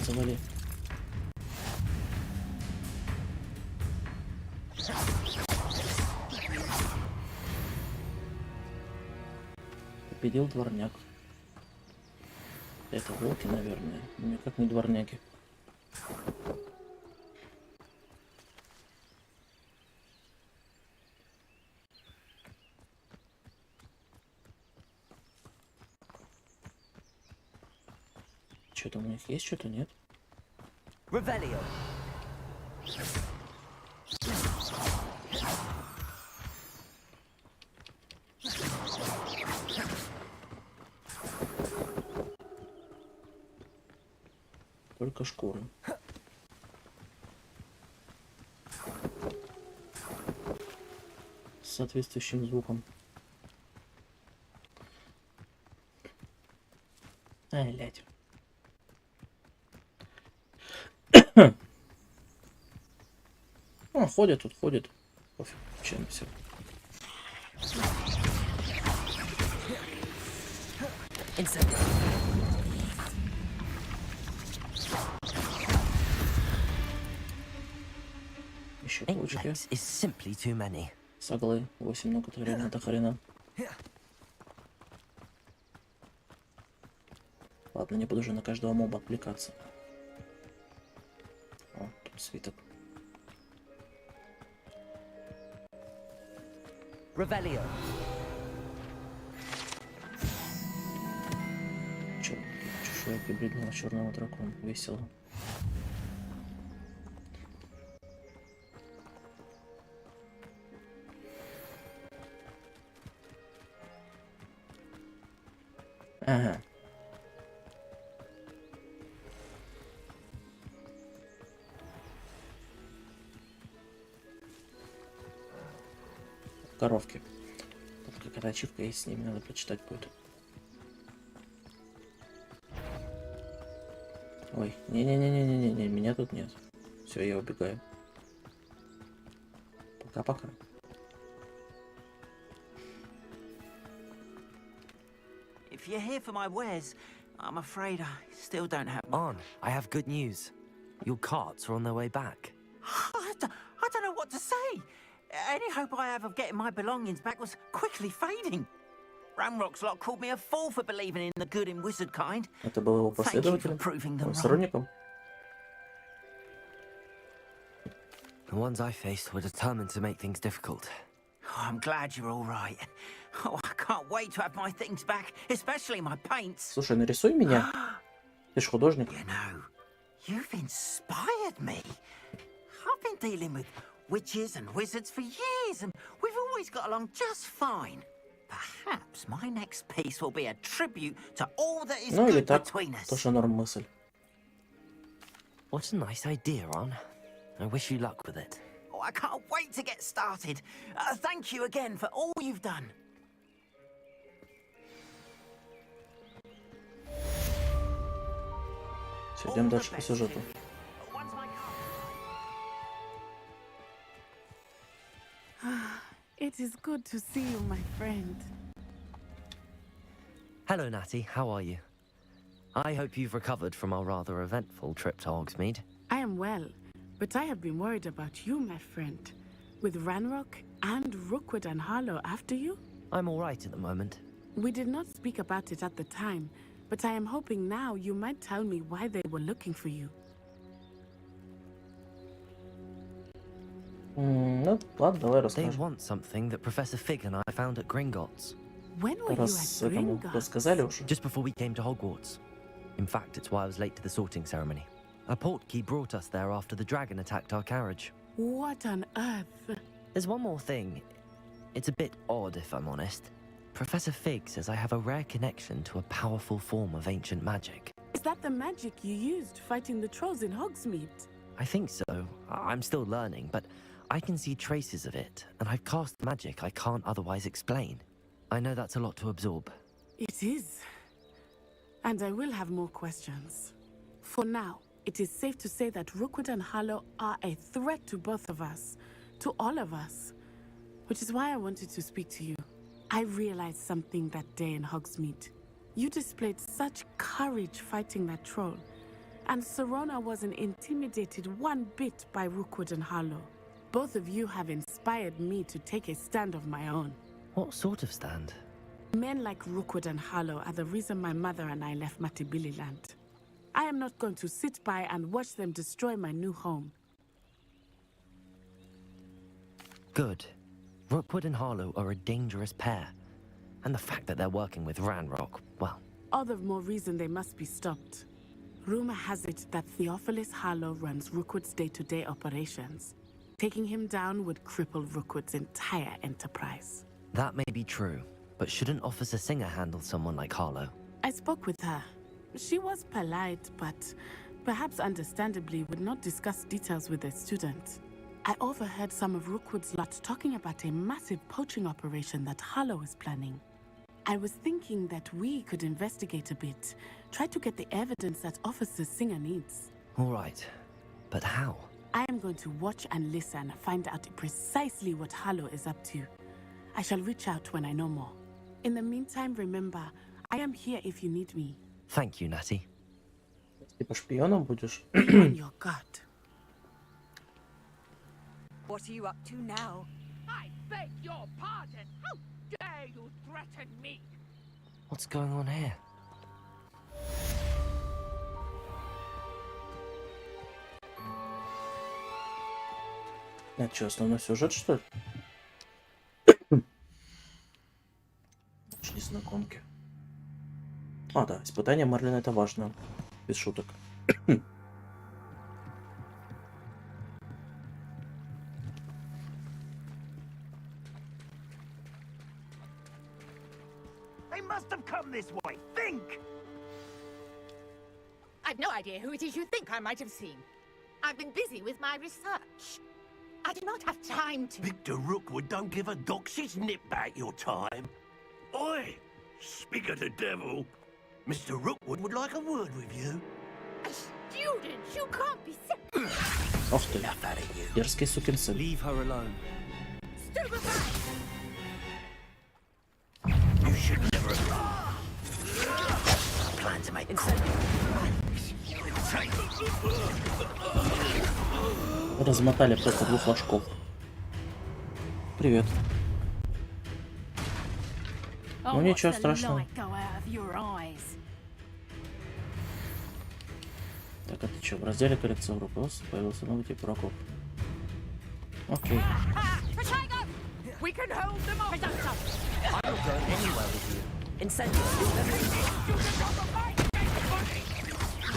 Завали. Победил дворняк. Это волки, наверное. Никак не дворняки. Что-то у них есть, что-то нет. Revelio. Только шкуры. С соответствующим звуком. Ай, блядь. Ходят тут, ходят. Пофиг, чем все. Еще получки. Соглы. 8 ног, это реально до хрена. Ладно, не буду уже на каждого моба отвлекаться. О, тут свиток. Revelio. Чешуя гибридного черного дракона. Весело. Ага. Коровки. Тут какая-то ачивка есть с ними, надо прочитать будет. Ой, не-не-не-не-не-не, меня тут нет. Все, я убегаю. Пока-пока. If you're here for my wares, I'm afraid I still don't have... On, I have good news. Your carts are on their way back. I don't know what to say. Any hope I have of getting my belongings back was quickly fading. Ramrock's lot called me a fool for believing in the good in wizard kind. Это был его последователем, сторонником. The ones I faced were determined to make things difficult. Oh, I'm glad you're all right. Oh, I can't wait to have my things back, especially my paints. Слушай, нарисуй меня. Ты ж художник. You know, you've inspired me. I've been dealing with witches and wizards for years, and we've always got along just fine. Perhaps my next piece will be a tribute to all that is good between us. Тоже норм мысль. What a nice idea, Ron. I wish you luck with it. Oh, I can't wait to get started. Thank you again for all you've done. Все, идем дальше по сюжету. It is good to see you, my friend. Hello, Natty. How are you? I hope you've recovered from our rather eventful trip to Hogsmeade. I am well, but I have been worried about you, my friend. With Ranrock and Rookwood and Harlow after you? I'm all right at the moment. We did not speak about it at the time, but I am hoping now you might tell me why they were looking for you. Ну, ладно, давай They расскажем. want something that Professor Fig and I found at Gringotts. When were you at Gringotts? Рассказали уже. Just before we came to Hogwarts. In fact, it's why I was late to the sorting ceremony. A portkey brought us there after the dragon attacked our carriage. What on earth? There's one more thing. It's a bit odd, if I'm honest. Professor Fig says I have a rare connection to a powerful form of ancient magic. Is that the magic you used fighting the trolls in Hogsmeade? I think so. I'm still learning, but I can see traces of it, and I've cast magic I can't otherwise explain. I know that's a lot to absorb. It is. And I will have more questions. For now, it is safe to say that Rookwood and Harlow are a threat to both of us, to all of us. Which is why I wanted to speak to you. I realized something that day in Hogsmeade. You displayed such courage fighting that troll, and Serona wasn't intimidated one bit by Rookwood and Harlow. Both of you have inspired me to take a stand of my own. What sort of stand? Men like Rookwood and Harlow are the reason my mother and I left Matibili land. I am not going to sit by and watch them destroy my new home. Good. Rookwood and Harlow are a dangerous pair. And the fact that they're working with Ranrock, well... All the more reason they must be stopped. Rumor has it that Theophilus Harlow runs Rookwood's day-to-day operations. Taking him down would cripple Rookwood's entire enterprise. That may be true, but shouldn't Officer Singer handle someone like Harlow? I spoke with her. She was polite, but perhaps understandably would not discuss details with a student. I overheard some of Rookwood's lot talking about a massive poaching operation that Harlow is planning. I was thinking that we could investigate a bit, try to get the evidence that Officer Singer needs. All right, but how? I am going to watch and listen, find out precisely what Harlow is up to. I shall reach out when I know more. In the meantime, remember, I am here if you need me. Thank you, Natty. Типа шпионом будешь? Be on your guard. What are you up to now? I beg your pardon. How dare you threaten me? What's going on here? Это что, основной сюжет, что ли? Ночные знакомки. А, да, испытание Марлина — это важно. Без шуток. They must have come this way. Think! I've no idea who it is you think I might have seen. I've been busy with my research. I do not have time to... Victor Rookwood don't give a doxy's nip back your time. Oi! Speak of the devil. Mr. Rookwood would like a word with you. A student? You can't be sick. Ох ты, дерзкий сукин сын. Leave her alone. You should never have... Plan to make Размотали просто двух флажков. Привет. Ну ничего страшного. Так, это что? В разделе коллекция вопросов появился новый тип уроков. Окей.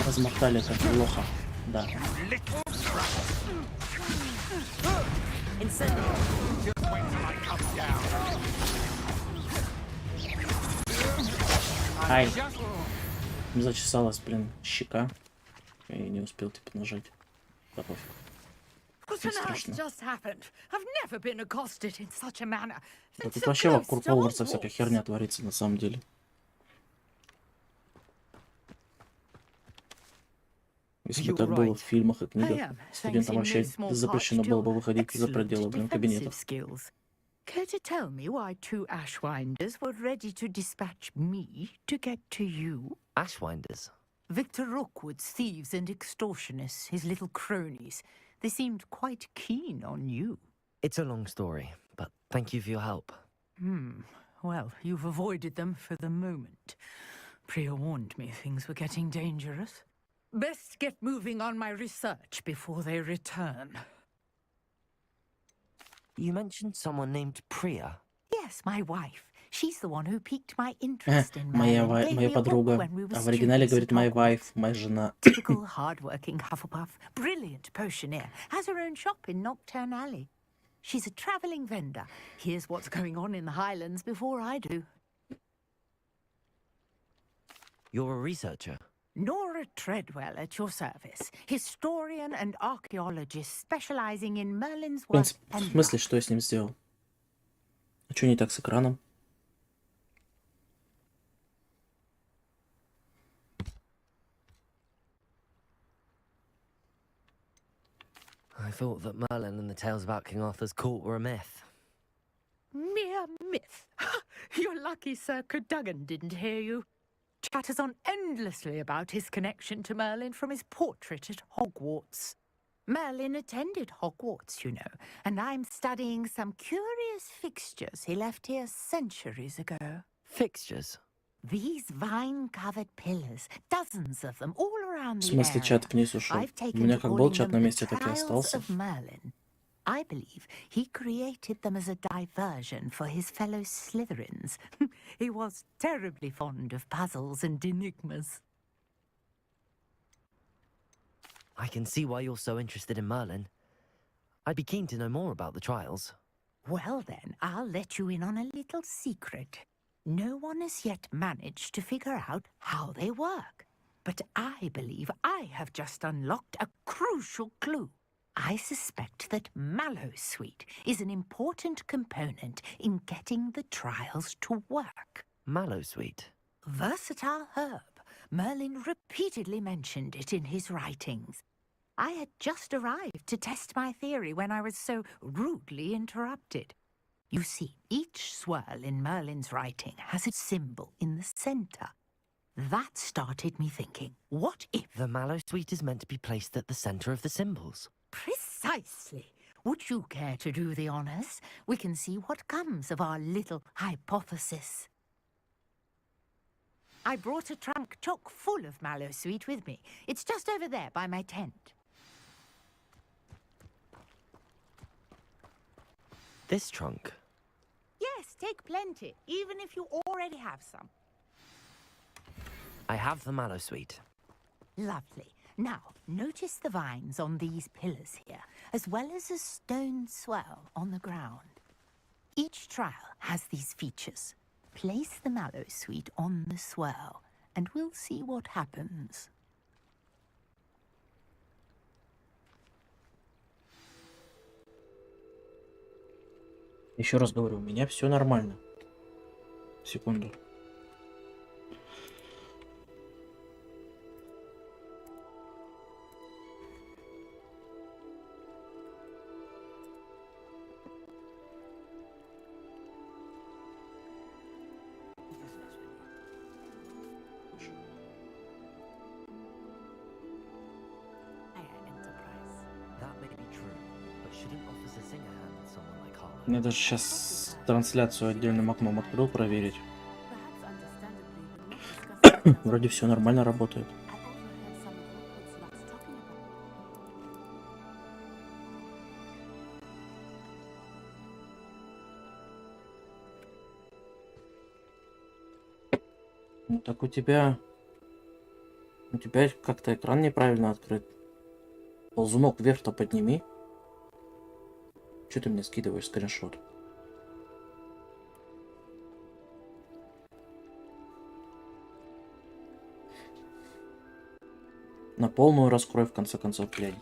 Размотали как плохо. Да. Ай. Зачесалась, блин, щека. Я не успел типа нажать. Да пофиг. Не страшно. Да тут вообще вокруг Хогвартса всякая херня творится на самом деле. Если бы так было в фильмах и книгах, студентам вообще запрещено было бы выходить за пределы, блин, кабинетов. Care to tell me why 2 Ashwinders were ready to dispatch me to get to you? Ashwinders? Victor Rookwood's thieves and extortionists, his little cronies. They seemed quite keen on you. It's a long story, but thank you for your help. Well, you've avoided them for the moment. Priya warned me things were getting dangerous. Best get moving on my research before they return. You mentioned someone named Priya. Yes, my wife. She's the one who piqued my interest in Моя Merlin. подруга. А в оригинале говорит my wife, моя жена. Typical hard-working Hufflepuff, brilliant potioneer, has her own shop in Nocturne Alley. She's a travelling vendor. Here's what's going on in the Highlands before I do. You're a researcher? Nora Treadwell at your service. Historian and archaeologist specializing in Merlin's work. В смысле, что я с ним сделал? А что не так с экраном? I thought that Merlin and the tales about King Arthur's court were a myth. Mere myth. You're lucky Sir Cadogan didn't hear you. Chatters on endlessly about his connection to Merlin from his portrait at Hogwarts. Merlin attended Hogwarts, you know, and I'm studying some curious fixtures he left here centuries ago. Fixtures? These vine-covered pillars, dozens of them, all around В the смысле, чат area. вниз ушел? I've У taken меня to как был calling чат them на the месте, так и Trials остался. of Merlin. I believe he created them as a diversion for his fellow Slytherins. He was terribly fond of puzzles and enigmas. I can see why you're so interested in Merlin. I'd be keen to know more about the trials. Well then, I'll let you in on a little secret. No one has yet managed to figure out how they work. But I believe I have just unlocked a crucial clue. I suspect that Mallowsweet is an important component in getting the trials to work. Mallowsweet? Versatile herb. Merlin repeatedly mentioned it in his writings. I had just arrived to test my theory when I was so rudely interrupted. You see, each swirl in Merlin's writing has a symbol in the center. That started me thinking, what if... The Mallowsweet is meant to be placed at the center of the symbols. Precisely. Would you care to do the honors? We can see what comes of our little hypothesis. I brought a trunk chock full of Mallowsweet with me. It's just over there by my tent. This trunk? Yes, take plenty, even if you already have some. I have the Mallowsweet. Lovely. Now, notice the vines on these pillars here, as well as a stone swirl on the ground. Each trial has these features. Place the Mallowsweet on the swirl, and we'll see what happens. Еще раз говорю, у меня все нормально. Секунду. Я даже сейчас трансляцию отдельным окном открыл проверить. Вроде все нормально работает. Ну, так у тебя как-то экран неправильно открыт. Ползунок вверх-то подними. Что ты мне скидываешь скриншот? На полную раскрой, в конце концов, блядь.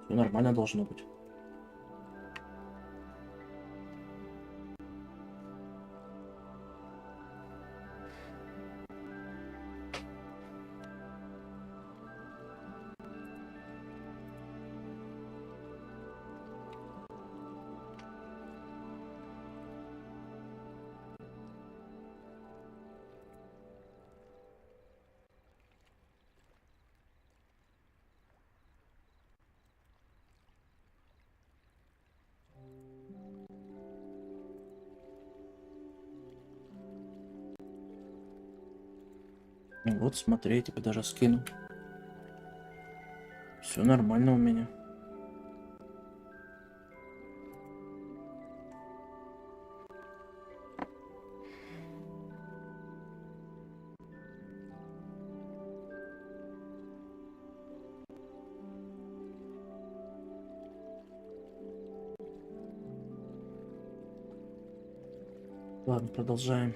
Все нормально должно быть. Ну вот, смотри, я тебе даже скину. Все нормально у меня. Ладно, продолжаем.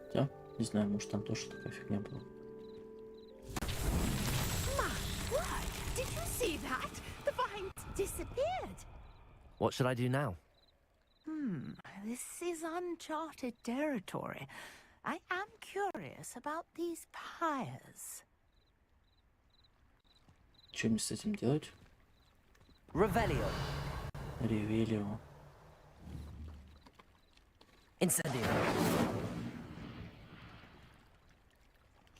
Все, не знаю, может там тоже такая фигня была. Did you see that? The vines disappeared. What should I do now? This is uncharted territory. I am curious about these pyres. Что мне с этим делать? Revelio. Ревелио. Incendio.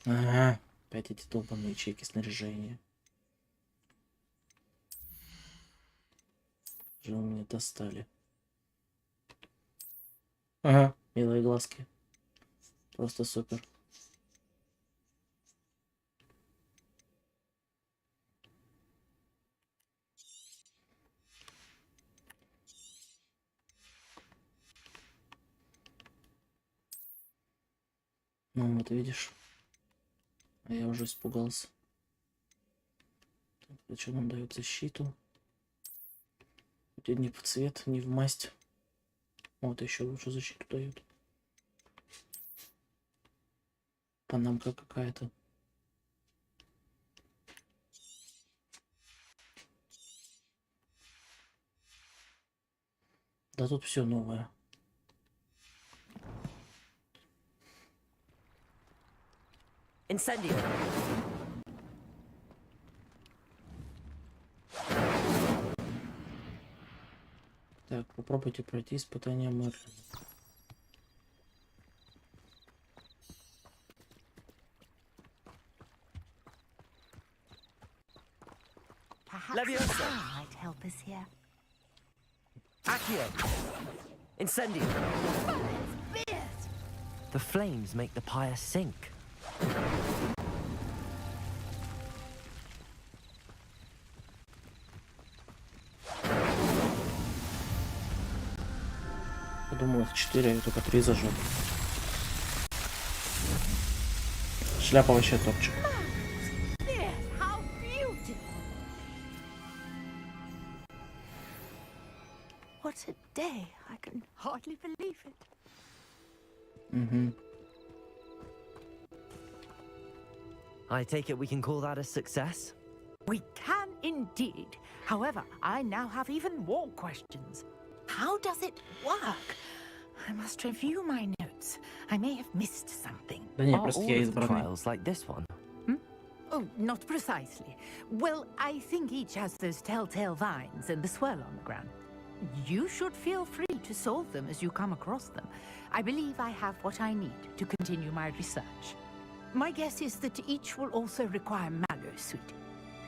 Ага, опять эти долбаные ячейки снаряжения. Что вы меня достали? Ага, милые глазки. Просто супер. Ну вот видишь. А я уже испугался. Так, что нам дает защиту? Где не в цвет, не в масть. Вот еще лучше защиту дают. Панамка какая-то. Да тут все новое. Incendio. Так, попробуйте пройти испытание Мерлина. Leviosa. Might help us here. Accio. Incendio. The flames make the pyre sink. Я думал, их 4, я только 3 зажег. Шляпа вообще топчик. What a day. I can hardly believe it. I take it we can call that a success? We can indeed. However, I now have even more questions. How does it work? I must review my notes. I may have missed something. Are all of the trials like this one? Oh, not precisely. Well, I think each has those telltale vines and the swirl on the ground. You should feel free to solve them as you come across them. I believe I have what I need to continue my research. My guess is that each will also require mallow sweet,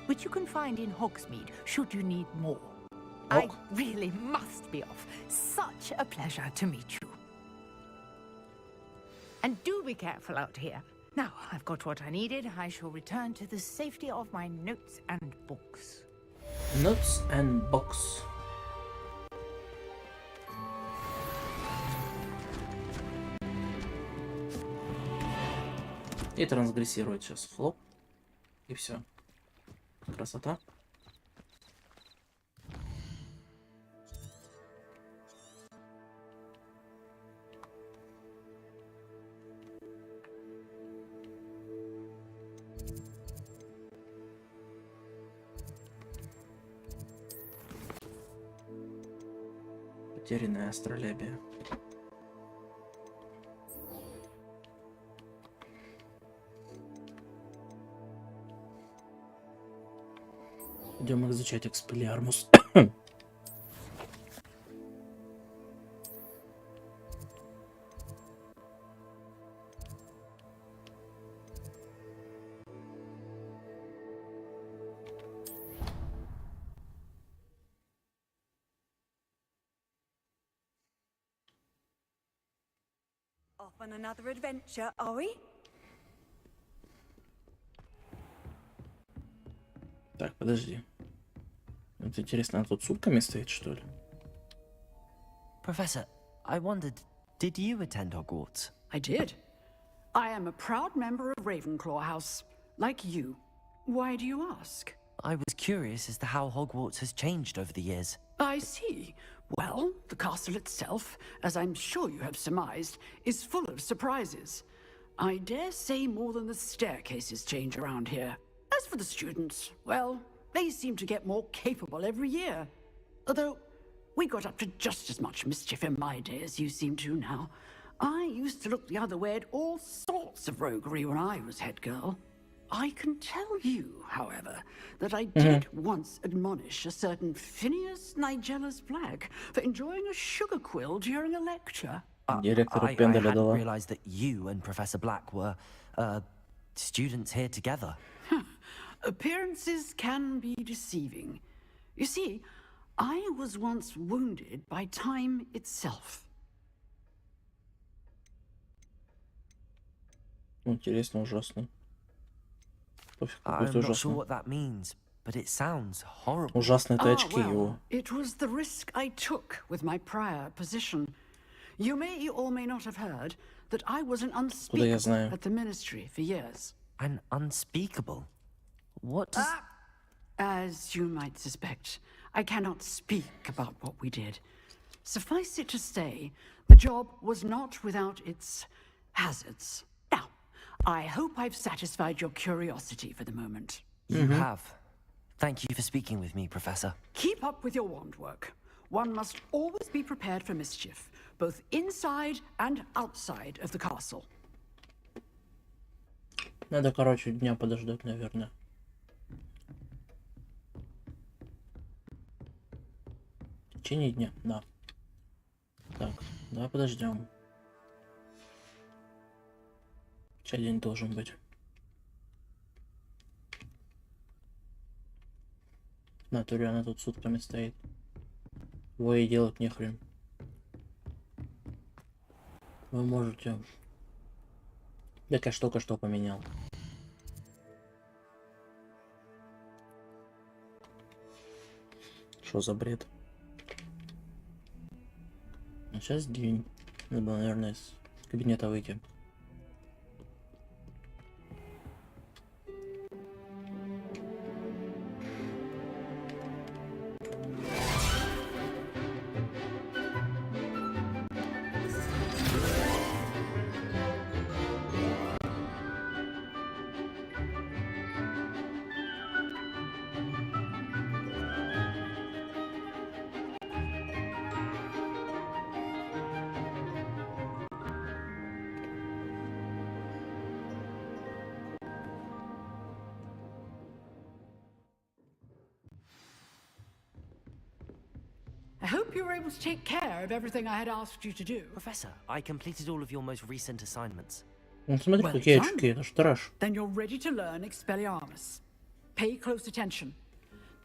which you can find in Hogsmeade should you need more. I really must be off. Such a pleasure to meet you. And do be careful out here. Now, I've got what I needed. I shall return to the safety of my notes and books. Notes and books. И трансгрессирует сейчас. Хлоп. И все. Красота. Потерянное астролябие. Идем изучать экспеллиармус. Off on another adventure, are we? Так, подожди. Вот интересно, она тут сутками стоит, что ли? Professor, I wondered, did you attend Hogwarts? I did. I am a proud member of Ravenclaw House, like you. Why do you ask? I was curious as to how Hogwarts has changed over the years. I see. Well, the castle itself, as I'm sure you have surmised, is full of surprises. I dare say more than the staircases change around here. As for the students, well, they seem to get more capable every year. Although, we got up to just as much mischief in my day as you seem to now. I used to look the other way at all sorts of roguery when I was head girl. I can tell you, however, that I did once admonish a certain Phineas Nigella's Black for enjoying a sugar quill during a lecture. I hadn't realized that you and Professor Black were, students here together. Appearances can be deceiving. You see, I was once wounded by time itself. Интересно, ужасно. I'm not sure what that means, but it sounds horrible. Ужасные это очки его. It was the risk I took with my prior position. You may or may not have heard that I was an unspeakable at the ministry for years. An unspeakable? What does... As you might suspect, I cannot speak about what we did. Suffice it to say, the job was not without its hazards. Now, I hope I've satisfied your curiosity for the moment. You have. Thank you for speaking with me, Professor. Keep up with your wand work. One must always be prepared for mischief, both inside and outside of the castle. Надо, короче, дня подождать, наверное. В течение дня, да. Так, давай подождем. Сейчас день должен быть. В натуре она тут сутками стоит. Его и делать нехрен. Вы можете... Так я ж только что поменял. Что за бред? А сейчас день. Надо было, наверное, из кабинета выйти. I hope you were able to take care of everything I had asked you to do. Professor, I completed all of your most recent assignments. Ну, смотри, Well какие done. очки, это ж трэш. Then you're ready to learn Expelliarmus. Pay close attention.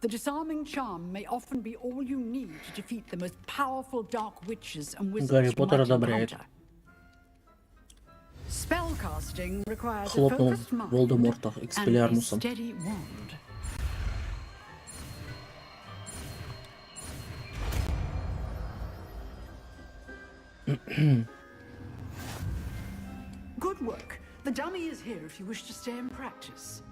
The disarming charm may often be all you need to defeat the most powerful dark witches and wizards Гарри you Поттер might одобряет. encounter. Spellcasting requires a Хлопнул focused mind Волдеморта and a Экспеллиармусом. steady wand. Good work. The dummy is here if you wish to stay and practice.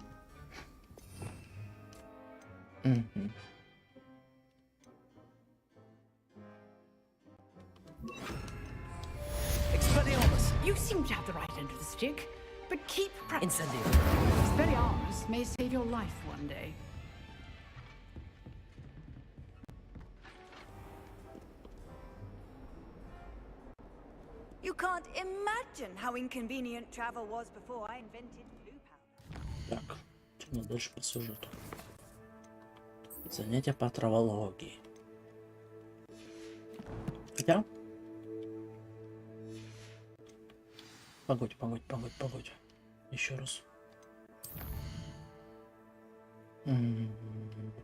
Expelliarmus! You seem to have the right end of the stick, but keep practicing. Incendio. Expelliarmus may save your life one day. You can't imagine how inconvenient travel was before I invented blue powder. Так, чем дальше по сюжету. Занятия по травологии. Хотя... Погодь. Еще раз.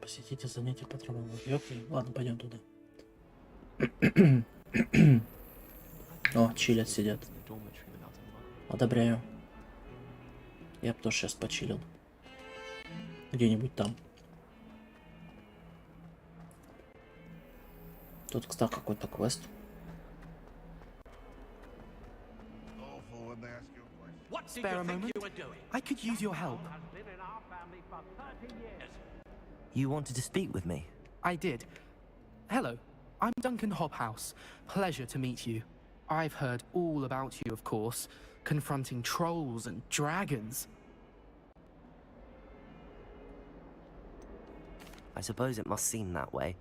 Посетите занятия по травологии. Окей, ладно, пойдем туда. О, чилят сидят. Одобряю. Я бы тоже сейчас почилил. Где-нибудь там. Тут, кстати, какой-то квест. Spare a moment? I could use your help. You wanted to speak with me? I did. Hello, I'm Duncan Hobhouse. Pleasure to meet you. I've heard all about you, of course, confronting trolls and dragons. I suppose it must seem that way.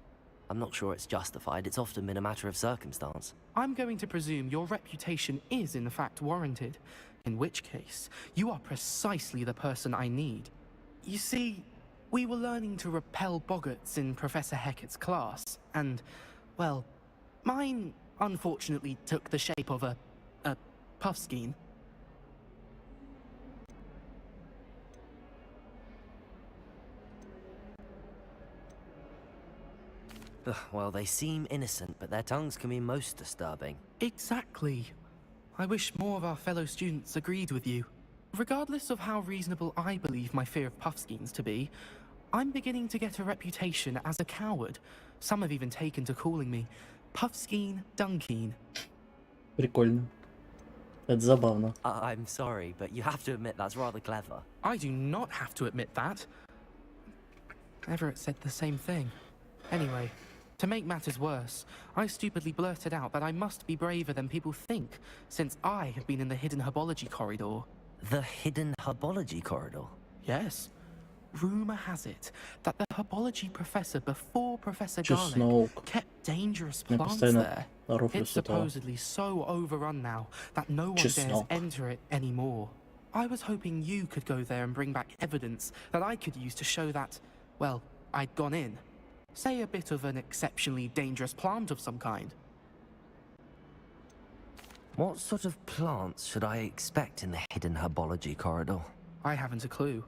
I'm not sure it's justified. It's often been a matter of circumstance. I'm going to presume your reputation is in fact warranted, in which case, you are precisely the person I need. You see, we were learning to repel boggarts in Professor Hecat's class, and, well, mine unfortunately took the shape of a puffskein. Well, they seem innocent, but their tongues can be most disturbing. Exactly. I wish more of our fellow students agreed with you. Regardless of how reasonable I believe my fear of puffskeins to be, I'm beginning to get a reputation as a coward. Some have even taken to calling me Puffskein Dunkeen. Прикольно. Это забавно. I'm sorry, but you have to admit that's rather clever. I do not have to admit that. Everett said the same thing. Anyway, to make matters worse, I stupidly blurted out that I must be braver than people think, since I have been in the hidden herbology corridor. The hidden herbology corridor? Yes. Rumor has it that the herbology professor before Professor Just Garlic snoke. kept dangerous Я plants постоянно there. рофлю It's с этого. supposedly so overrun now that no one dares Чеснок. enter it anymore. I was hoping you could go there and bring back evidence that I could use to show that, well, I'd gone in. Say a bit of an exceptionally dangerous plant of some kind. What sort of plants should I expect in the hidden herbology corridor? I haven't a clue.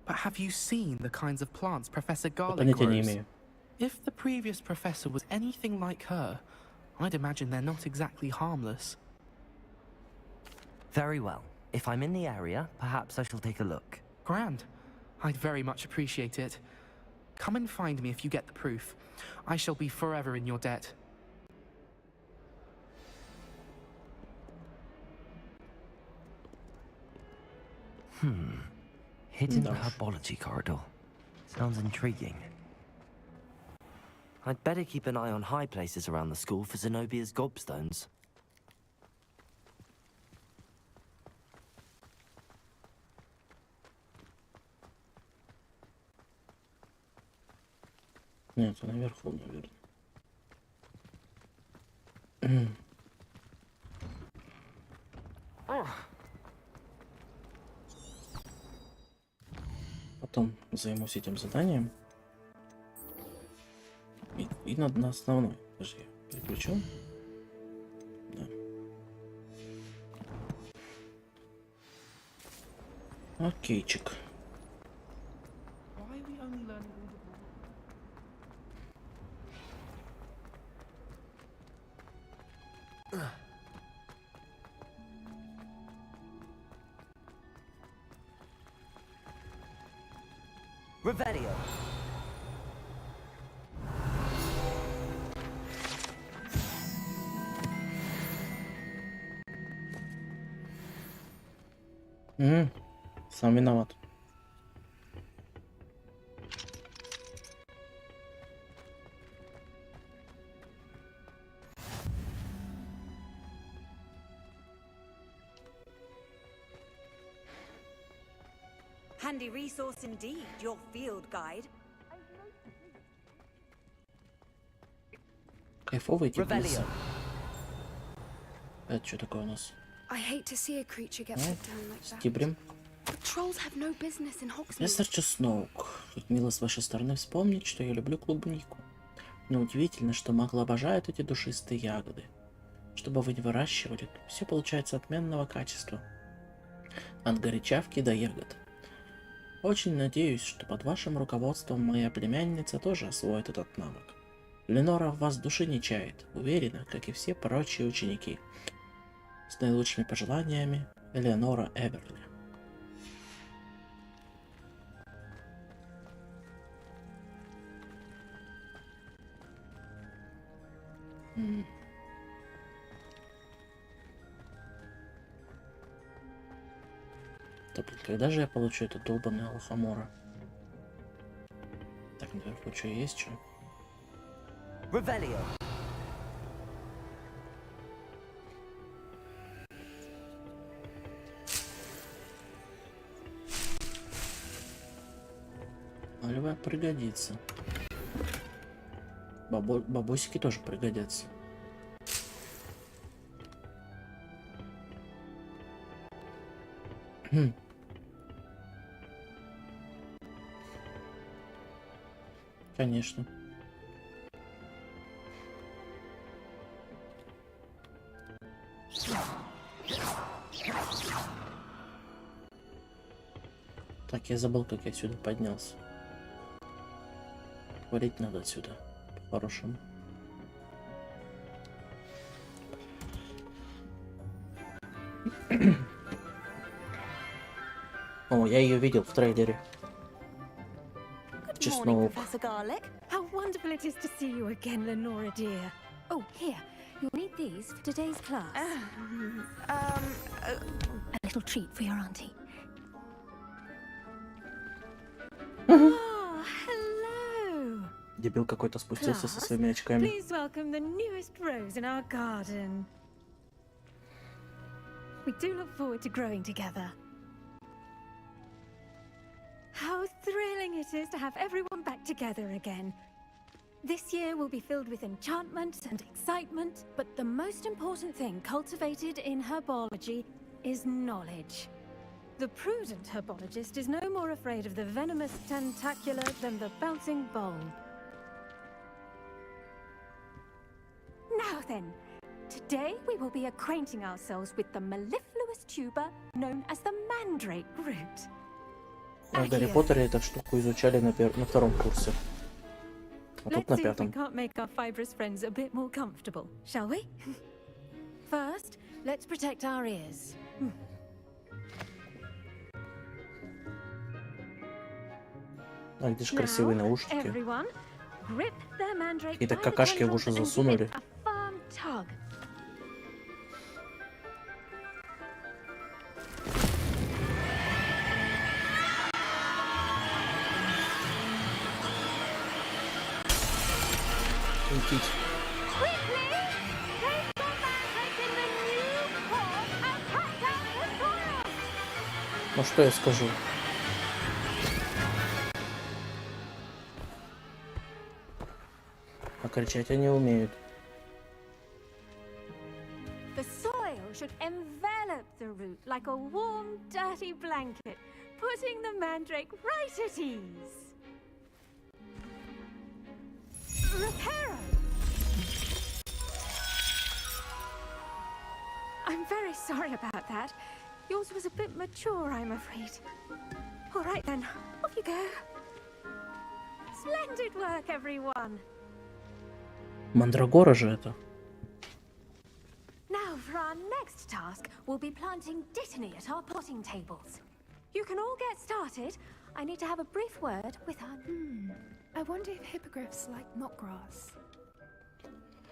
But have you seen the kinds of plants Professor Garlic Понятия не grows? имею. If the previous professor was anything like her, I'd imagine they're not exactly harmless. Very well. If I'm in the area, perhaps I shall take a look. Grand. I'd very much appreciate it. Come and find me if you get the proof. I shall be forever in your debt. Hidden herbology corridor. Sounds intriguing. I'd better keep an eye on high places around the school for Zenobia's gobstones. Нет, это наверху, наверное. Потом займусь этим заданием. И на основной. Подожди, переключил? Да. Окейчик. Revelio. Сам виноват. Handy resource indeed, your field guide. Кайфовый теплица. Это что такое у нас? I hate to see a creature get put down like that. Стибрим. The trolls have no business in Hogsmeade. Профессор Чеснок. Как мило с вашей стороны вспомнить, что я люблю клубнику. Неудивительно, что маглы обожают эти душистые ягоды. Чтобы вы не выращивали, все получается отменного качества. От горячавки до ягод. Очень надеюсь, что под вашим руководством моя племянница тоже освоит этот навык. Ленора в вас души не чает, уверена, как и все прочие ученики. С наилучшими пожеланиями, Элеонора Эверли. Да, блин, когда же я получу это долбаное лохомора? Так, наверху что есть, что? Revelio. Альва пригодится. Бабосики тоже пригодятся. Конечно. Так, я забыл, как я сюда поднялся. Валить надо отсюда, по-хорошему. О, я ее видел в трейлере. Good morning, Professor Garlick. How wonderful it is to see you again, Lenora dear. Oh, here. You'll need these for today's class. A little treat for your auntie. Oh, hello. Дебил какой-то спустился со своими очками. Please welcome the newest rose in our garden. We do look forward to growing together. How thrilling it is to have everyone back together again. This year will be filled with enchantment and excitement, but the most important thing cultivated in herbology is knowledge. The prudent herbologist is no more afraid of the venomous tentacular than the bouncing bulb. Now then, today we will be acquainting ourselves with the mellifluous tuber known as the mandrake root. В Гарри Поттере эту штуку изучали на втором курсе. А тут на пятом. Let's see if we can't make our fibrous friends a bit more comfortable, shall we? First, let's protect our ears. А где же красивые наушники? Какие-то какашки в уши засунули. Летить. Ну что я скажу? А кричать они умеют. The soil should envelop the root like a warm, dirty blanket, putting the mandrake right at ease. Reparo! I'm very sorry about that. Yours was a bit mature, I'm afraid. All right then, off you go. Splendid work, everyone. Мандрагора же это. Now for our next task, we'll be planting dittany at our potting tables. You can all get started. I need to have a brief word with our... I wonder if hippogriffs like knotgrass.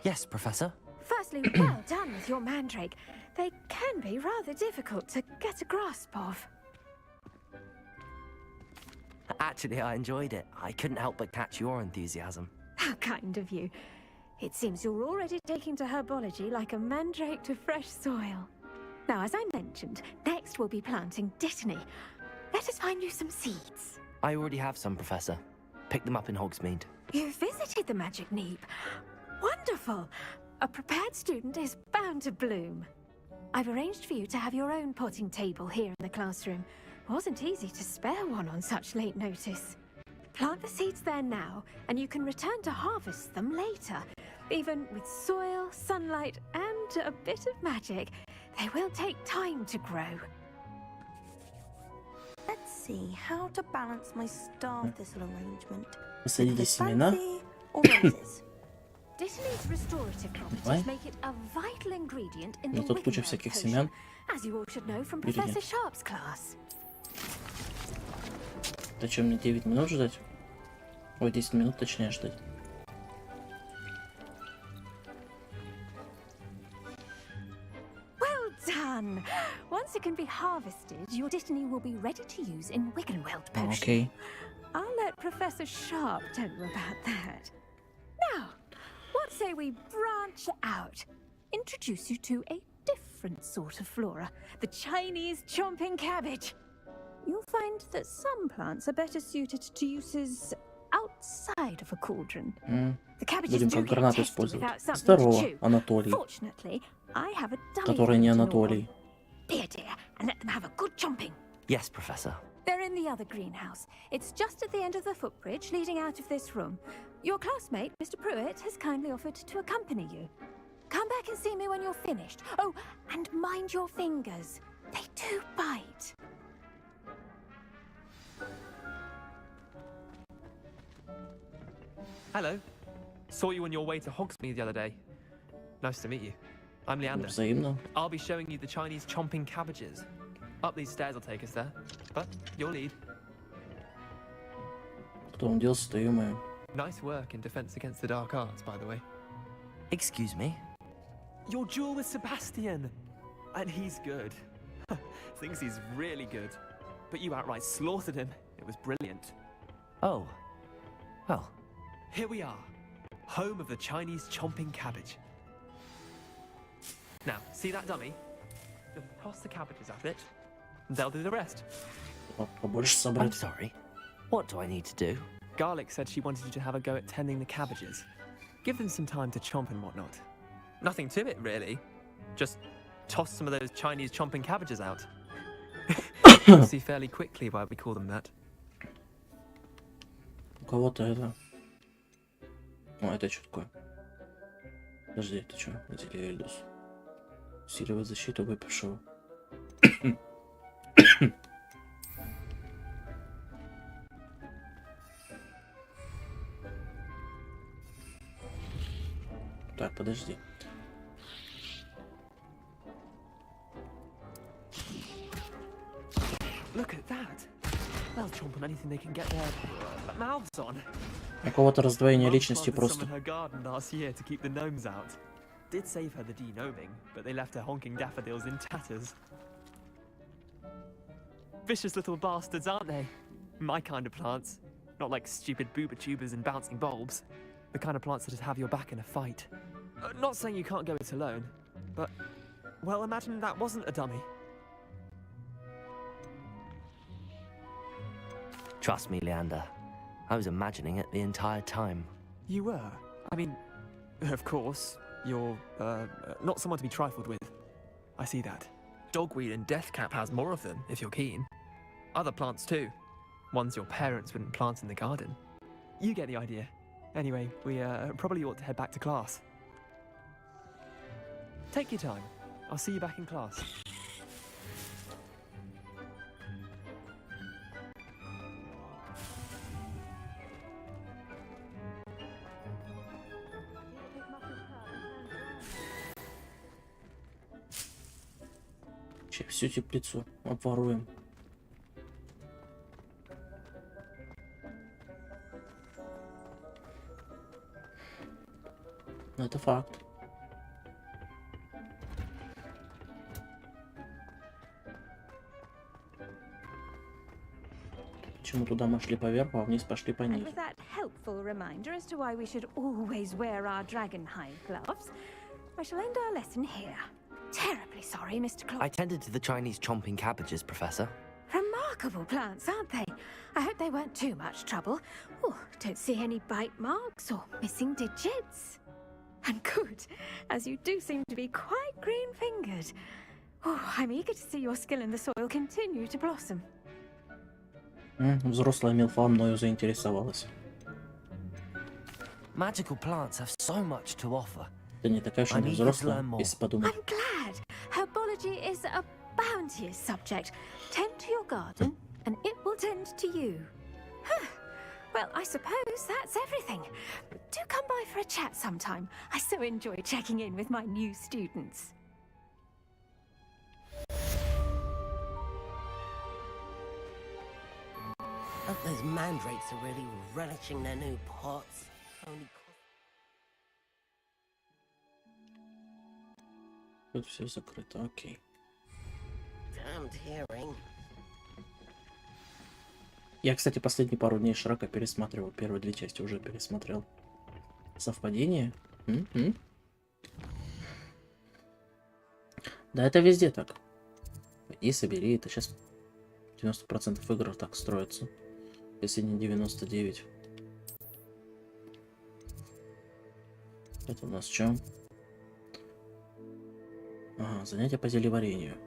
Yes, Professor. Firstly, well done with your mandrake. They can be rather difficult to get a grasp of. Actually, I enjoyed it. I couldn't help but catch your enthusiasm. How kind of you. It seems you're already taking to herbology like a mandrake to fresh soil. Now, as I mentioned, next we'll be planting dittany. Let us find you some seeds. I already have some, Professor. Pick them up in Hogsmeade. You visited the Magic Neep. Wonderful. A prepared student is bound to bloom. I've arranged for you to have your own potting table here in the classroom. Wasn't easy to spare one on such late notice. Plant the seeds there now, and you can return to harvest them later. Even with soil, sunlight, and a bit of magic, they will take time to grow. Let's see how to balance my star thistle arrangement. Посадите семена. Dittany's restorative properties make it a vital ingredient in the тут куча всяких семян. as you all should know from Professor Sharp's class. Зачем мне 9 минут ждать? Ой, 10 минут точнее ждать. Well done! Once it can be harvested, your dittany will be ready to use in Wiggenweld potion. Okay. I'll let Professor Sharp tell you about that. Now, what say we branch out? Introduce you to a different sort of flora, the Chinese chomping cabbage. You'll find that some plants are better suited to uses outside of a cauldron. The cabbages Будем do как get гранату testy использовать. without something to Здорово, chew. Анатолий. Fortunately, I have a dummy Который не for them to gnaw on. Анатолий. Dear, and let them have a good chomping. Yes, Professor. They're in the other greenhouse. It's just at the end of the footbridge leading out of this room. Your classmate, Mr. Pruitt, has kindly offered to accompany you. Come back and see me when you're finished. Oh, and mind your fingers. They do bite. Hello. Saw you on your way to Hogsmeade the other day. Nice to meet you. I'm Leander. Взаимно. I'll be showing you the Chinese chomping cabbages. Up these stairs will take us there, but your lead. Кто он делся-то, ё-моё? Nice work in Defense Against the Dark Arts, by the way. Excuse me? Your duel with Sebastian! And he's good. Thinks he's really good. But you outright slaughtered him. It was brilliant. Oh. Well. Here we are. Home of the Chinese chomping cabbage. Now, see that dummy? Just toss the cabbages at it. And they'll do the rest. Побольше I'm собрать. sorry. What do I need to do? Garlic said she wanted you to have a go at tending the cabbages. Give them some time to chomp and whatnot. Nothing to it, really. Just toss some of those Chinese chomping cabbages out. You'll see fairly quickly why we call them that. У кого-то это... О, это что такое? Подожди, это что? Зелье Эльдус. Усиливает защиту выпившего. Так, подожди. Look at that. They'll chomp on anything they can get their mouths on. У кого-то раздвоение Mom личности planted просто. some in her garden last year to keep the gnomes out. Did save her the de-gnoming, but they left her honking daffodils in tatters. Vicious little bastards, aren't they? My kind of plants. Not like stupid booba tubers and bouncing bulbs. The kind of plants that just have your back in a fight. Not saying you can't go it alone, but... Well, imagine that wasn't a dummy. Trust me, Leander. I was imagining it the entire time. You were? I mean, of course, you're, not someone to be trifled with. I see that. Dogweed and deathcap has more of them, if you're keen. Other plants too. Ones your parents wouldn't plant in the garden. You get the idea. Anyway, we probably ought to head back to class. Take your time. I'll see you back in class. Всю теплицу обворуем. Это факт. Почему туда мы шли поверху, а вниз пошли по низу? With that helpful reminder as to why we should always wear our dragon hide gloves, I shall end our lesson here. Terribly sorry, Mr. Clark. I tended to the Chinese chomping cabbages, Professor. Remarkable plants, aren't they? I hope they weren't too much trouble. Oh, don't see any bite marks or missing digits. And good, as you do seem to be quite green-fingered. Oh, I'm eager to see your skill in the soil continue to blossom. Взрослая милфа мною заинтересовалась. Magical plants have so much to offer. Ты не такая уж и взрослая, если подумать. I'm glad. Herbology is a bounteous subject. Tend to your garden, and it will tend to you. Well, I suppose that's everything. Do come by for a chat sometime. I so enjoy checking in with my new students. Hope those mandrakes are really relishing their new pots. Only... Тут все закрыто, окей. Damned hearing. Я, кстати, последние пару дней Шрека пересматривал. Первые две части уже пересмотрел. Совпадение? Да, это везде так. И собери, это сейчас 90% игр так строятся. Если не 99. Это у нас что? Ага, занятия по зелеварению.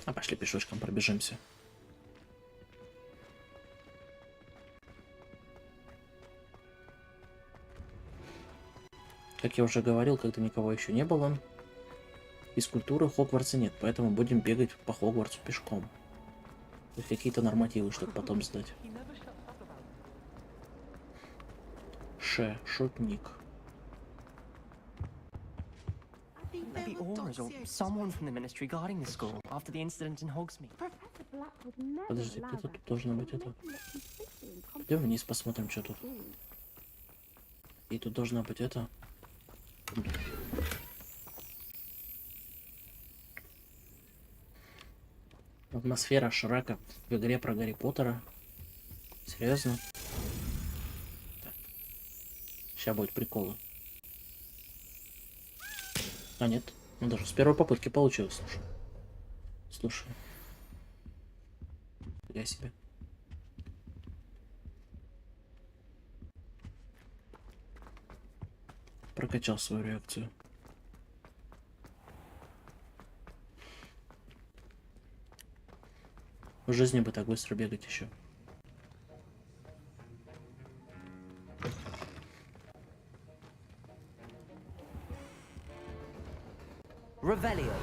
А пошли пешочком пробежимся. Как я уже говорил, когда никого еще не было, физкультуры в Хогвартсе нет, поэтому будем бегать по Хогвартсу пешком. Какие-то нормативы, чтобы потом сдать. Шутник. Maybe Aurors or someone from the ministry guarding the school after the incident in Hogsmeade. Подожди, где-то тут должно быть это. Пойдем вниз посмотрим, что тут. И тут должна быть это. Атмосфера Шрека в игре про Гарри Поттера. Серьезно? Так. Сейчас будет приколы. А нет, ну даже с первой попытки получилось, слушай. Я себе. Прокачал свою реакцию. В жизни бы так быстро бегать еще. Revelio.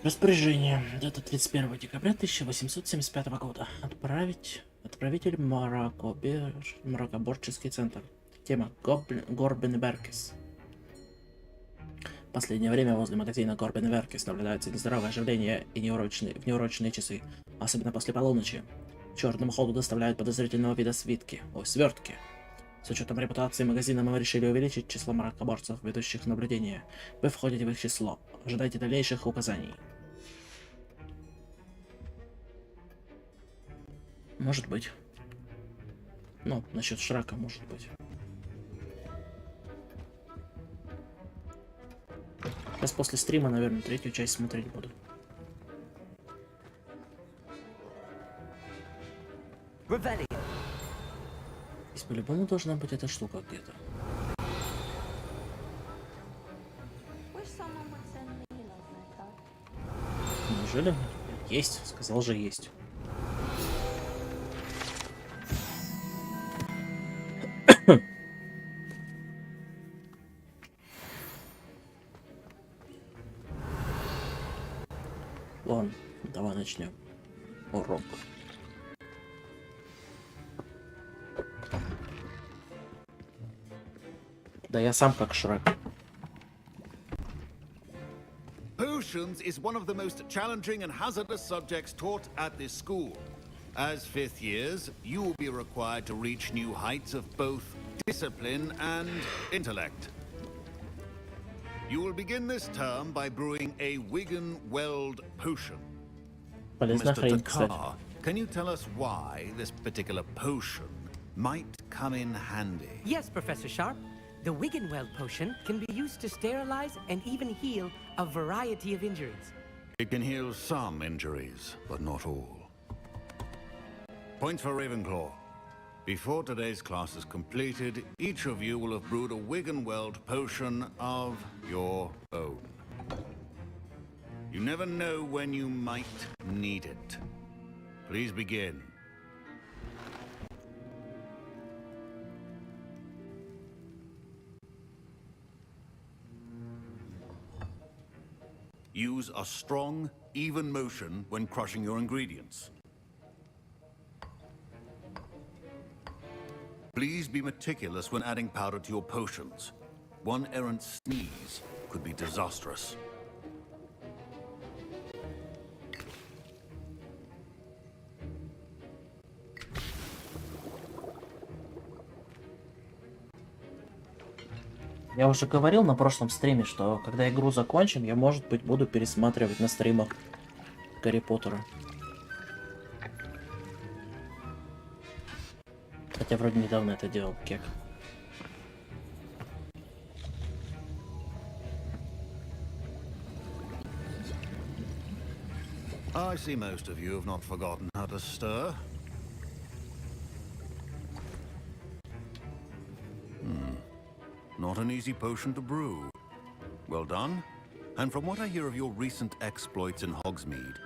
Распоряжение. Дата 31 декабря 1875 года. Отправитель Мракоборческий центр. Тема Горбенберкес. В последнее время возле магазина Горбенберкес наблюдается нездоровое оживление и неурочные часы, особенно после полуночи. К черному ходу доставляют подозрительного вида свертки. С учетом репутации магазина мы решили увеличить число мракоборцев, ведущих наблюдения. Вы входите в их число. Ожидайте дальнейших указаний. Может быть. Ну, насчет Шрека, может быть. Сейчас после стрима, наверное, третью часть смотреть буду. Здесь по-любому должна быть эта штука где-то. Неужели? Есть, сказал же есть. Ладно, давай начнем урок. Да я сам как Шрек. Potions is one of the most challenging and hazardous subjects taught at this school. As fifth years, you will be required to reach new heights of both discipline and intellect. You will begin this term by brewing a Wigan-Weld potion. Mr. Takar, can you tell us why this particular potion might come in handy? Yes, Professor Sharp. The Wigan-Weld potion can be used to sterilize and even heal a variety of injuries. It can heal some injuries, but not all. Points for Ravenclaw. Before today's class is completed, each of you will have brewed a Wigan-Weld potion of your own. You never know when you might need it. Please begin. Use a strong, even motion when crushing your ingredients. Please be meticulous when adding powder to your potions. One errant sneeze could be disastrous. Я уже говорил на прошлом стриме, что когда игру закончим, я, может быть, буду пересматривать на стримах Гарри Поттера. Хотя вроде недавно это делал Кек. I see most of you have not forgotten how to stir. Not an easy potion to brew. Well done. And from what I hear of your recent exploits in Hogsmeade,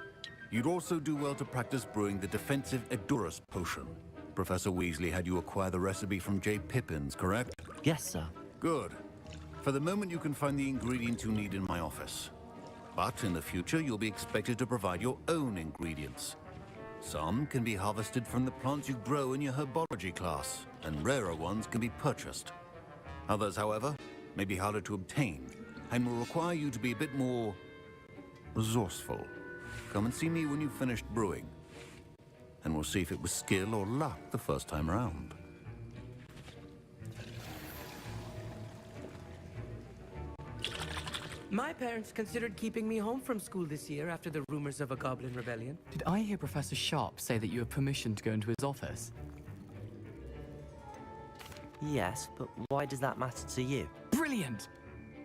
you'd also do well to practice brewing the defensive Edurus potion. Professor Weasley had you acquire the recipe from J. Pippins, correct? Yes, sir. Good. For the moment, you can find the ingredients you need in my office. But in the future, you'll be expected to provide your own ingredients. Some can be harvested from the plants you grow in your herbology class, and rarer ones can be purchased. Others, however, may be harder to obtain, and will require you to be a bit more resourceful. Come and see me when you've finished brewing, and we'll see if it was skill or luck the first time around. My parents considered keeping me home from school this year after the rumors of a goblin rebellion. Did I hear Professor Sharp say that you have permission to go into his office? Yes, but why does that matter to you? Brilliant!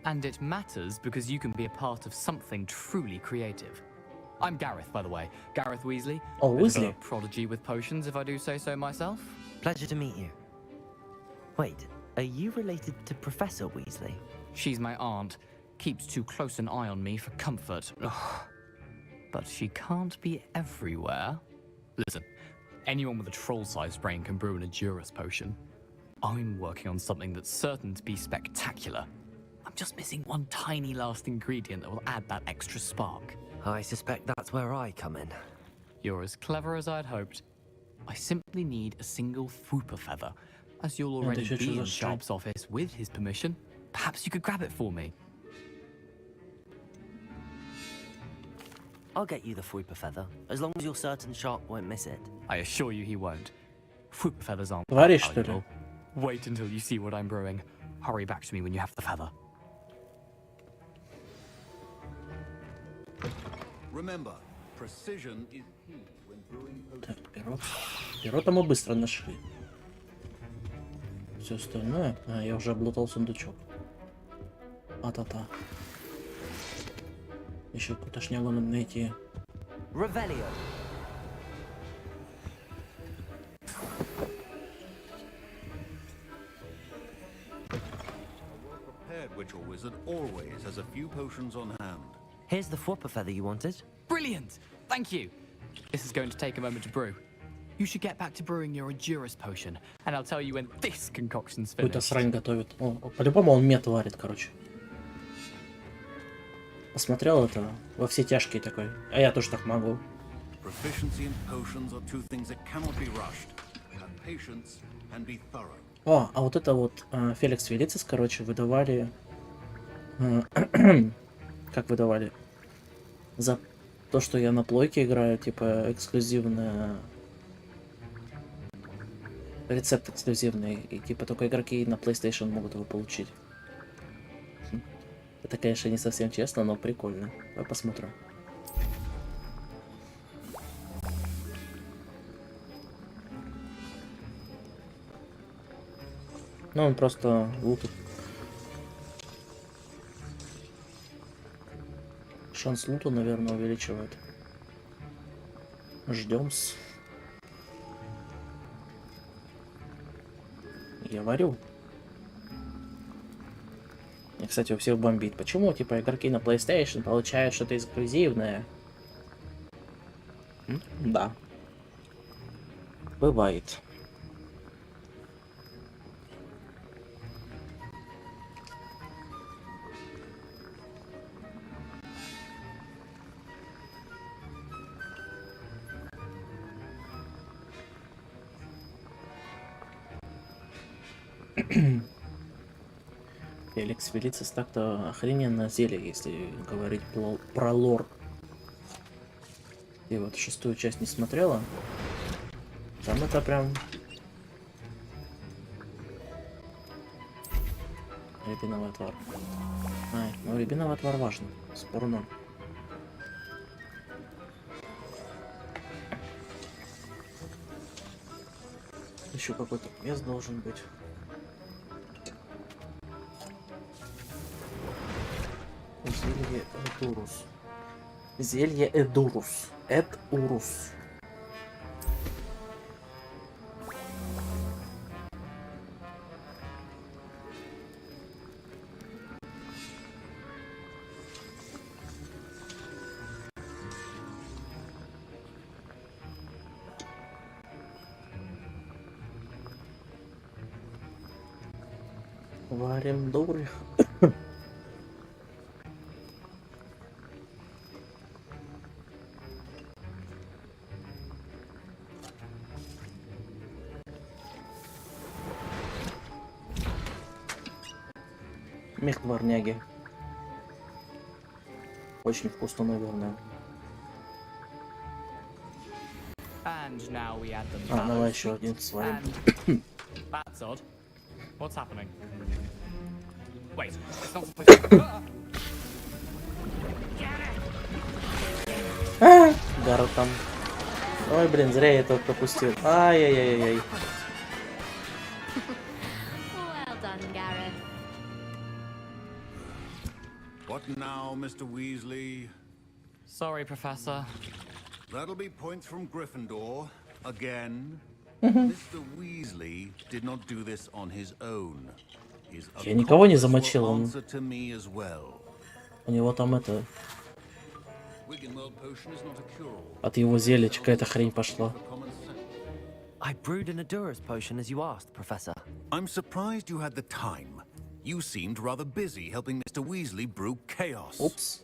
And it matters because you can be a part of something truly creative. I'm Gareth, by the way. Gareth Weasley. Oh, Bit of Weasley. a prodigy with potions, if I do say so myself. Pleasure to meet you. Wait, are you related to Professor Weasley? She's my aunt. Keeps too close an eye on me for comfort. Ugh. But she can't be everywhere. Listen, anyone with a troll-sized brain can brew an Edurus potion. I'm working on something that's certain to be spectacular. I'm just missing one tiny last ingredient that will add that extra spark. I suspect that's where I come in. You're as clever as I'd hoped. I simply need a single Fwooper feather. As you'll already be in Sharp's office with his permission, perhaps you could grab it for me. I'll get you the Fwooper feather, as long as you're certain Sharp won't miss it. I assure you he won't. Fwooper feathers aren't Говоришь, что ли? valuable. Wait until you see what I'm brewing. Hurry back to me when you have the feather. Remember, precision is key when brewing potions. Так, перо. Перо-то мы быстро нашли. Все остальное... А, я уже облутал сундучок. А-та-та. Еще какую-то шнягу надо найти. Revelio. Witch or wizard always has a few potions on hand. Here's the Fwooper feather you wanted. Brilliant! Thank you! This is going to take a moment to brew. You should get back to brewing your Edurus potion, and I'll tell you when this concoction's Какую-то finished. срань готовит. О, по-любому он мед варит, короче. Посмотрел это во все тяжкие такой. А я тоже так могу. О, а вот это вот Феликс Велицис, короче, выдавали... как выдавали? За то, что я на плойке играю, типа, эксклюзивная... Рецепт эксклюзивный, и типа только игроки на PlayStation могут его получить. Это, конечно, не совсем честно, но прикольно. Давай посмотрим. Ну, он просто лутает. Шанс лута, наверное, увеличивает. Ждем-с. Я варю. И, кстати, у всех бомбит. Почему, типа, игроки на PlayStation получают что-то эксклюзивное? Да. Бывает. Феликс Велицис так-то охрененно зелье, если говорить про лор. И вот 6-ю часть не смотрела. Там это прям... Рябиновый отвар. Ай, ну рябиновый отвар важно. Спорно. Еще какой-то квест должен быть. Зелье Эдурус. Зелье Эдурус. Эдурус. Варим добрый. Мех дворняги. Очень вкусно, наверное. А, давай еще один сварим. That's odd. What's happening? Wait, it's not supposed to... Гару там. Ой, блин, зря я это пропустил. Ай-яй-яй-яй. Well done, Gareth. What now, Mr. Weasley? Sorry, Professor. That'll be points from Gryffindor. Again. Mr. Weasley did not do this on his own. Я никого не замочил, он... У него там это... От его зелья какая-то хрень пошла. I brewed an Adurus potion as you asked, Professor. I'm surprised you had the time. You seemed rather busy helping Mr. Weasley brew chaos. Oops.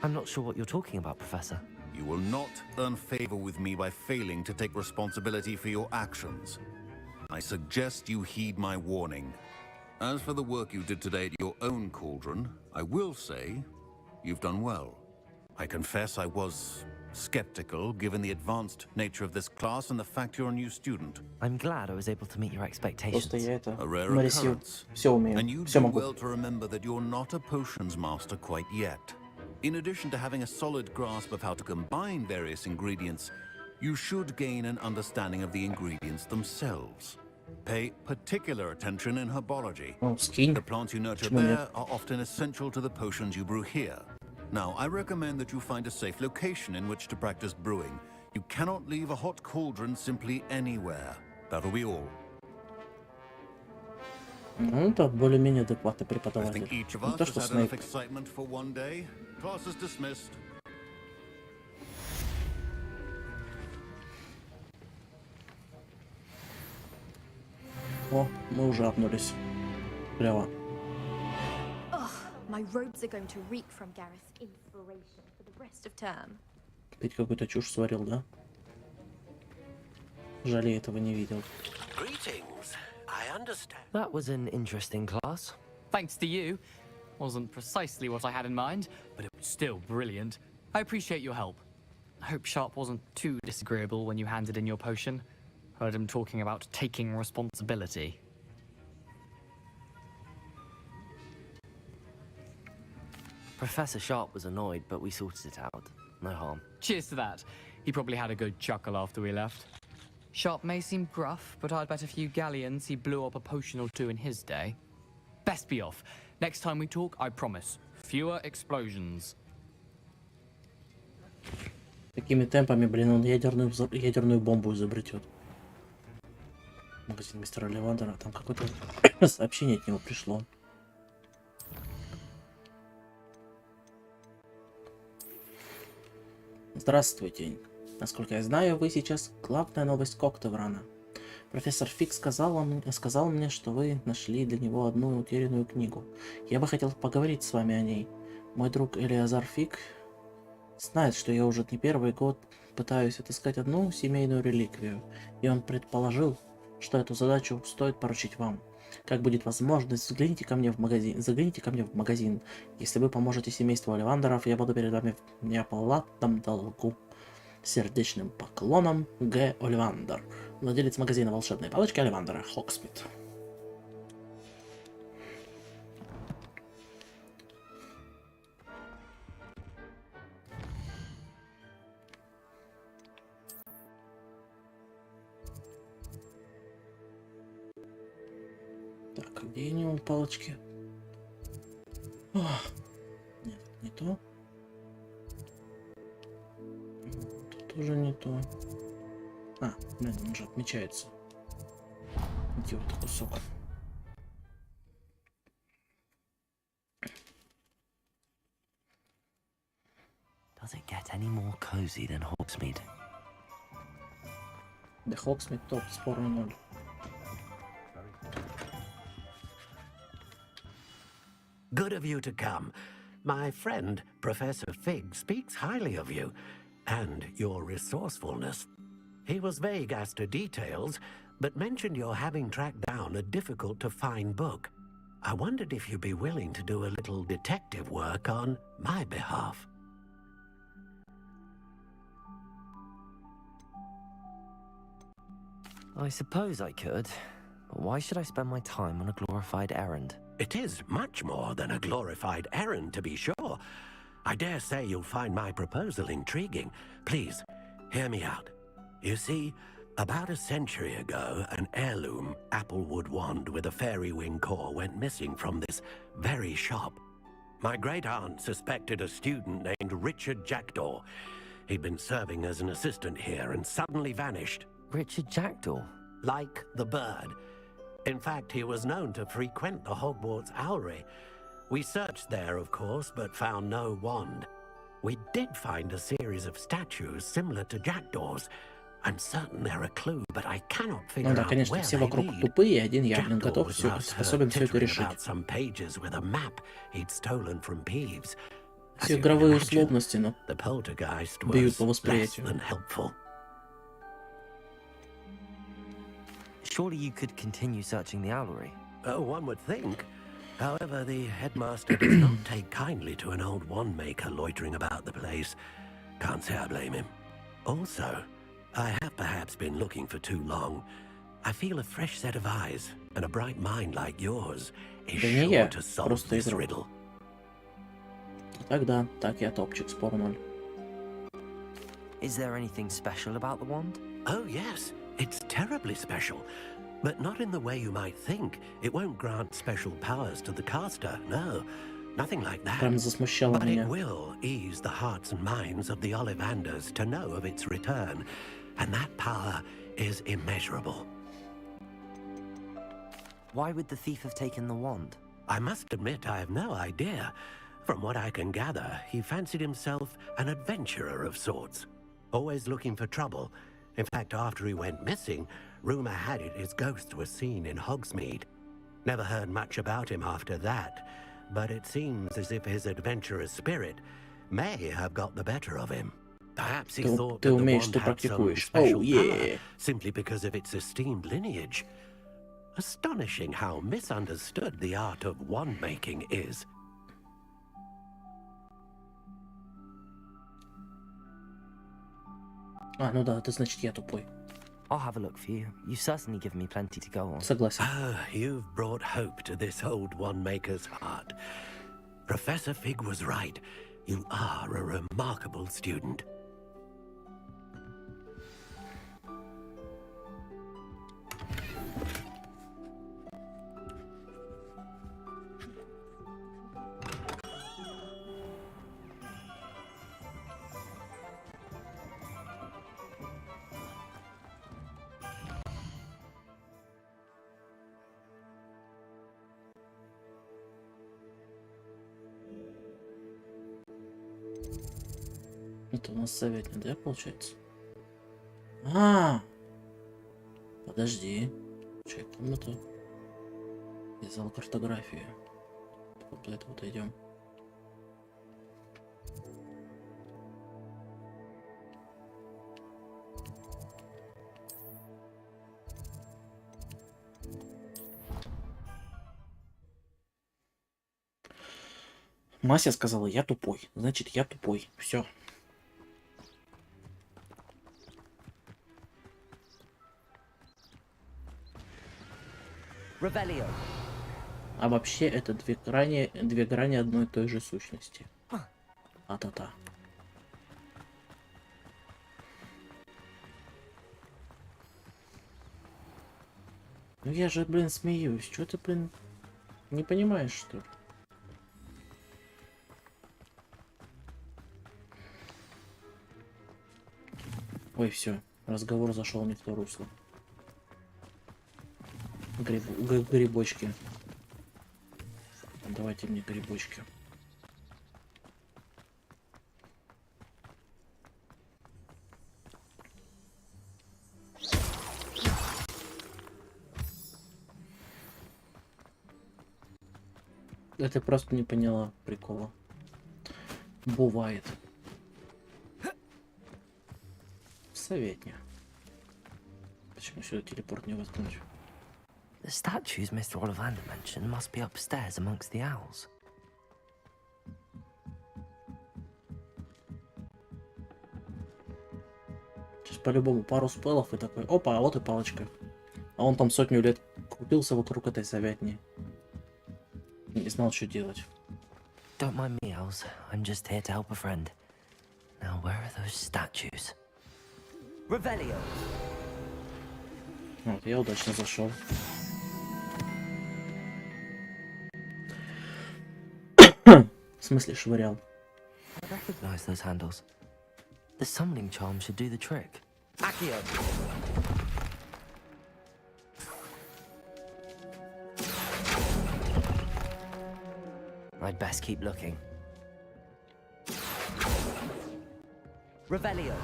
I'm not sure what you're talking about, Professor. You will not earn favor with me by failing to take responsibility for your actions. I suggest you heed my warning. As for the work you did today at your own cauldron, I will say you've done well. I confess I was skeptical given the advanced nature of this class and the fact you're a new student. I'm glad I was able to meet your expectations. A rare occurrence. And you do well to remember that you're not a potions master quite yet. In addition to having a solid grasp of how to combine various ingredients, you should gain an understanding of the ingredients themselves. Pay particular attention in herbology. The plants you nurture there are often essential to the potions you brew here. Now, I recommend that you find a safe location in which to practice brewing. You cannot leave a hot cauldron simply anywhere. That'll be all. Ну, это более-менее адекватный преподаватель. Не то, что Снейп. О, мы уже апнулись. Клево. My robes are going to reek from Gareth's inspiration for the rest of term. Опять какую-то чушь сварил, да? Жаль, я этого не видел. Greetings. I understand. That was an interesting class. Thanks to you. Wasn't precisely what I had in mind, but it was still brilliant. I appreciate your help. I hope Sharp wasn't too disagreeable when you handed in your potion. Heard him talking about taking responsibility. Professor Sharp was annoyed, but we sorted it out. No harm. Cheers to that. He probably had a good chuckle after we left. Sharp may seem gruff, but I'd bet a few galleons he blew up a potion or two in his day. Best be off. Next time we talk, I promise. Fewer explosions. Такими темпами, блин, он ядерную бомбу изобретет. Магазин мистера Оливандера, там какое-то сообщение от него пришло. Здравствуйте. Насколько я знаю, вы сейчас главная новость Коктеврана. Профессор Фиг сказал мне, что вы нашли для него одну утерянную книгу. Я бы хотел поговорить с вами о ней. Мой друг Элиазар Фиг знает, что я уже не первый год пытаюсь отыскать одну семейную реликвию, и он предположил, что эту задачу стоит поручить вам. Как будет возможность, загляните ко мне в магазин. Если вы поможете семейству Оливандеров, я буду перед вами в неоплатном долгу. Сердечным поклоном, Г. Оливандер, владелец магазина волшебной палочки Оливандера, Хогсмит. Так, где у него палочки? Ох, нет, не то. Тут уже не то. А, блин, он же отмечается. Где вот кусок? Does it get any more cozy than Hogsmeade? Да, Hogsmeade топ, спору 0. Good of you to come. My friend, Professor Fig, speaks highly of you and your resourcefulness. He was vague as to details, but mentioned your having tracked down a difficult-to-find book. I wondered if you'd be willing to do a little detective work on my behalf. I suppose I could, but why should I spend my time on a glorified errand? It is much more than a glorified errand, to be sure. I dare say you'll find my proposal intriguing. Please, hear me out. You see, about a century ago, an heirloom applewood wand with a fairy wing core went missing from this very shop. My great-aunt suspected a student named Richard Jackdaw. He'd been serving as an assistant here and suddenly vanished. Richard Jackdaw? Like the bird. In fact, he was known to frequent the Hogwarts Owlery. We searched there, of course, but found no wand. We did find a series of statues similar to Jackdaw's. I'm certain they're a clue, but I cannot figure out where they lead. Тупые, один явно готов, способен все это решить. About some pages with a map he'd stolen from Peeves. Все игровые условности, но the poltergeist бьют по was less восприятию. than helpful. Surely you could continue searching the owlery. Oh, one would think. However, the headmaster does not take kindly to an old wand maker loitering about the place. Can't say I blame him. Also, I have perhaps been looking for too long. I feel a fresh set of eyes and a bright mind like yours is sure to solve this riddle. Тогда, так я топчик, спор 0. Is there anything special about the wand? Oh, yes. It's terribly special, but not in the way you might think. It won't grant special powers to the caster, no. Nothing like that. Прям засмущало But меня. it will ease the hearts and minds of the Ollivanders to know of its return, and that power is immeasurable. Why would the thief have taken the wand? I must admit I have no idea. From what I can gather, he fancied himself an adventurer of sorts, always looking for trouble. In fact, after he went missing, rumor had it his ghost was seen in Hogsmeade. Never heard much about him after that, but it seems as if his adventurous spirit may have got the better of him. Perhaps he thought that the wand had some special power simply because of its esteemed lineage. Astonishing how misunderstood the art of wand making is. А, ну да, это значит я тупой. I'll have a look for you. You've certainly given me plenty to go on. Согласен. Ah, you've brought hope to this old wand maker's heart. Professor Fig was right. You are a remarkable student. Это у нас советник, да, получается? А, подожди. Чай, комнату. Я зал картографии. Вот до этого дойдем. Мася сказала, я тупой. Значит, я тупой. Все. А вообще это две грани одной и той же сущности. А-та-та. Ну я же, блин, смеюсь. Чё ты, блин, не понимаешь, что ли? Ой, все. Разговор зашел не в то русло. Грибочки. Давайте мне грибочки. Это просто не поняла прикола. Бывает. Советня. Почему сюда телепорт не воткнуть? The statues Mr. Ollivander mentioned must be upstairs amongst the owls. Сейчас по-любому пару спеллов и такой, опа, а вот и палочка. А он там сотню лет крутился вокруг этой советни. Не знал, что делать. Don't mind me, owls. I'm just here to help a friend. Now, where are those statues? Revelio. Вот, я удачно зашел. В смысле швырял? I recognize those handles. The summoning charm should do the trick. Accio. I'd best keep looking. Revelio.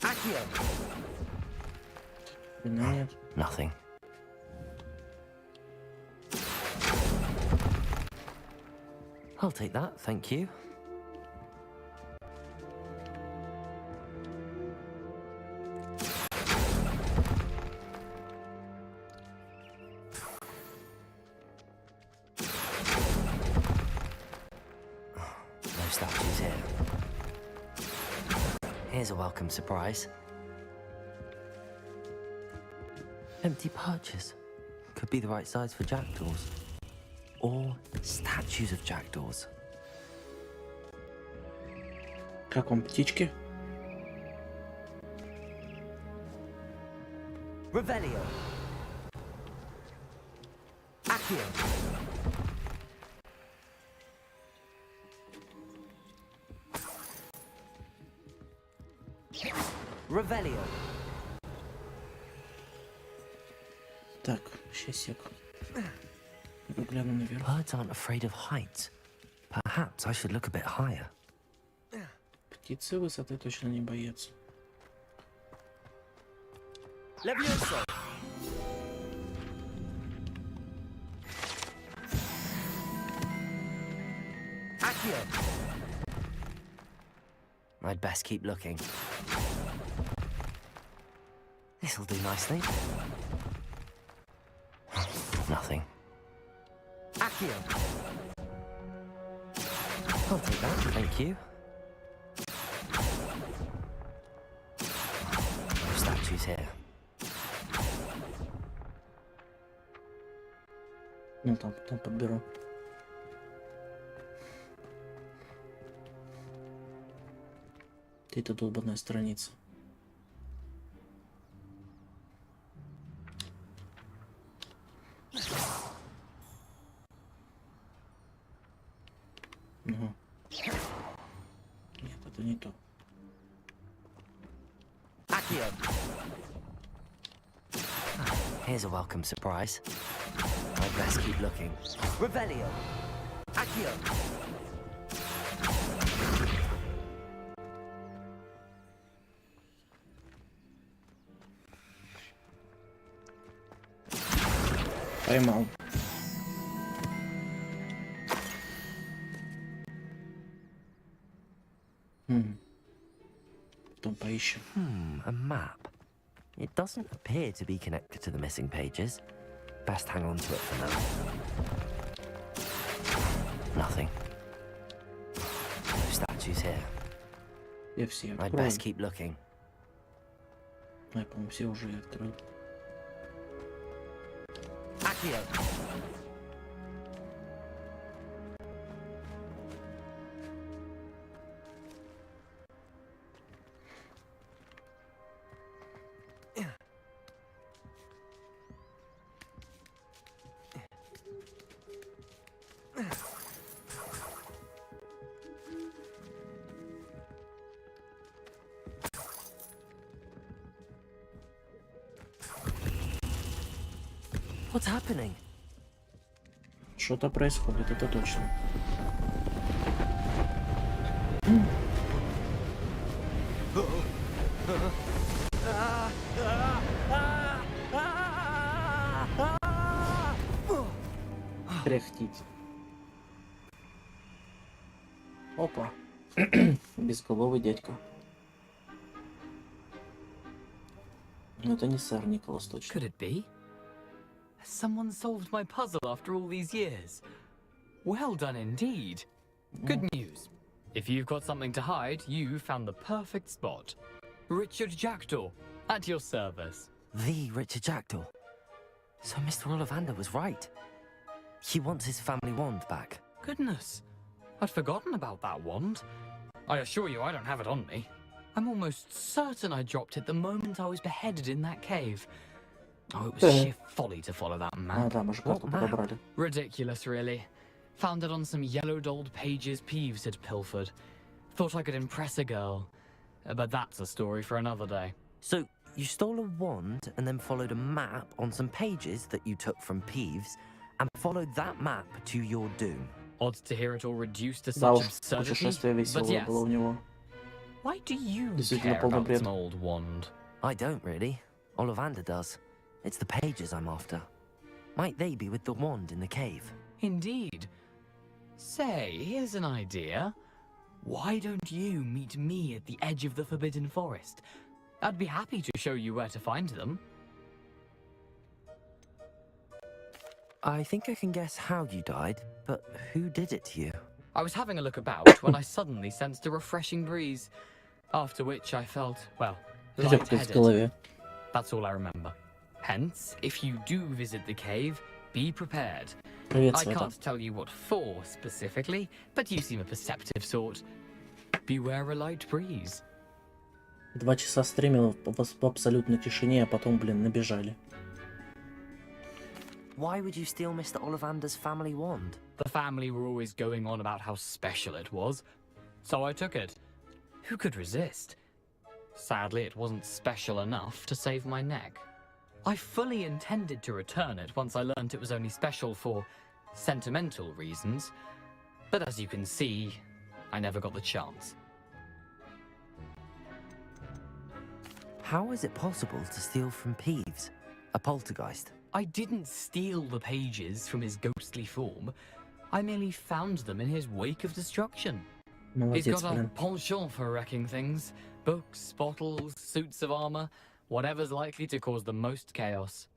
Accio. Нет. Nothing. I'll take that, thank you. No statues here. Here's a welcome surprise. Empty perches. Could be the right size for jackdaws. Or statues of jackdaws. Как вам птички? Revelio. Accio. Revelio. Так, сейчас сек. Гляну наверх. Birds aren't afraid of heights. Perhaps I should look a bit higher. Птицы высоты точно не боятся. I'd best keep looking. This'll do nicely. Nothing. Accio! I'll take that, thank you. No statues here. Ну, там потом подберу. Где-то долбанная страница. Угу. Нет, это не то. Here's a welcome surprise. I'd best keep looking. Revelio! Accio! Поймал. Потом поищем. A map. It doesn't appear to be connected to the missing pages. Best hang on to it for now. Nothing. No statues here. Я все I'd открою. best keep looking. Я, по-моему, все уже открыл. Accio! What's happening? Что-то происходит, это точно. Кряхтит. Опа. Безголовый дядька. Но это не сэр Николас точно. Could it be? Has someone solved my puzzle after all these years? Well done indeed. Good news. If you've got something to hide, you found the perfect spot. Richard Jackdaw, at your service. The Richard Jackdaw. So Mr. Ollivander was right. He wants his family wand back. Goodness, I'd forgotten about that wand. I assure you I don't have it on me. I'm almost certain I dropped it the moment I was beheaded in that cave. Oh, it was sheer folly to follow that map. What map? Ridiculous, really. Found it on some yellowed old pages Peeves had pilfered. Thought I could impress a girl. But that's a story for another day. So, you stole a wand and then followed a map on some pages that you took from Peeves and followed that map to your doom. Odd to hear it all reduced to Да such уж, absurdity, путешествие but веселое yes. было у него. Why do you Действительно care полный about бред. some old wand? I don't really. Ollivander does. It's the pages I'm after. Might they be with the wand in the cave? Indeed. Say, here's an idea. Why don't you meet me at the edge of the Forbidden Forest? I'd be happy to show you where to find them. I think I can guess how you died, but who did it to you? I was having a look about when I suddenly sensed a refreshing breeze, after which I felt, well, lightheaded. That's all I remember. Hence, if you do visit the cave, be prepared. I can't tell you what for specifically, but you seem a perceptive sort. Beware a light breeze. 2 часа стримил в абсолютной тишине, а потом, блин, набежали. Why would you steal Mr. Ollivander's family wand? The family were always going on about how special it was, so I took it. Who could resist? Sadly, it wasn't special enough to save my neck. I fully intended to return it once I learnt it was only special for sentimental reasons, but as you can see, I never got the chance. How is it possible to steal from Peeves, a poltergeist? I didn't steal the pages from his ghostly form. I merely found them in his wake of destruction. He's Молодец, got a блин. penchant for wrecking things. Books, bottles, suits of armor, whatever's likely to cause the most chaos.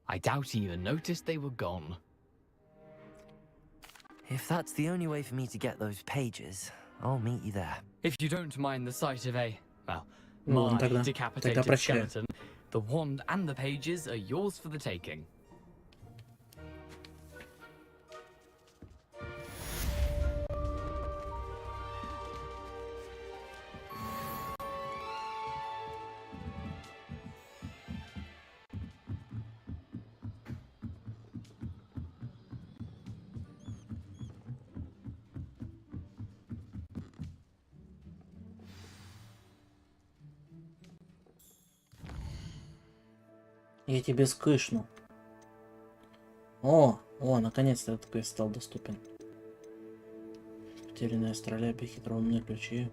I doubt he even noticed they were gone. If that's the only way for me to get those pages, I'll meet you there. If you don't mind the sight of a, well, Ну, my тогда decapitated прощай. skeleton, the wand and the pages are yours for the taking. Я тебе скышну. О, наконец-то этот квест стал доступен. Потерянная астролябия, хитроумные ключи.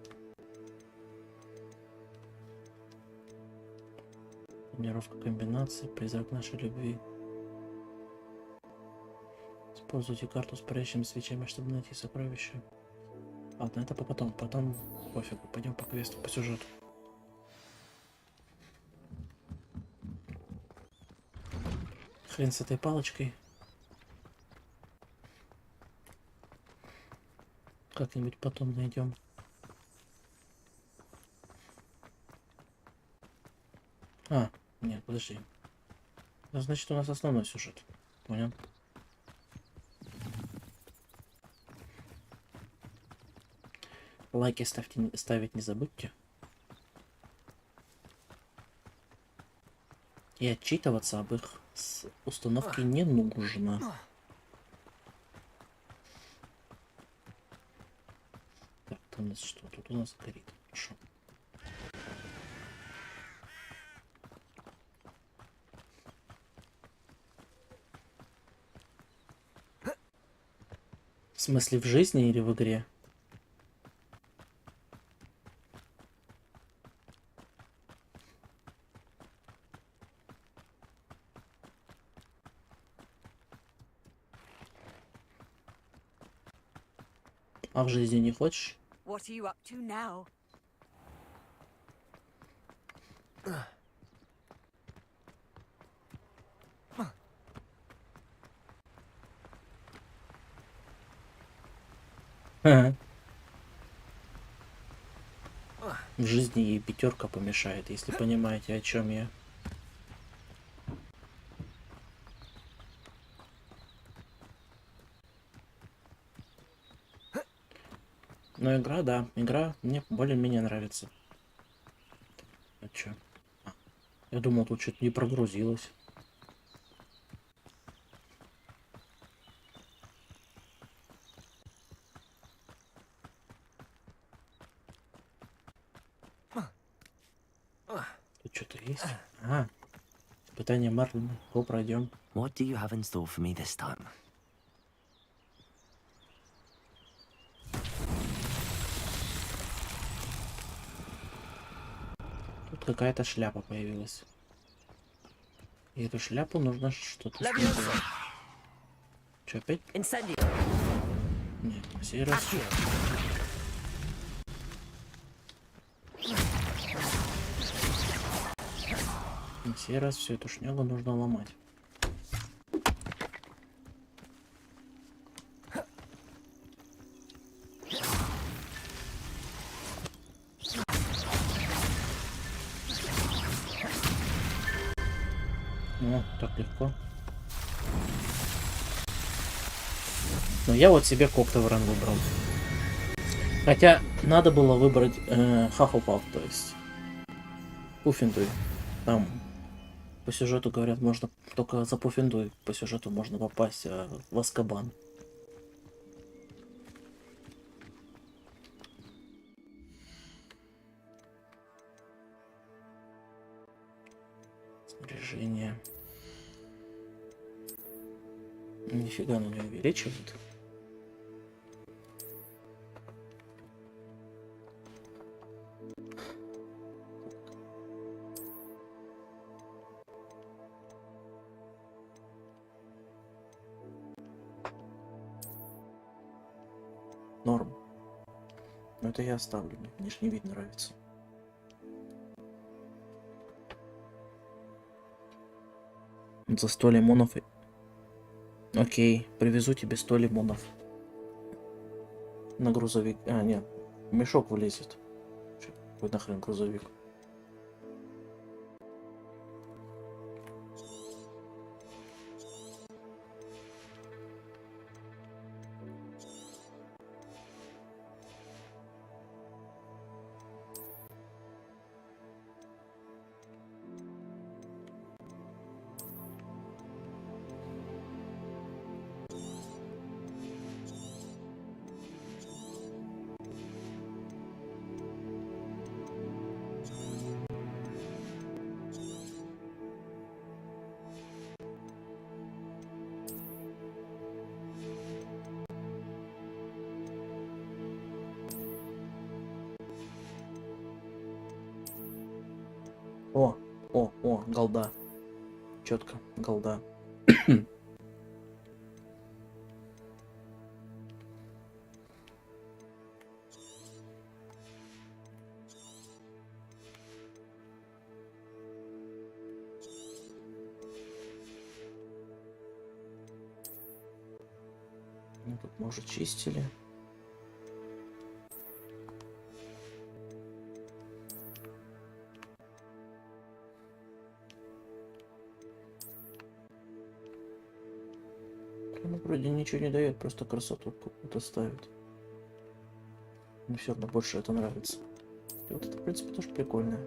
Тренировка комбинаций, призрак нашей любви. Используйте карту с парящими свечами, чтобы найти сокровища. Ладно, это потом пофигу. Пойдем по квесту, по сюжету. Хрен с этой палочкой. Как-нибудь потом найдем. Нет, подожди. Значит, у нас основной сюжет. Понял? Лайки ставить не забудьте. И отчитываться об их установке не нужно. Так, тут у нас что? Тут у нас горит. Хорошо. В смысле, в жизни или в игре? А в жизни не хочешь? What are you up to now? В жизни ей пятерка помешает, если понимаете, о чем я. Но игра, да, игра мне более-менее нравится. А чё? Я думал, тут что-то не прогрузилось. Тут что-то есть? Испытание Марлина. Го пройдем. What do you have in store for me this time? Тут какая-то шляпа появилась. И эту шляпу нужно что-то сделать. Что, опять? Нет, на сей раз. На сей раз всю эту шнягу нужно ломать. О, так легко. Но я вот себе коптовран выбрал. Хотя надо было выбрать Хаффлпаф, то есть Пуффендуй. Там по сюжету говорят, можно только за Пуффендуй по сюжету можно попасть в Азкабан. Снаряжение. Нифига оно не увеличивает. Норм. Но это я оставлю, мне внешний вид нравится. За 100 лимонов. Окей, привезу тебе 100 лимонов. На грузовик. А, нет, мешок влезет. Какой нахрен грузовик? О, голда. Четко, голда. Ну, тут мы уже чистили. Ну, вроде ничего не дает, просто красоту какую-то ставит. Мне все равно больше это нравится. И вот это, в принципе, тоже прикольно.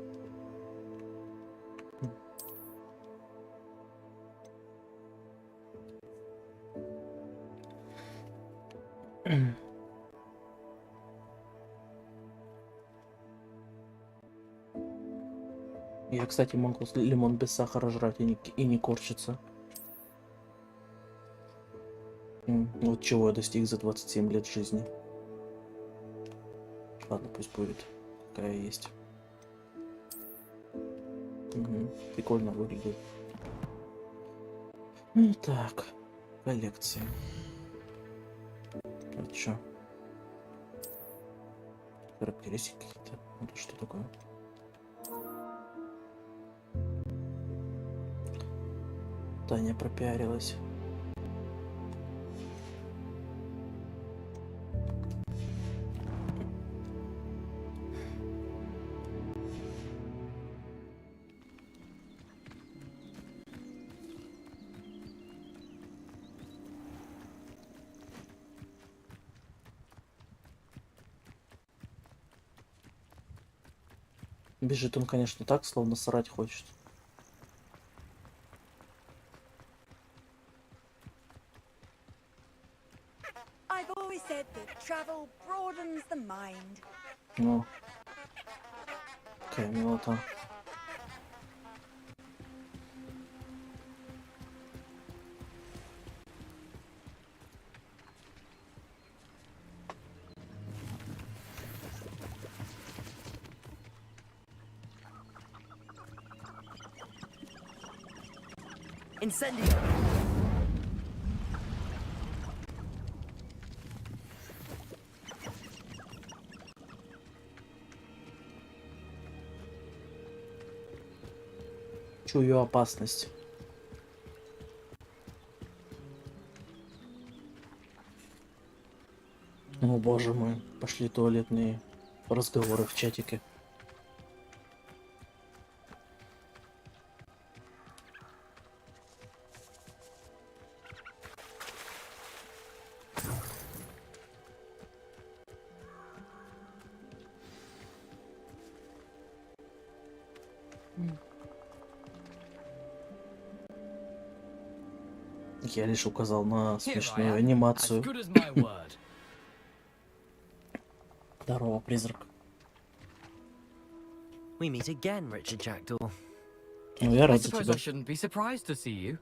Я, кстати, могу лимон без сахара жрать и не корчиться. Вот чего я достиг за 27 лет жизни. Ладно, пусть будет, какая есть. Прикольно выглядит. Так, коллекция. Это что? Характеристики какие-то. Это что такое? Таня пропиарилась. Бежит он, конечно, так, словно срать хочет. Ну, какая милота. Incendio! Чую опасность. О боже мой, пошли туалетные разговоры в чатике. Я лишь указал на смешную анимацию. Здорово, призрак. We meet again, Richard Jackdaw. Ну, я I рад за suppose тебя. I shouldn't be surprised to see you.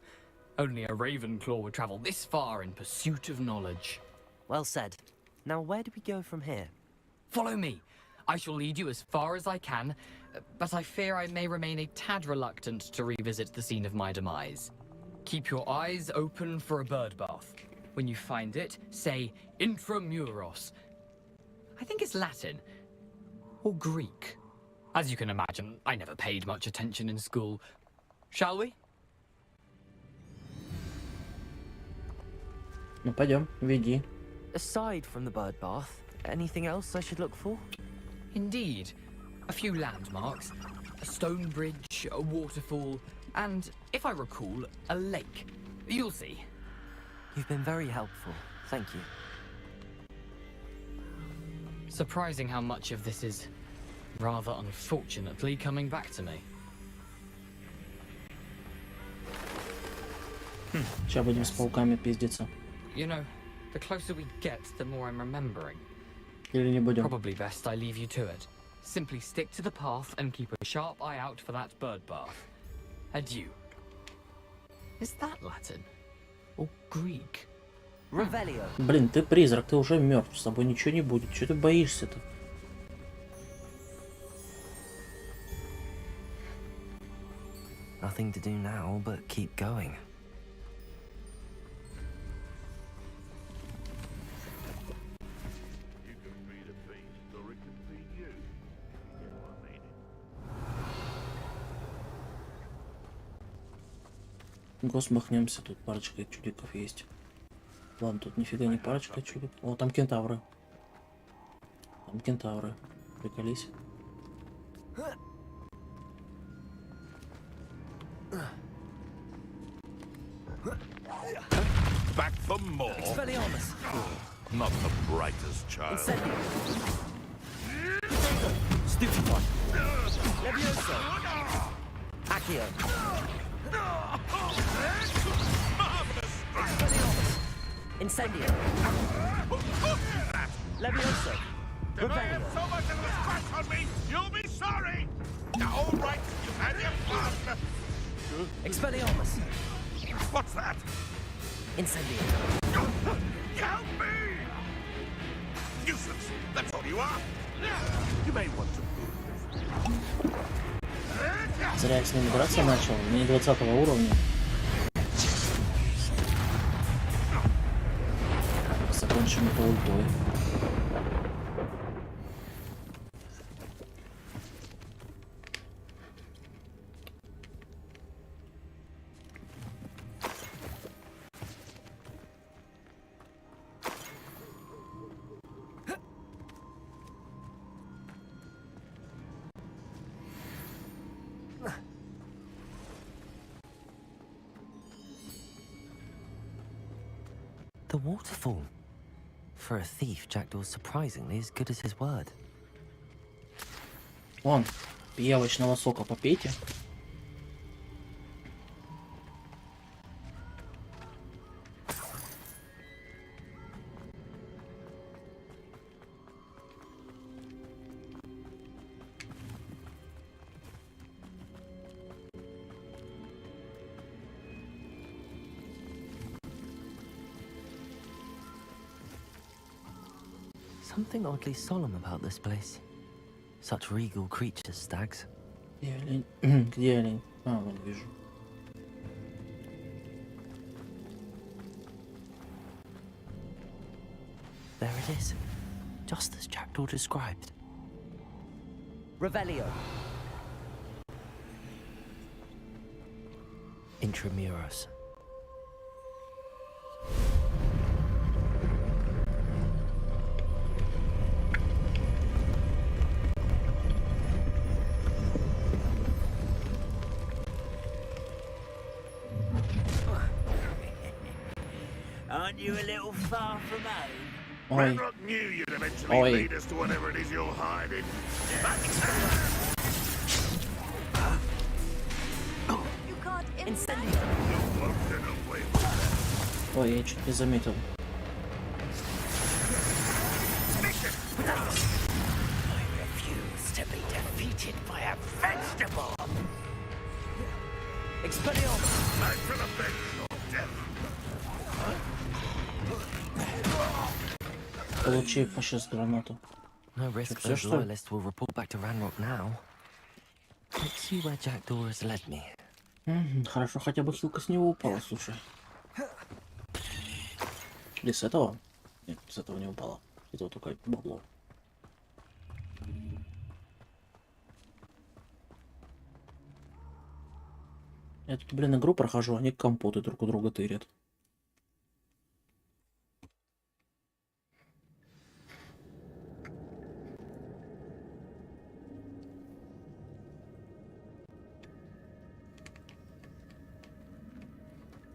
Only a Ravenclaw would travel this far in pursuit of knowledge. Well said. Now, where do we go from here? Follow me. I shall lead you as far as I can, but I fear I may remain a tad reluctant to revisit the scene of my demise. Keep your eyes open for a bird bath. When you find it, say Intramuros. I think it's Latin. Or Greek. As you can imagine, I never paid much attention in school. Shall we? Ну, пойдем, веди. Aside from the bird bath, anything else I should look for? Indeed. A few landmarks. A stone bridge, a waterfall, and, if I recall, a lake. You'll see. You've been very helpful. Thank you. Surprising how much of this is, rather unfortunately, coming back to me. Сейчас будем с пауками пиздиться. You know, the closer we get, the more I'm remembering. Или не будем? Probably best I leave you to it. Simply stick to the path and keep a sharp eye out for that bird bath. Adieu. Is that Latin? Or Greek? Revelio. Блин, ты призрак, ты уже мертв, с тобой ничего не будет. Чего ты боишься-то? Nothing to do now but keep going. Гос, махнемся, тут парочка чудиков есть. Ладно, тут нифига не парочка чудик. О, там кентавры. Там кентавры. Приколись. Back for more. Expelliarmus. Not the brightest child. Stupefy. Levioso. Accio. Expelliarmus. Incendio. Levioso. If I have so much of a scratch on me, you'll be sorry. Now, all right, you've had your fun. Expelliarmus. What's that? Incendio. Help me! Nuisance, that's all you are. You may want to move. Зря я с ним драться начал, не 20 уровня. Закончим это ультой. The waterfall. For a thief, Jackdaw's surprisingly as good as his word. Вон, пиявочного сока попейте. Something oddly solemn about this place. Such regal creatures, stags. Где олень? Где олень? А, вон вижу. There it is. Just as Jackdaw described. Revelio. Intramuros. Aren't you a little far from home? Oi. Renrock knew you'd eventually Oi. lead us to whatever it is you're hiding. You can't Incendio. Ой, я чуть не заметил. I refuse to be defeated by a vegetable. Expelliarmus. Back to the bench or death. Получи по сейчас гранату. No risk Всё, those что ли? loyalists will report back to Ranrock now. Let's see where Jackdaw has led me. Хорошо, хотя бы хилка с него упала, слушай. Или с этого? Нет, с этого не упала. Это вот только бабло. Я тут, блин, игру прохожу, они компоты друг у друга тырят.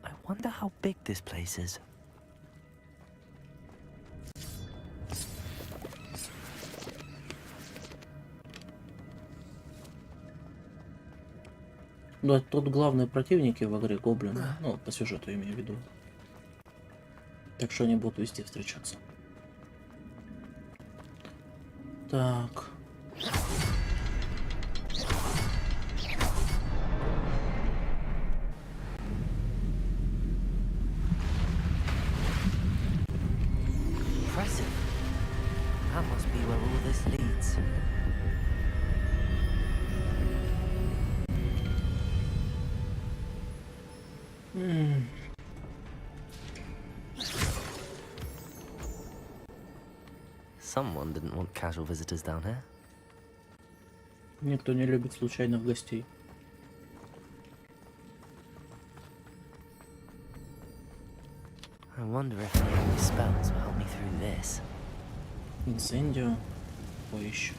I wonder how big this place is. Ну, тут главные противники в игре гоблины. Ну, по сюжету имею в виду. Так что они будут везде встречаться. Так. Impressive. That must be where all this leads. Someone didn't want casual visitors down here. Никто не любит случайных гостей. I wonder if any of my spells will help me through this. Инцендио. Поищу.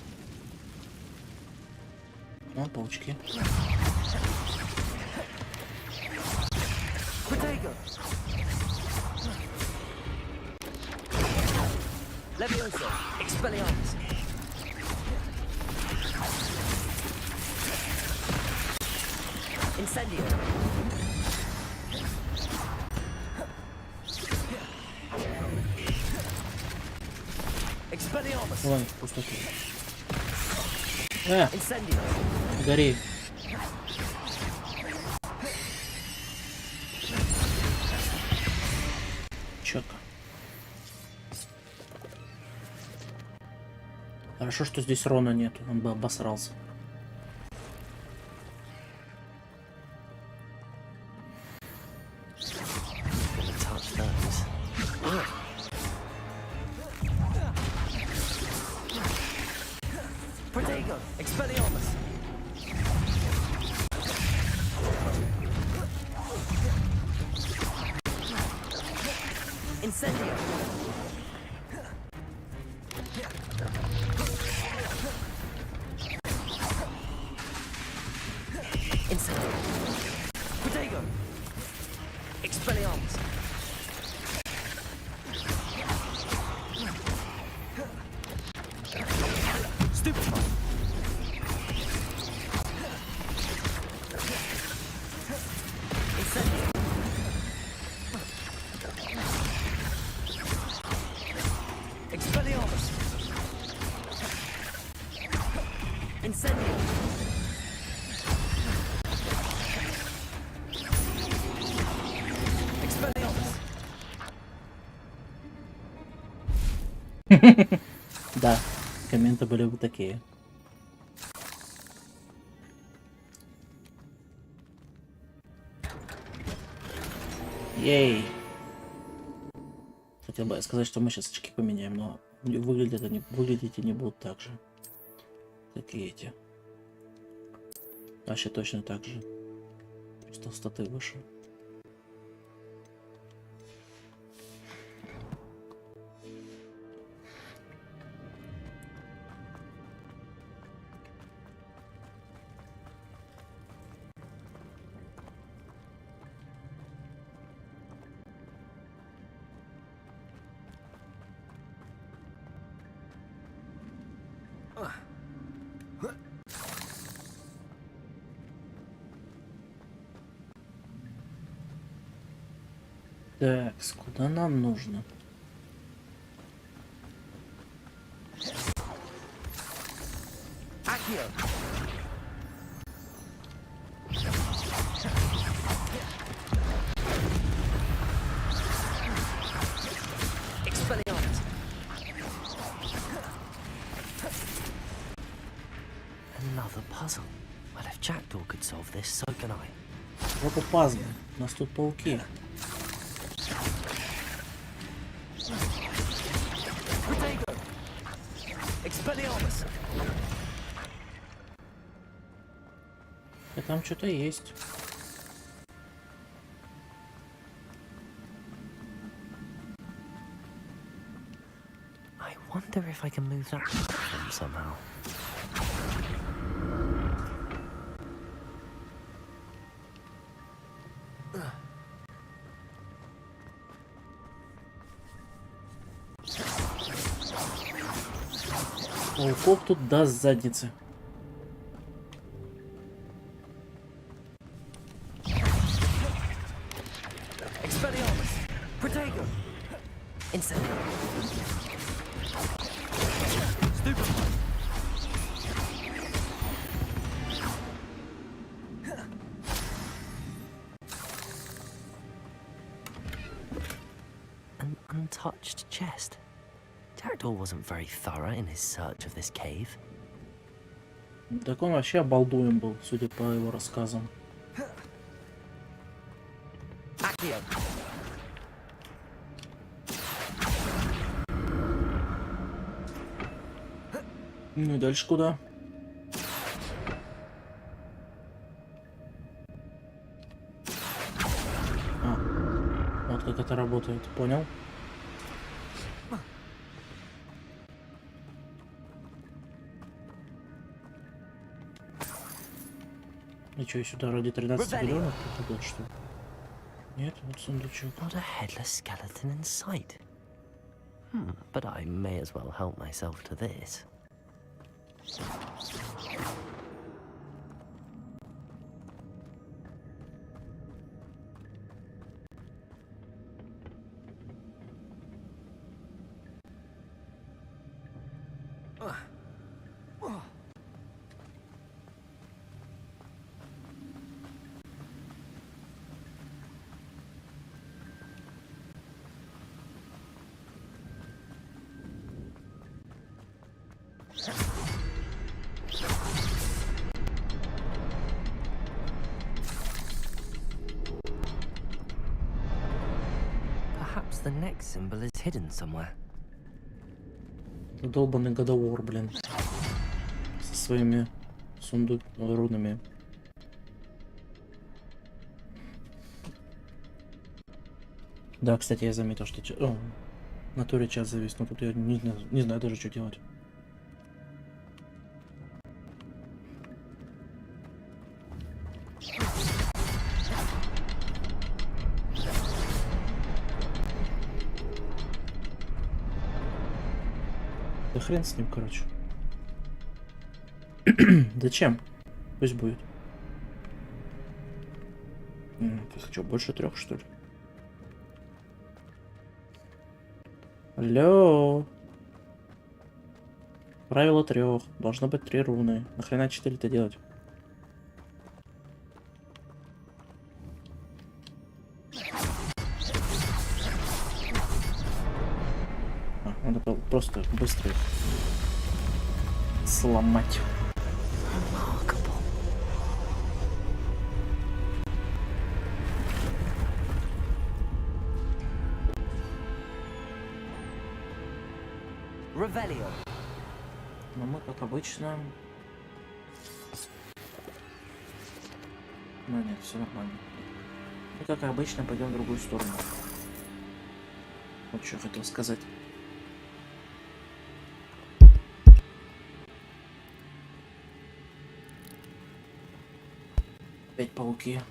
О, паучки. Protego! Levioso! Expelliarmus! Incendio! Expelliarmus! Ладно, пустота. Incendio! Гори. Четко. Хорошо, что здесь Рона нету, он бы обосрался. Protego! Expelliarmus! Incendio! Incendio! Protego! Expelliarmus! Stupefy! Incendio! Expelliarmus! Incendio! Expelliarmus! Да, комменты были бы такие. Ей! Хотел бы сказать, что мы сейчас очки поменяем, но выглядят они, выглядеть они будут так же, как и эти. Вообще точно так же. Просто статы выше. Так, куда нам нужно? Accio! Expelliarmus! Another puzzle. Well, if Jackdaw could solve this, so can I. Опа, пазл. У нас тут пауки. Protego! Expelliarmus! И там что-то есть. wonder if I can move that platform somehow. Пауков тут даст задницы. An untouched chest. Jackdaw wasn't very thorough in his search of this cave. Так он вообще обалдуем был, судя по его рассказам. Ну и дальше куда? Вот как это работает, понял? И что, сюда ради 13 миллионов попадет, что ли? Нет, вот сундучок. Not a headless skeleton in sight. But I may as well help myself to this. Perhaps the next symbol is hidden somewhere. Долбанный годовор, блин. Со своими рунами. Да, кстати, я заметил, что в натуре час завис, но тут я не знаю даже, что делать. Да хрен с ним, короче. Зачем? Пусть будет. Ты что, больше 3, что ли? Алло. Правило 3. Должно быть 3 руны. Нахрена 4-то делать? Надо просто быстро их сломать. Но мы, как обычно... Ну нет, все нормально. Мы, как обычно, пойдем в другую сторону. Вот что хотел сказать. Опять пауки.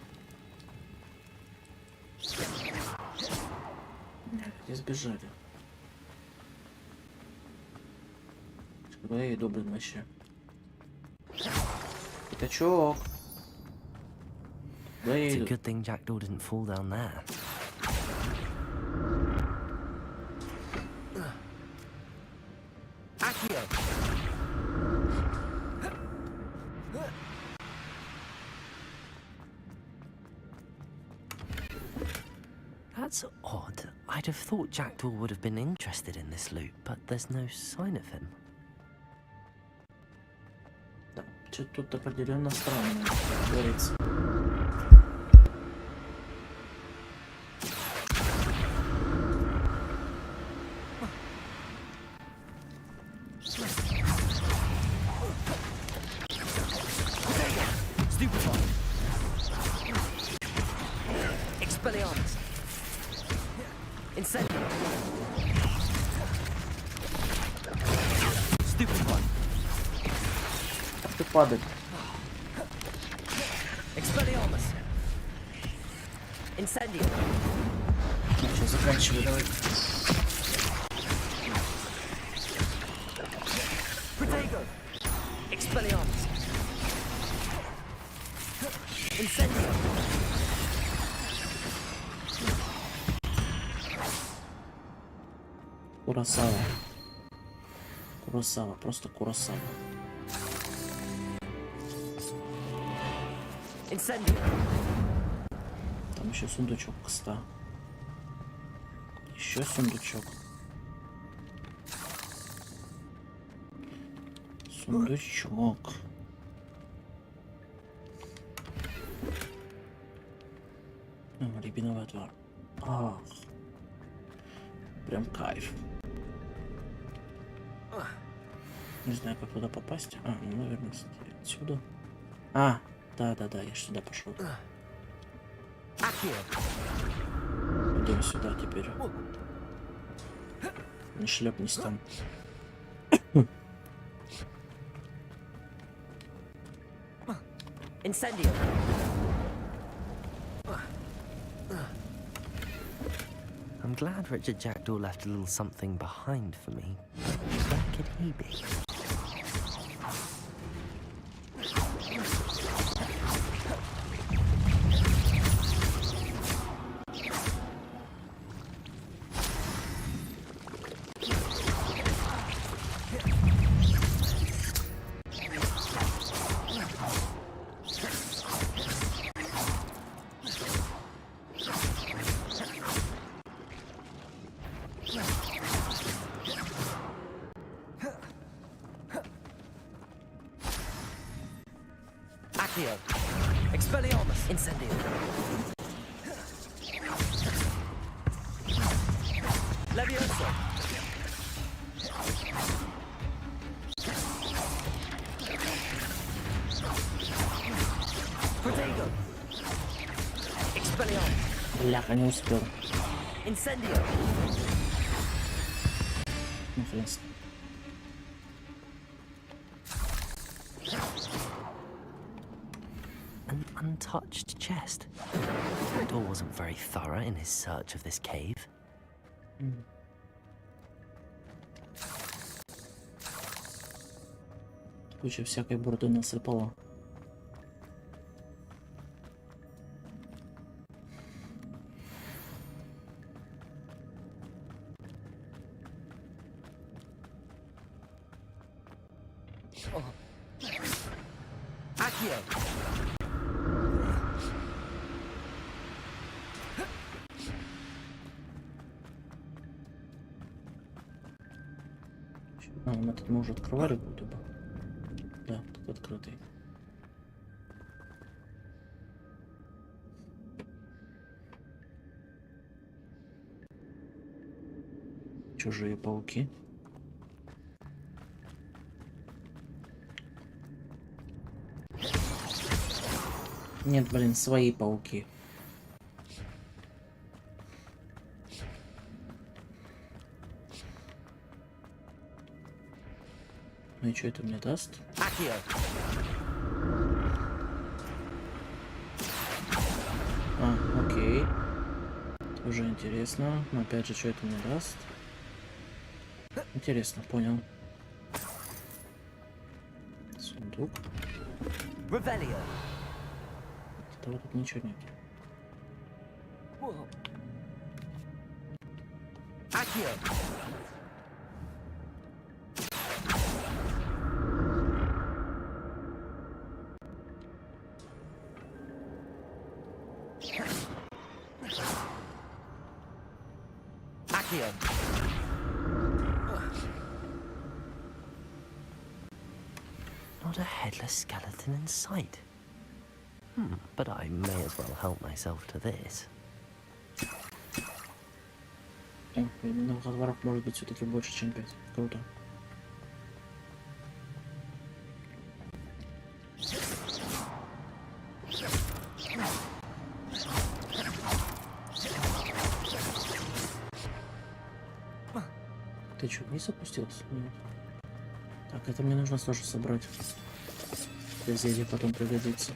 Где сбежали? Куда я иду, блин, вообще? Пятачок. Куда я иду? It's a good thing Jackdaw didn't fall down there. That's odd. I'd have thought Jackdaw would have been interested in this loot, but there's no sign of him. Да, что-то тут определенно странно говорится. падать. Сейчас заканчиваю, давай. Куросава. Куросава, просто Куросава. Там еще сундучок к 100. Еще сундучок. Сундучок. Рябиновый отвар. Ах. Прям кайф. Не знаю, как туда попасть. А, ну, наверное, отсюда. А, да, я ж сюда пошел. Идем сюда теперь. Не шлепнись там. I'm glad Richard Jackdaw left a little something behind for me. Where could he be? Бляха, не успел. Ну, хрен с ним. An untouched chest. Jackdaw wasn't very thorough in his search of this cave. Куча всякой бурды насыпала. Этот мы уже открывали, будто бы. Да, тут открытый. Чужие пауки. Нет, блин, свои пауки. Ну и что это мне даст? А, окей. Уже интересно. Но опять же, что это мне даст? Интересно, понял. Сундук. Этого тут ничего нет. Not a headless skeleton in sight. But I may as well help myself to this. Ну, Хогвартс может быть все-таки больше, чем 5. Круто. Ты что, вниз опустился? Нет. Так, это мне нужно тоже собрать. Для зелья потом пригодится.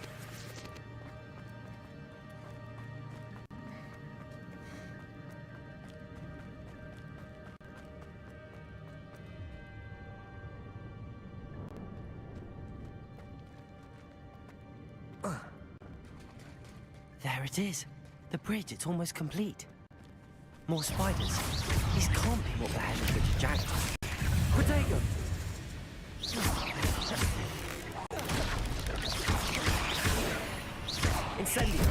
There it is. The bridge, it's almost complete. More spiders. These can't be what the hell is Richard Jack. Protego! Incendio!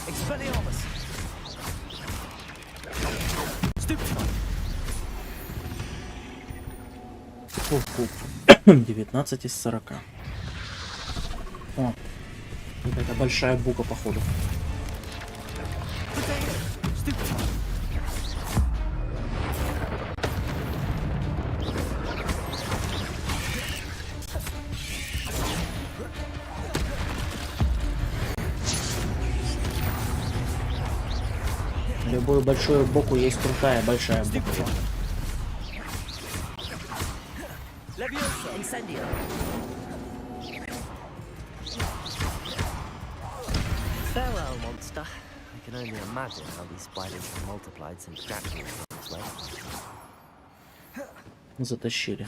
Expelliarmus! Stupefy! 19 из 40. О, какая-то большая бука, походу. Любую большую боку есть крутая большая бока. Farewell, monster. I can only imagine how these spiders have multiplied since Jack was this way. Затащили.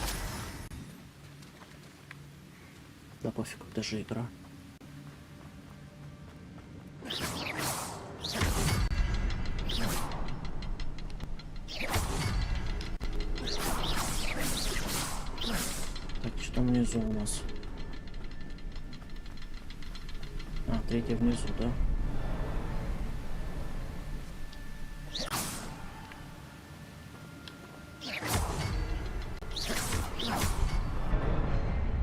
Да пофиг, даже игра. Так, что внизу у нас? А, третья внизу, да?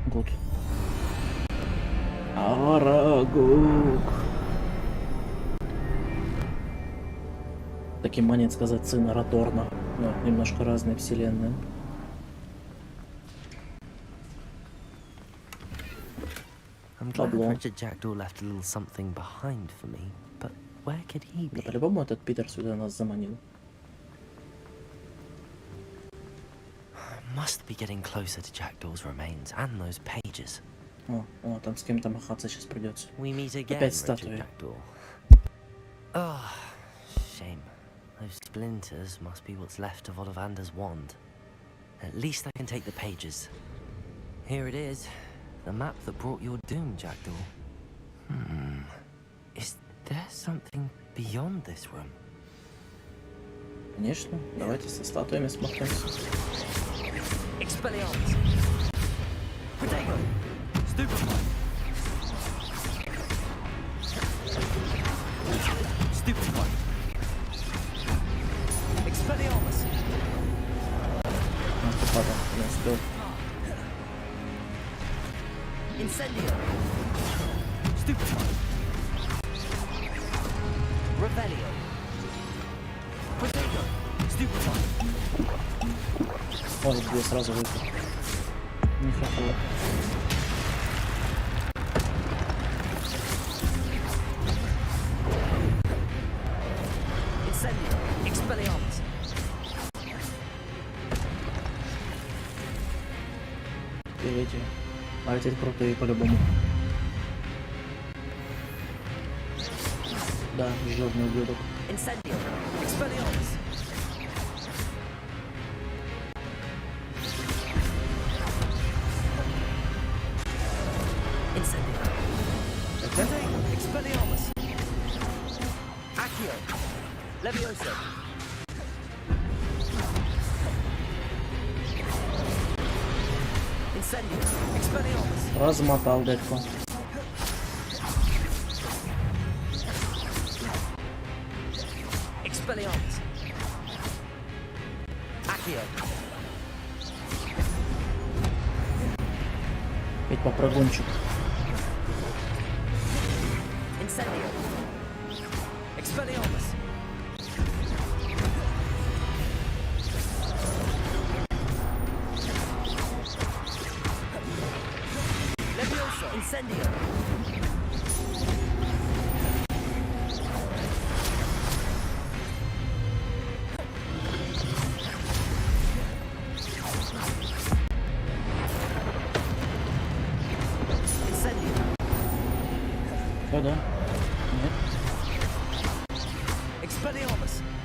Гуд. Арагук. Таким манит сказать сына Раторна. Но немножко разные вселенные. I'm glad Richard Jackdaw left a little something behind for me, but where could he be? Да по-любому этот Питер сюда нас заманил. Must be getting closer to Jackdaw's remains and those pages. О, там с кем-то махаться сейчас придется. We meet again, Опять Richard статуи. Jackdaw. Oh, shame. Those splinters must be what's left of Ollivander's wand. At least I can take the pages. Here it is. The map that brought your doom, Jackdaw. Is there something beyond this room? Конечно. Давайте со статуями смахнемся. Expelliarmus! Protego! Stupefy! Stupefy! Expelliarmus! Ладно, не успел. Incendio! Stupefy! Revelio! Protego! Stupefy! Ой, две сразу выпал. Не хватало. Incendio! Expelliarmus! Эти. А эти крутые по-любому. Да, жирный ублюдок. Incendio! Expelliarmus! Incendio! Expelliarmus! Accio! Levioso! Incendio! Expelliarmus! Размотал дядьку. Expelliarmus! Accio! Ведь попрыгунчик. Incendio! Expelliarmus! Levioso! Incendio! О, да. Нет.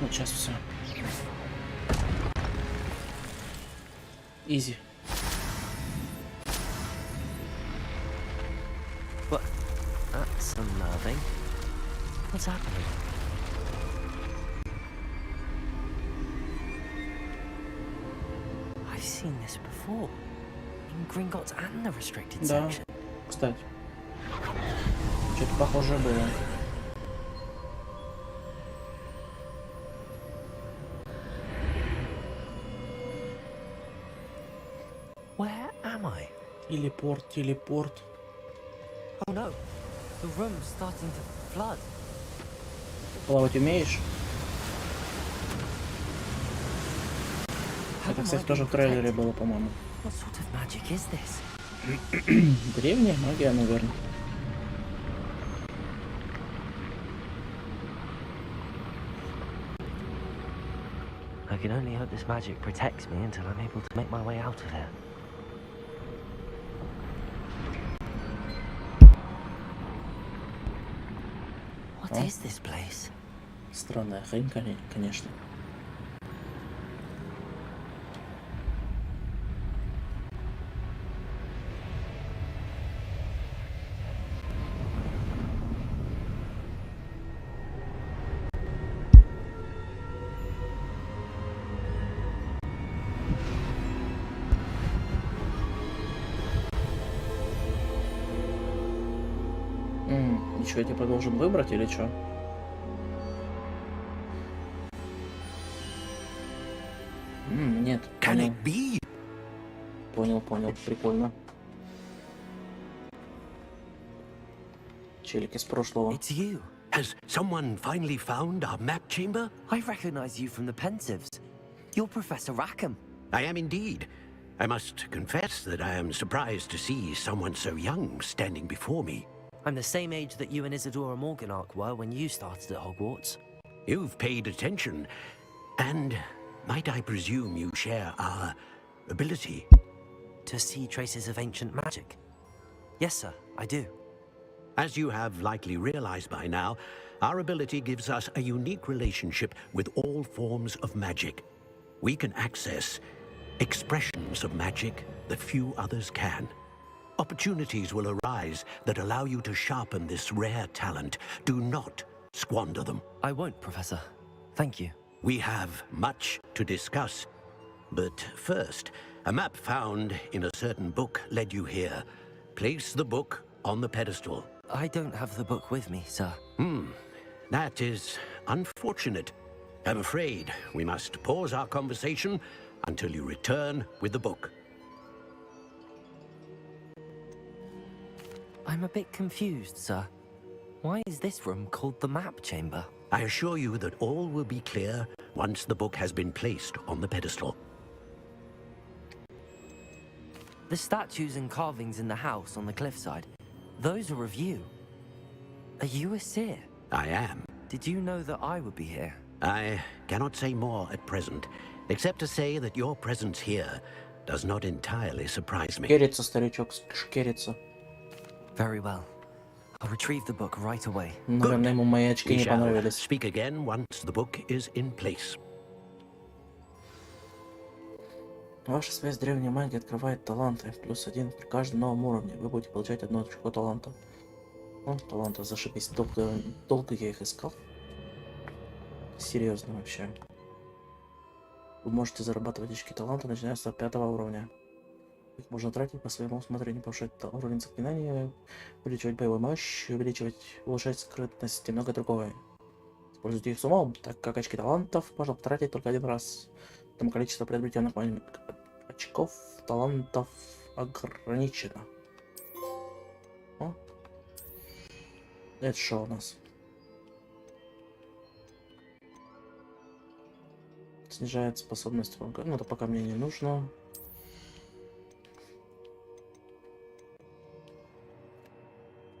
Вот сейчас все. Изи. What? That's unnerving. What's happening? I've seen this before. In Gringotts and the restricted section. Кстати. Что-то похоже было. Where am I? Телепорт. Oh no, the room's starting to flood. Плавать умеешь? Это, кстати, тоже в трейлере было, по-моему. What sort of magic is this? Древняя магия, наверное. I can only hope this magic protects me until I'm able to make my way out of here. What is this place? Странная хрень, конечно. Ничего, я типа должен выбрать или что? Нет. Понял. Прикольно. Челик из прошлого. It's you. Has someone finally found our map chamber? I recognize you from the Pensieves. You're Professor Rackham. I am indeed. I must confess that I am surprised to see someone so young standing before me. I'm the same age that you and Isadora Morganach were when you started at Hogwarts. You've paid attention, and might I presume you share our ability? To see traces of ancient magic? Yes, sir, I do. As you have likely realized by now, our ability gives us a unique relationship with all forms of magic. We can access expressions of magic that few others can. Opportunities will arise that allow you to sharpen this rare talent. Do not squander them. I won't, Professor. Thank you. We have much to discuss. But first, a map found in a certain book led you here. Place the book on the pedestal. I don't have the book with me, sir. That is unfortunate. I'm afraid we must pause our conversation until you return with the book. I'm a bit confused, sir. Why is this room called the map chamber? I assure you that all will be clear once the book has been placed on the pedestal. The statues and carvings in the house on the cliffside, those are of you. Are you a seer? I am. Did you know that I would be here? I cannot say more at present, except to say that your presence here does not entirely surprise me. Шкерится, старичок, шкерится. Very well. I'll retrieve the book right away. Наверное, ему мои очки не понравились. Speak again once the book is in place. Ваша связь с древней магией открывает таланты. +1 при каждом новом уровне. Вы будете получать одно очко таланта. Ну, талантов зашибись. Долго я их искал. Серьезно вообще. Вы можете зарабатывать очки таланта, начиная с 5-го уровня. Их можно тратить по своему усмотрению, повышать уровень заклинания, увеличивать боевую мощь, улучшать скрытность и многое другое. Используйте их с умом, так как очки талантов можно потратить только один раз. Поэтому количество приобретенных очков талантов ограничено. О. Это что у нас? Снижает способность врага. Ну, это пока мне не нужно.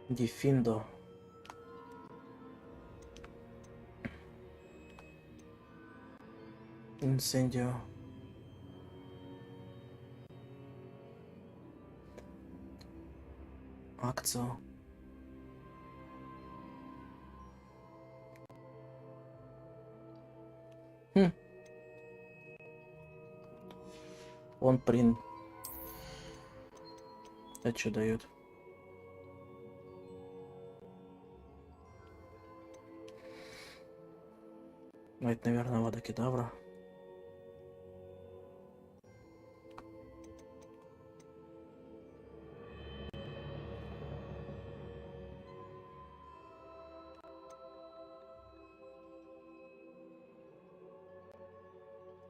Дефиндо. Инсендио. Акцио. Он прин. Это что дает? Ну, это, наверное, вода кедавра.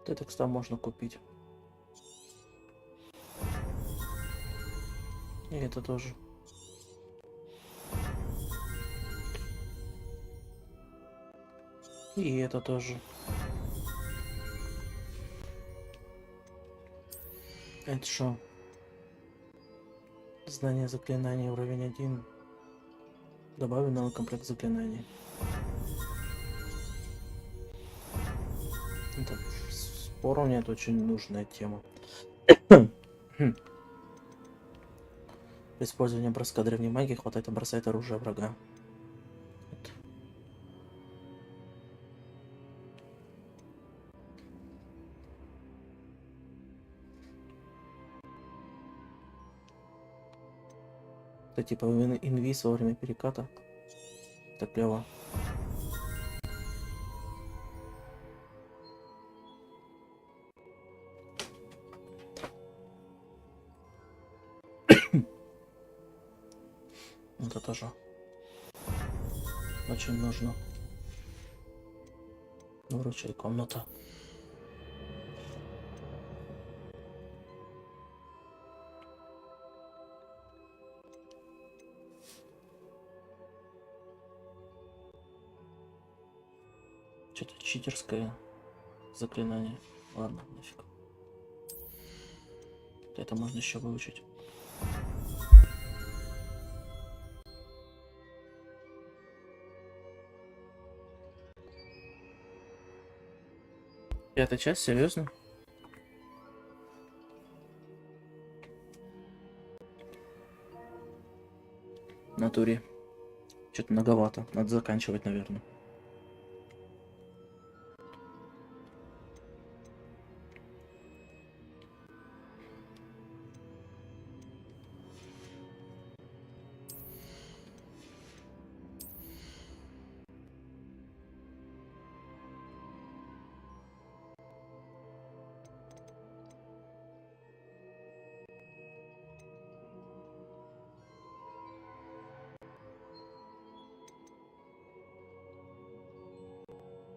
Это, кстати, можно купить. И это тоже. И это тоже. Это что? Знание заклинаний уровень 1. Добавим новый комплект заклинаний. Это спору нет, очень нужная тема. При использовании броска древней магии хватает и бросает оружие врага. Вот. Это типа инвиз во время переката. Это клево. Это тоже очень нужно. Выручай комната. Что-то читерское заклинание. Ладно, нафиг. Это можно еще выучить. Пятая часть, серьезно? В натуре. Что-то многовато. Надо заканчивать, наверное.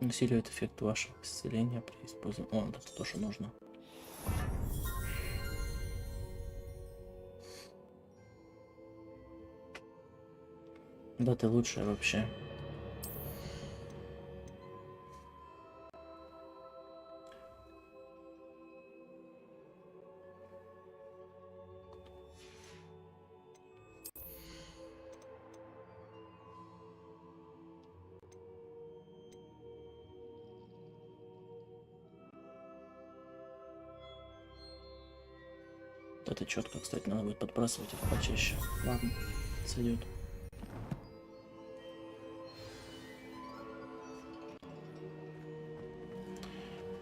Усиливает эффект вашего исцеления при использовании. О, это тоже нужно. Да, ты лучшая вообще. Это четко, кстати, надо будет подбрасывать их почаще. Ладно, сойдет.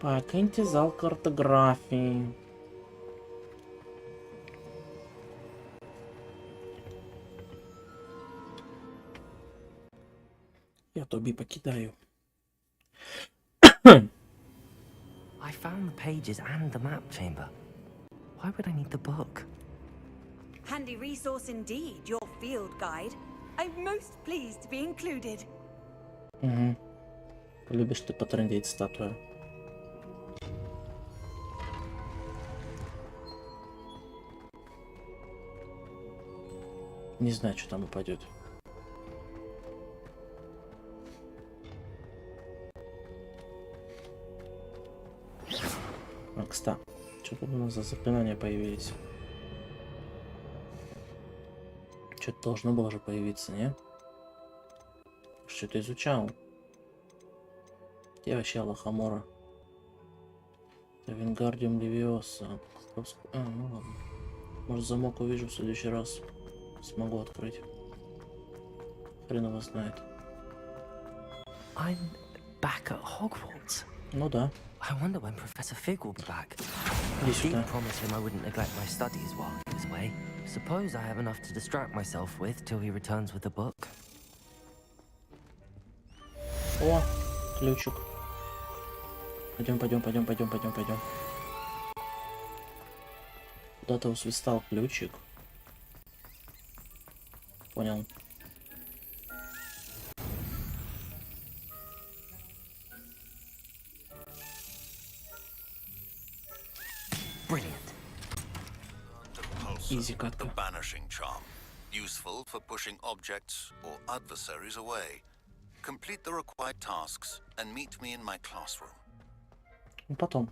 Покиньте зал картографии. Я Тоби покидаю. I found the pages and the map chamber. Why would I need the book? Handy resource indeed, your field guide. I'm most pleased to be included. Угу. Любишь ты потрындеть, статуя. Не знаю, что там упадет. А, кстати, что тут у нас за заклинания появились? Что-то должно было же появиться, не? Что-то изучал. Где вообще Лохомора? Вингардиум Левиоса. А, ну ладно. Может, замок увижу в следующий раз. Смогу открыть. Хрен его знает. I'm back at Hogwarts. Ну да. I wonder when Professor Fig will be back. I Иди did сюда. promise him I wouldn't neglect my studies while he was away. Suppose I have enough to distract myself with till he returns with the book. О, ключик. Пойдем. Куда-то усвистал ключик. Понял. Brilliant. Easy cut. The banishing charm, useful for pushing objects or adversaries away. Complete the required tasks and meet me in my classroom. Потом.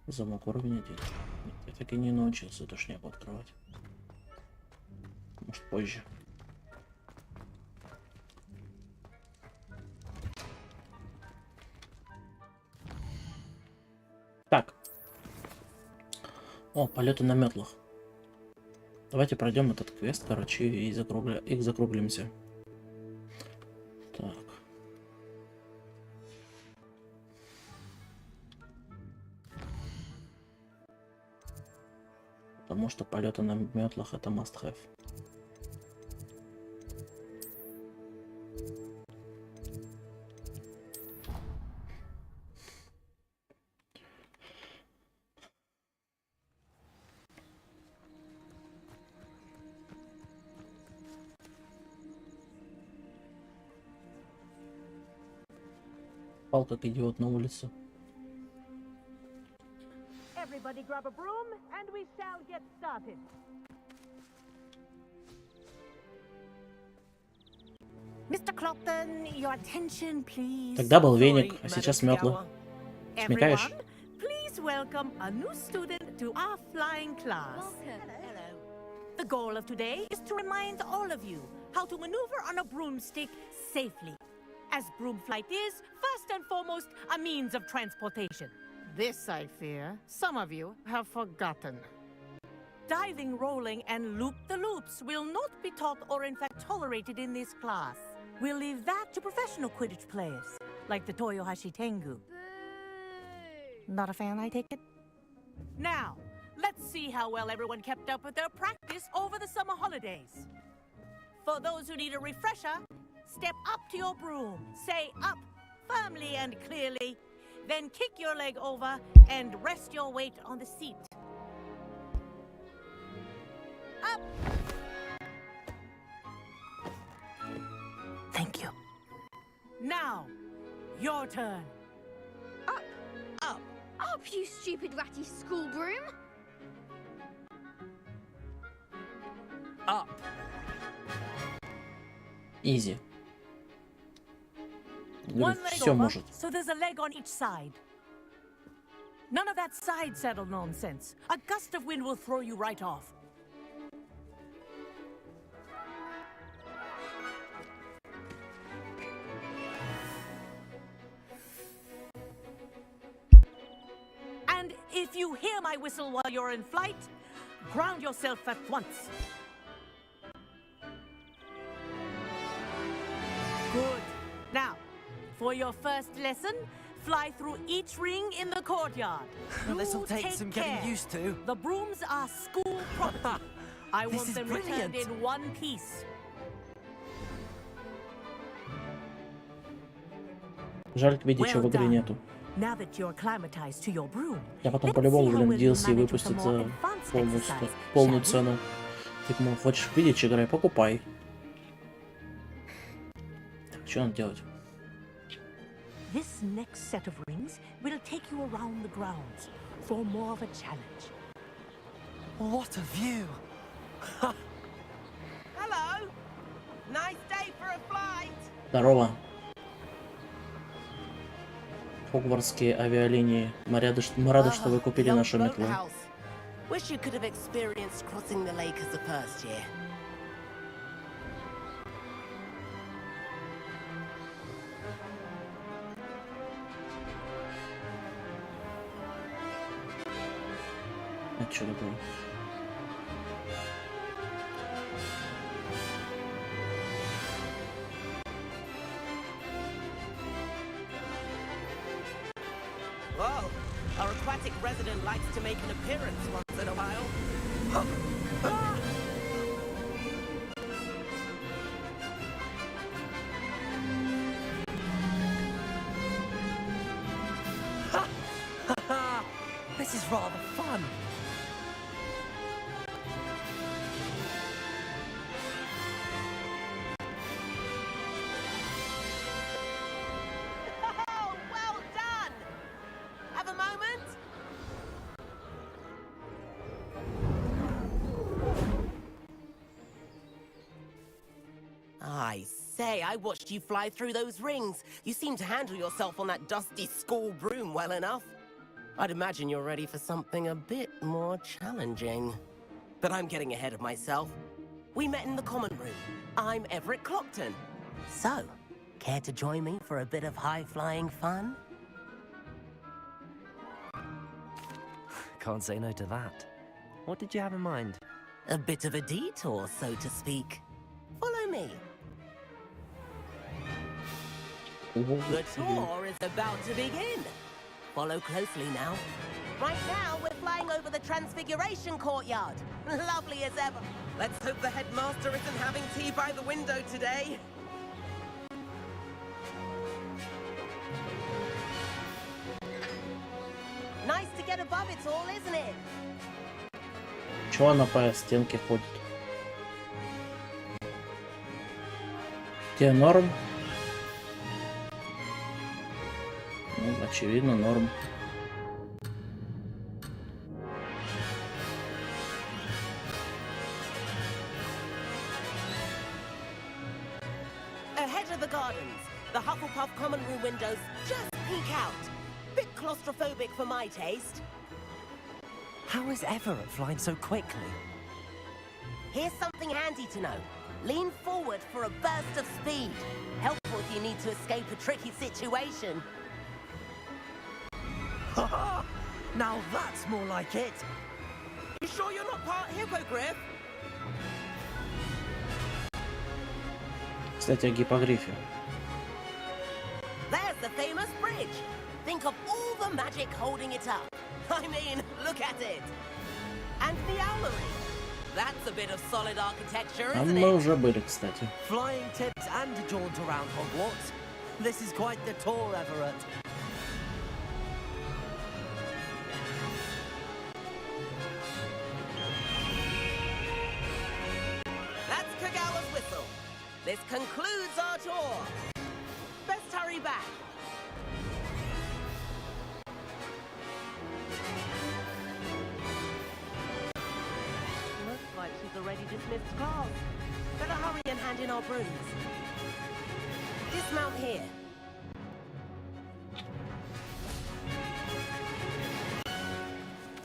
Замок уровня 1. Я так и не научился эту шняпу открывать. Может, позже. Так. О, полеты на метлах. Давайте пройдем этот квест, короче, и закруглимся. Так. Потому что полеты на метлах это must have. Пал как идиот на улице. Everybody grab a broom and we shall get started. Mr. Clopton, your attention, please. Тогда был веник, а сейчас метлы. Смекаешь? Please welcome a new student to our flying class. Hello. The goal of today is to remind all of you how to maneuver on a broomstick safely, as broom flight is, first and foremost, a means of transportation. This, I fear, some of you have forgotten. Diving, rolling, and loop-the-loops will not be taught or in fact tolerated in this class. We'll leave that to professional Quidditch players, like the Toyohashi Tengu. Not a fan, I take it? Now, let's see how well everyone kept up with their practice over the summer holidays. For those who need a refresher, step up to your broom, say up firmly and clearly, then kick your leg over and rest your weight on the seat. Up! Thank you. Now, your turn. Up! Up! Up, you stupid ratty school broom! Up! Easy. One leg Все over, может. so there's a leg on each side. None of that side saddle nonsense. A gust of wind will throw you right off. And if you hear my whistle while you're in flight, ground yourself at once. Good. Now, for your first lesson, fly through each ring in the courtyard. Well, this'll You take some getting care. used to. The brooms are school property. I This want is them returned brilliant. in one piece. Жаль, Квиддича в игре нету. Now that you're acclimatized to your broom, Я потом let's по-любому, see how блин, well you DLC manage with выпустят some за more advanced полную exercise, цену. shall we? Типа, хочешь в Квиддич играй, покупай. Так, что надо делать? This next set of rings will take you around the grounds for more of a challenge. What a view! Hello! Nice day for a flight! Здорово. Хогвартские авиалинии. Мы рады, что вы купили нашу метлу. Wish you could have experienced crossing the lake as a first year. Это что такое? Whoa, our aquatic resident likes to make an appearance once in a while. This is rather fun. Oh, well done! Have a moment? I say, I watched you fly through those rings. You seem to handle yourself on that dusty school broom well enough. I'd imagine you're ready for something a bit more challenging. But I'm getting ahead of myself. We met in the common room. I'm Everett Clopton. So, care to join me for a bit of high-flying fun? Can't say no to that. What did you have in mind? A bit of a detour, so to speak. Follow me. The tour is about to begin. Follow closely now. Right now, we're flying over the Transfiguration Courtyard. Lovely as ever. Let's hope the headmaster isn't having tea by the window today. Nice to get above it all, isn't it? Чего она по стенке ходит? Где норм? Ну, очевидно, норм. Ahead of the gardens, the Hufflepuff common room windows just peek out. Bit claustrophobic for my taste. How is Everett flying so quickly? Here's something handy to know. Lean forward for a burst of speed. Helpful if you need to escape a tricky situation. Now that's more like it. You sure you're not part hippogriff? Кстати, о гиппогрифе. There's the famous bridge. Think of all the magic holding it up. I mean, look at it. And the owlery. That's a bit of solid architecture, А isn't мы it? уже были, кстати. Flying tips and a jaunt around Hogwarts. This is quite the tour, Everett. That's Kagawa's whistle. This concludes our tour. Best hurry back. Looks like she's already dismissed class. Better hurry and hand in our brooms. Dismount here.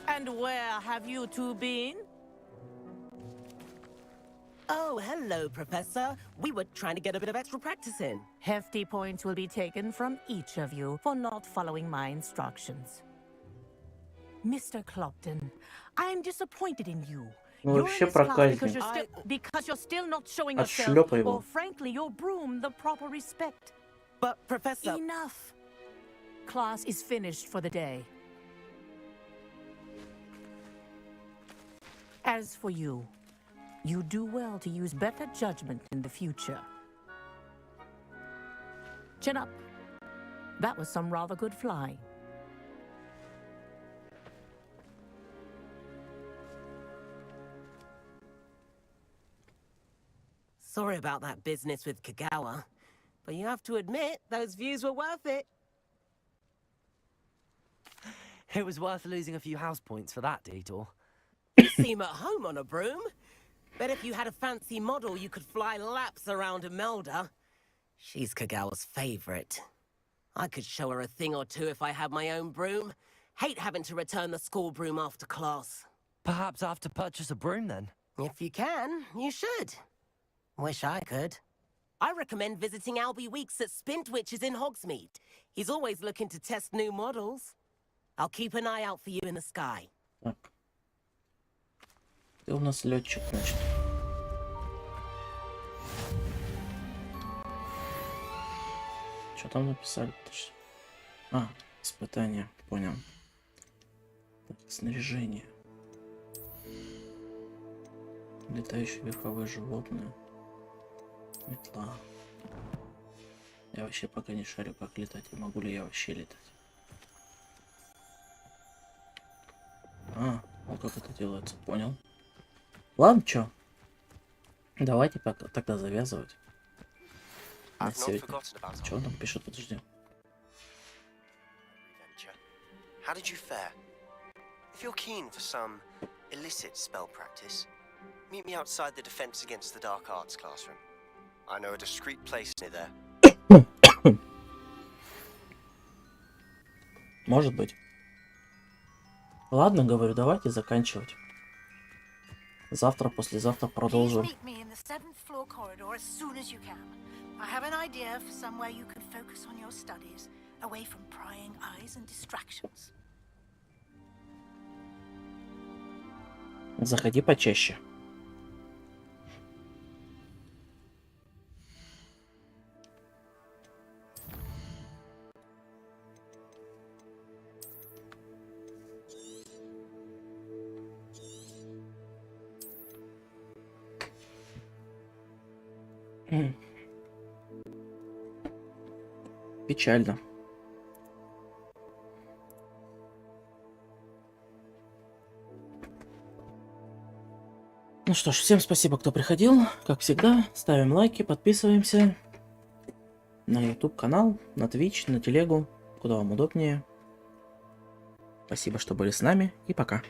And where have you two been? Oh, hello, Professor. We were trying to get a bit of extra practice in. Hefty points will be taken from each of you for not following my instructions. Mr. Clopton, I'm disappointed in you. Ну You're вообще in this class проказник. because you're still not showing yourself, Отшлёпай его. or frankly, your broom the proper respect. But, Professor... Enough. Class is finished for the day. As for you, you do well to use better judgment in the future. Chin up. That was some rather good flying. Sorry about that business with Kagawa, but you have to admit, those views were worth it. It was worth losing a few house points for that detour. You seem at home on a broom. Bet if you had a fancy model, you could fly laps around Imelda. She's Kagawa's favorite. I could show her a thing or two if I had my own broom. Hate having to return the school broom after class. Perhaps I have to purchase a broom then? If you can, you should. Wish I could. I recommend visiting Albie Weeks at Spintwitches in Hogsmeade. He's always looking to test new models. I'll keep an eye out for you in the sky. Так. Ты у нас летчик, значит. Что там написали? А, Испытание, понял. Так, снаряжение. Летающие верховые животные. Метла. Я вообще пока не шарю, как летать. И могу ли я вообще летать? А, вот как это делается, понял. Ладно, чё? Давайте пока тогда завязывать. На сегодня. Чё он там пишет, подожди. How did you fare? If you're keen for some illicit spell practice, meet me outside the Defense Against the Dark Arts classroom. I know a discreet place near there. Может быть. Ладно, говорю, давайте заканчивать. Завтра, послезавтра продолжим. Заходи почаще. Печально. Ну что ж, всем спасибо, кто приходил. Как всегда, ставим лайки, подписываемся на YouTube канал, на Twitch, на телегу, куда вам удобнее. Спасибо, что были с нами, и пока.